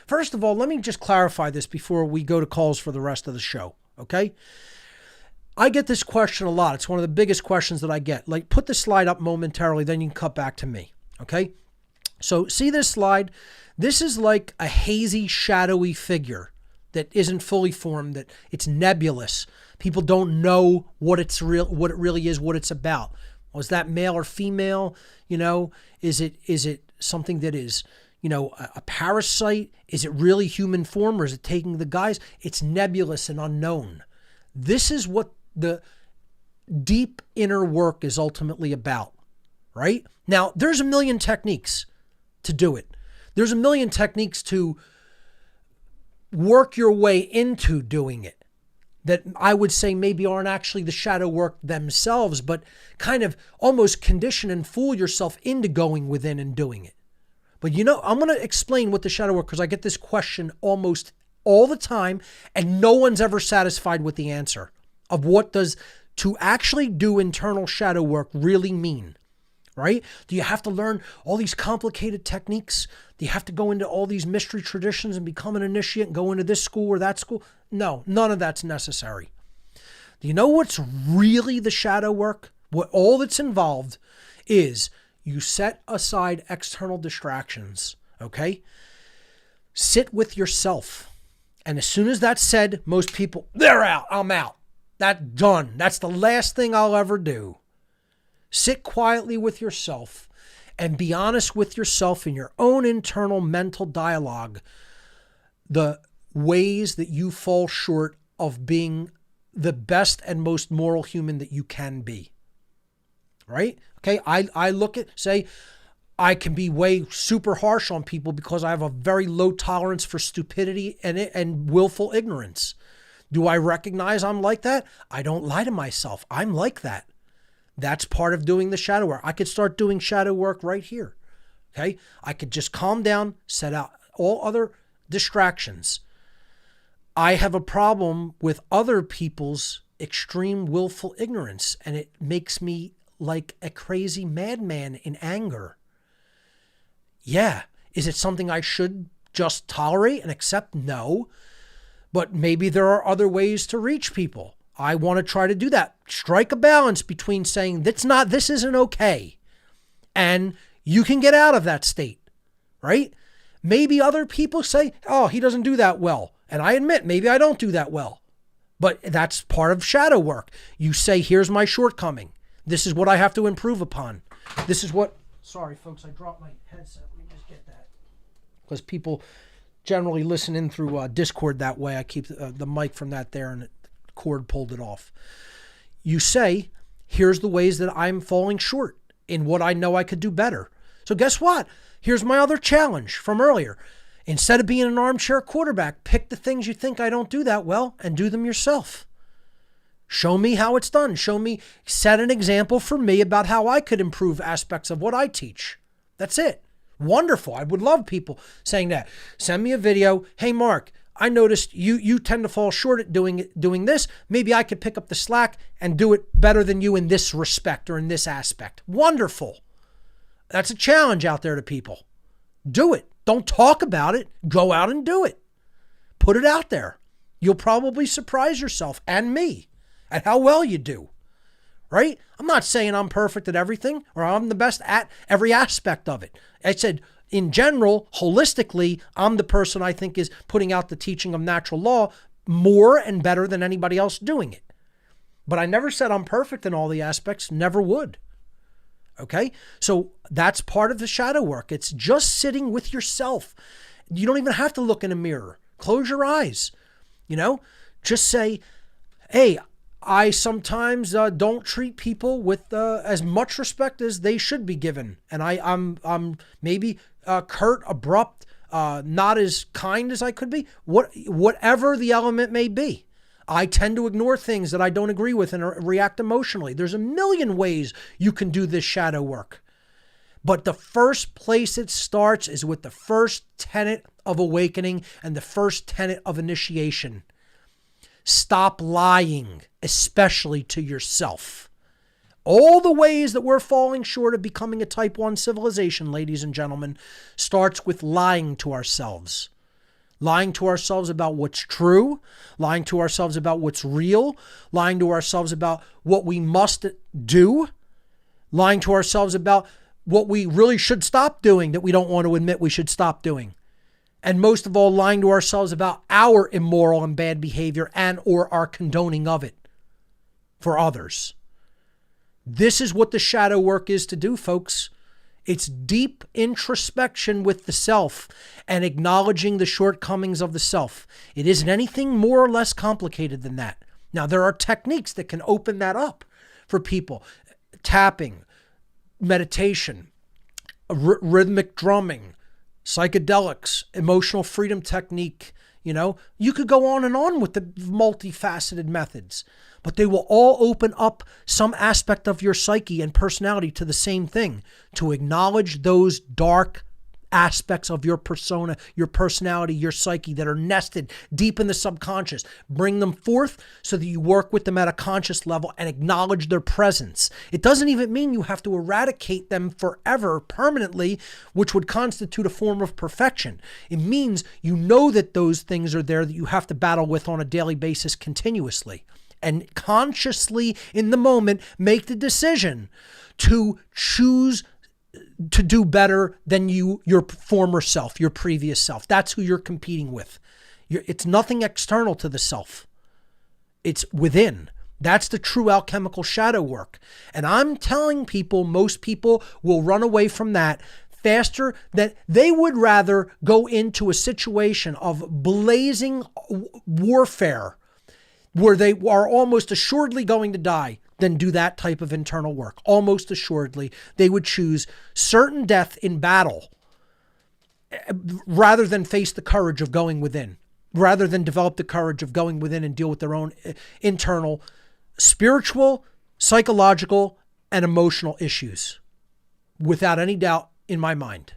First of all, let me just clarify this before we go to calls for the rest of the show. Okay? I get this question a lot. It's one of the biggest questions that I get. Like, put the slide up momentarily, then you can cut back to me. Okay? So see this slide? This is like a hazy, shadowy figure that isn't fully formed, that it's nebulous. People don't know what it really is, what it's about. Was that male or female? Is it something that is, a parasite? Is it really human form, or is it taking the guise? It's nebulous and unknown. This is what the deep inner work is ultimately about, right? Now, there's a million techniques to do it. There's a million techniques to work your way into doing it that I would say maybe aren't actually the shadow work themselves, but kind of almost condition and fool yourself into going within and doing it. But I'm going to explain what the shadow work, because I get this question almost all the time, and no one's ever satisfied with the answer of what does to actually do internal shadow work really mean, right? Do you have to learn all these complicated techniques? Do you have to go into all these mystery traditions and become an initiate and go into this school or that school? No, none of that's necessary. Do you know what's really the shadow work? What all that's involved is you set aside external distractions, okay? Sit with yourself. And as soon as that's said, most people, they're out, I'm out. That's done. That's the last thing I'll ever do. Sit quietly with yourself and be honest with yourself in your own internal mental dialogue, the ways that you fall short of being the best and most moral human that you can be. Right? Okay, I look at, say, I can be way super harsh on people because I have a very low tolerance for stupidity and willful ignorance. Do I recognize I'm like that? I don't lie to myself. I'm like that. That's part of doing the shadow work. I could start doing shadow work right here. Okay? I could just calm down, set out all other distractions. I have a problem with other people's extreme willful ignorance, and it makes me like a crazy madman in anger. Yeah. Is it something I should just tolerate and accept? No. But maybe there are other ways to reach people. I want to try to do that. Strike a balance between saying this isn't okay, and you can get out of that state, right? Maybe other people say, oh, he doesn't do that well. And I admit, maybe I don't do that well. But that's part of shadow work. You say, here's my shortcoming. This is what I have to improve upon. This is what, sorry folks, I dropped my headset. Let me just get that. Because people generally listen in through Discord that way. I keep the mic from that there, and the cord pulled it off. You say, here's the ways that I'm falling short in what I know I could do better. So guess what? Here's my other challenge from earlier. Instead of being an armchair quarterback, pick the things you think I don't do that well and do them yourself. Show me how it's done. Set an example for me about how I could improve aspects of what I teach. That's it. Wonderful. I would love people saying that. Send me a video. Hey, Mark, I noticed you tend to fall short at doing this. Maybe I could pick up the slack and do it better than you in this respect or in this aspect. Wonderful. That's a challenge out there to people. Do it. Don't talk about it. Go out and do it. Put it out there. You'll probably surprise yourself and me at how well you do. Right? I'm not saying I'm perfect at everything or I'm the best at every aspect of it. I said, in general, holistically, I'm the person I think is putting out the teaching of natural law more and better than anybody else doing it. But I never said I'm perfect in all the aspects, never would. Okay? So that's part of the shadow work. It's just sitting with yourself. You don't even have to look in a mirror. Close your eyes. Just say, hey, I sometimes don't treat people with as much respect as they should be given. And I'm maybe curt, abrupt, not as kind as I could be. Whatever the element may be. I tend to ignore things that I don't agree with and react emotionally. There's a million ways you can do this shadow work. But the first place it starts is with the first tenet of awakening and the first tenet of initiation. Stop lying, especially to yourself. All the ways that we're falling short of becoming a type 1 civilization, ladies and gentlemen, starts with lying to ourselves. Lying to ourselves about what's true, lying to ourselves about what's real, lying to ourselves about what we must do, lying to ourselves about what we really should stop doing that we don't want to admit we should stop doing. And most of all, lying to ourselves about our immoral and bad behavior and or our condoning of it for others. This is what the shadow work is to do, folks. It's deep introspection with the self and acknowledging the shortcomings of the self. It isn't anything more or less complicated than that. Now, there are techniques that can open that up for people. Tapping, meditation, rhythmic drumming, psychedelics, emotional freedom technique. You could go on and on with the multifaceted methods, but they will all open up some aspect of your psyche and personality to the same thing, to acknowledge those dark aspects of your persona, your personality, your psyche that are nested deep in the subconscious. Bring them forth so that you work with them at a conscious level and acknowledge their presence. It doesn't even mean you have to eradicate them forever, permanently, which would constitute a form of perfection. It means you know that those things are there that you have to battle with on a daily basis continuously. And consciously, in the moment, make the decision to choose to do better than your former self, your previous self. That's who you're competing with. It's nothing external to the self. It's within. That's the true alchemical shadow work. And I'm telling people, most people will run away from that faster, that they would rather go into a situation of blazing warfare where they are almost assuredly going to die than do that type of internal work. Almost assuredly, they would choose certain death in battle rather than face the courage of going within, rather than develop the courage of going within and deal with their own internal spiritual, psychological, and emotional issues, without any doubt in my mind.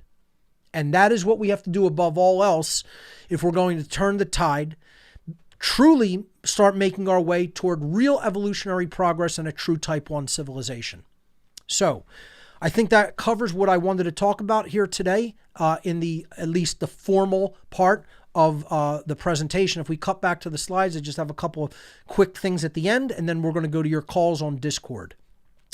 And that is what we have to do above all else if we're going to turn the tide, truly start making our way toward real evolutionary progress and a true type 1 civilization. So I think that covers what I wanted to talk about here today in at least the formal part of the presentation. If we cut back to the slides, I just have a couple of quick things at the end, and then we're going to go to your calls on Discord.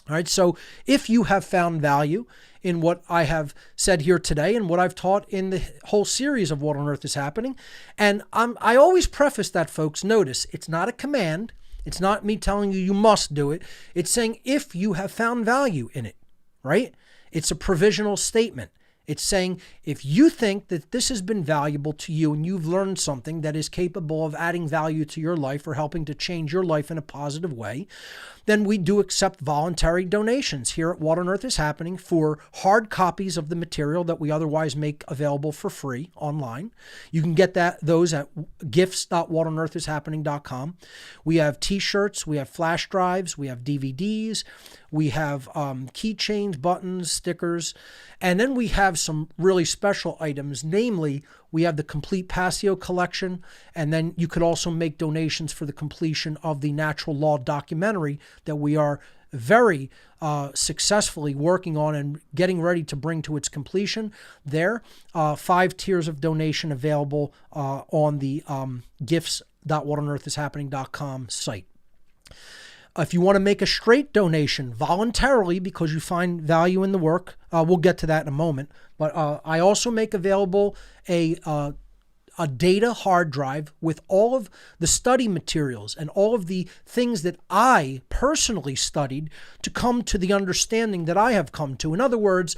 All right. So if you have found value in what I have said here today and what I've taught in the whole series of What on Earth is Happening, and I always preface that, folks, notice it's not a command. It's not me telling you must do it. It's saying if you have found value in it, right? It's a provisional statement. It's saying if you think that this has been valuable to you and you've learned something that is capable of adding value to your life or helping to change your life in a positive way, then we do accept voluntary donations here at What on Earth is Happening for hard copies of the material that we otherwise make available for free online. You can get those at gifts.whatonearthishappening.com. We have t-shirts, we have flash drives, we have DVDs, we have keychains, buttons, stickers, and then we have some really special items. Namely, we have the complete Passio collection, and then you could also make donations for the completion of the natural law documentary that we are very successfully working on and getting ready to bring to its completion there. 5 tiers of donation available on the gifts.whatonearthishappening.com site. If you want to make a straight donation voluntarily because you find value in the work, we'll get to that in a moment. But I also make available a data hard drive with all of the study materials and all of the things that I personally studied to come to the understanding that I have come to. In other words,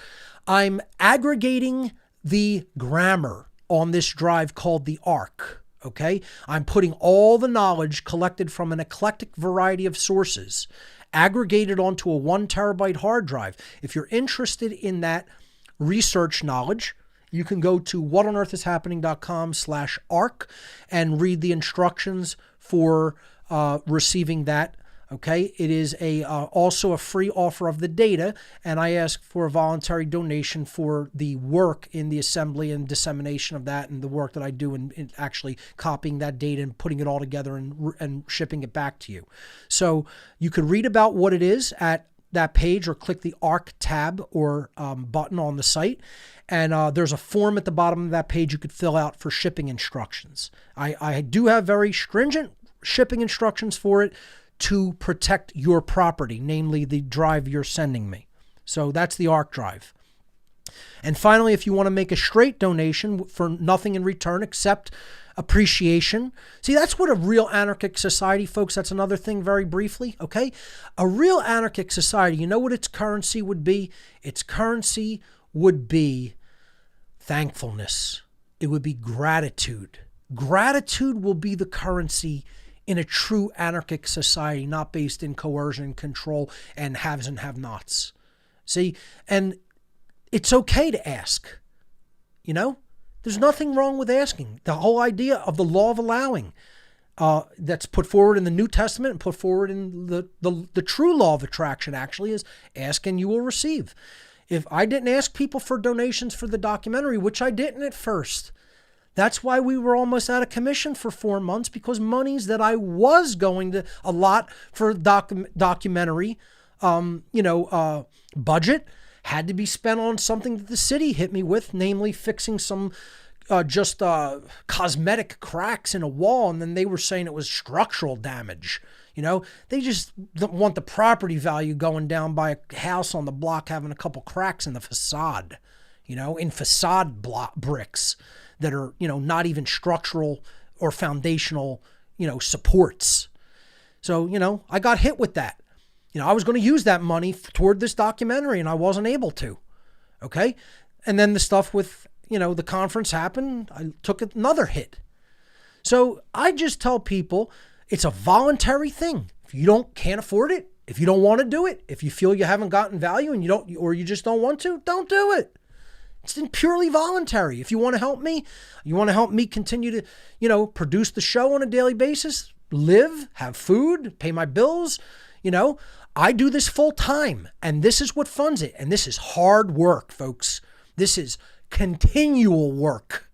I'm aggregating the grammar on this drive called the ARC. Okay, I'm putting all the knowledge collected from an eclectic variety of sources, aggregated onto a 1 terabyte hard drive. If you're interested in that research knowledge, you can go to whatonearthishappening.com/ARC and read the instructions for receiving that. Okay, it is also a free offer of the data, and I ask for a voluntary donation for the work in the assembly and dissemination of that, and the work that I do in actually copying that data and putting it all together and shipping it back to you. So you could read about what it is at that page, or click the ARC tab or button on the site. And there's a form at the bottom of that page you could fill out for shipping instructions. I do have very stringent shipping instructions for it to protect your property, namely the drive you're sending me. So that's the ARC drive. And finally, if you want to make a straight donation for nothing in return except appreciation. See, that's what a real anarchic society, folks, that's another thing very briefly, okay? A real anarchic society, you know what its currency would be? Its currency would be thankfulness. It would be gratitude. Gratitude will be the currency in a true anarchic society, not based in coercion, control, and haves and have-nots. See, and it's okay to ask, you know? There's nothing wrong with asking. The whole idea of the law of allowing that's put forward in the New Testament and put forward in the true law of attraction actually is ask and you will receive. If I didn't ask people for donations for the documentary, which I didn't at first, that's why we were almost out of commission for 4 months, because monies that I was going to allot for documentary, budget had to be spent on something that the city hit me with, namely fixing some cosmetic cracks in a wall. And then they were saying it was structural damage. You know, they just don't want the property value going down by a house on the block having a couple cracks in the facade, in facade bricks that are, not even structural or foundational, supports. So, I got hit with that. I was going to use that money toward this documentary and I wasn't able to. Okay. And then the stuff with, the conference happened. I took another hit. So I just tell people it's a voluntary thing. If you can't afford it, if you don't want to do it, if you feel you haven't gotten value and you just don't want to, don't do it. It's purely voluntary. If you want to help me, continue to, produce the show on a daily basis, live, have food, pay my bills, I do this full time, and this is what funds it. And this is hard work, folks. This is continual work.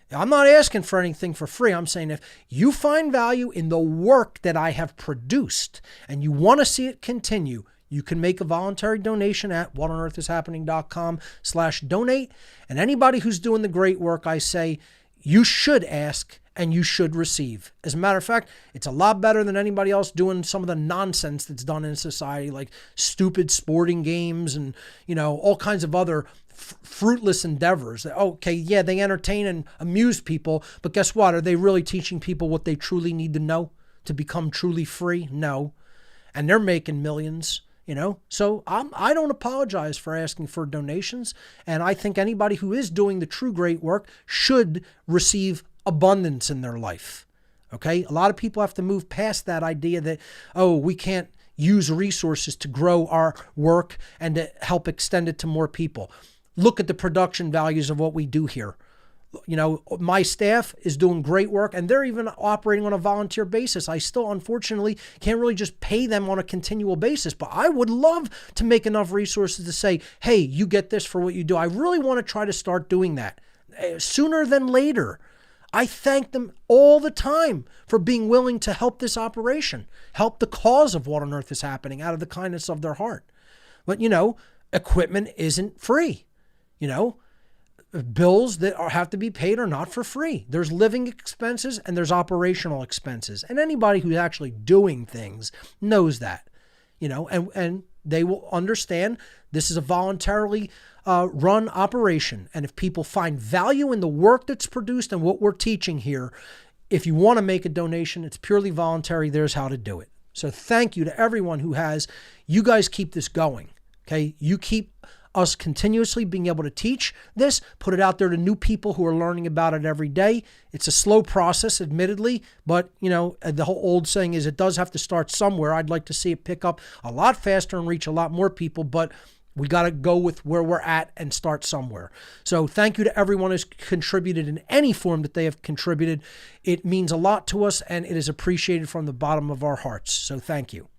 I'm not asking for anything for free. I'm saying if you find value in the work that I have produced and you want to see it continue, you can make a voluntary donation at whatonearthishappening.com/donate. And anybody who's doing the great work, I say, you should ask and you should receive. As a matter of fact, it's a lot better than anybody else doing some of the nonsense that's done in society, like stupid sporting games and, all kinds of other fruitless endeavors. Okay, yeah, they entertain and amuse people, but guess what? Are they really teaching people what they truly need to know to become truly free? No. And they're making millions. So I don't apologize for asking for donations. And I think anybody who is doing the true great work should receive abundance in their life. Okay. A lot of people have to move past that idea that, we can't use resources to grow our work and to help extend it to more people. Look at the production values of what we do here. My staff is doing great work and they're even operating on a volunteer basis. I still, unfortunately, can't really just pay them on a continual basis, but I would love to make enough resources to say, hey, you get this for what you do. I really want to try to start doing that sooner than later. I thank them all the time for being willing to help this operation, help the cause of what on earth is happening out of the kindness of their heart. But, equipment isn't free. Bills that have to be paid are not for free. There's living expenses and there's operational expenses. And anybody who's actually doing things knows that, and they will understand this is a voluntarily run operation. And if people find value in the work that's produced and what we're teaching here, if you want to make a donation, it's purely voluntary. There's how to do it. So thank you to everyone who has. You guys keep this going. Okay. You keep us continuously being able to teach this, put it out there to new people who are learning about it every day. It's a slow process, admittedly, but the whole old saying is it does have to start somewhere. I'd like to see it pick up a lot faster and reach a lot more people, but we got to go with where we're at and start somewhere. So thank you to everyone who's contributed in any form that they have contributed. It means a lot to us and it is appreciated from the bottom of our hearts. So thank you.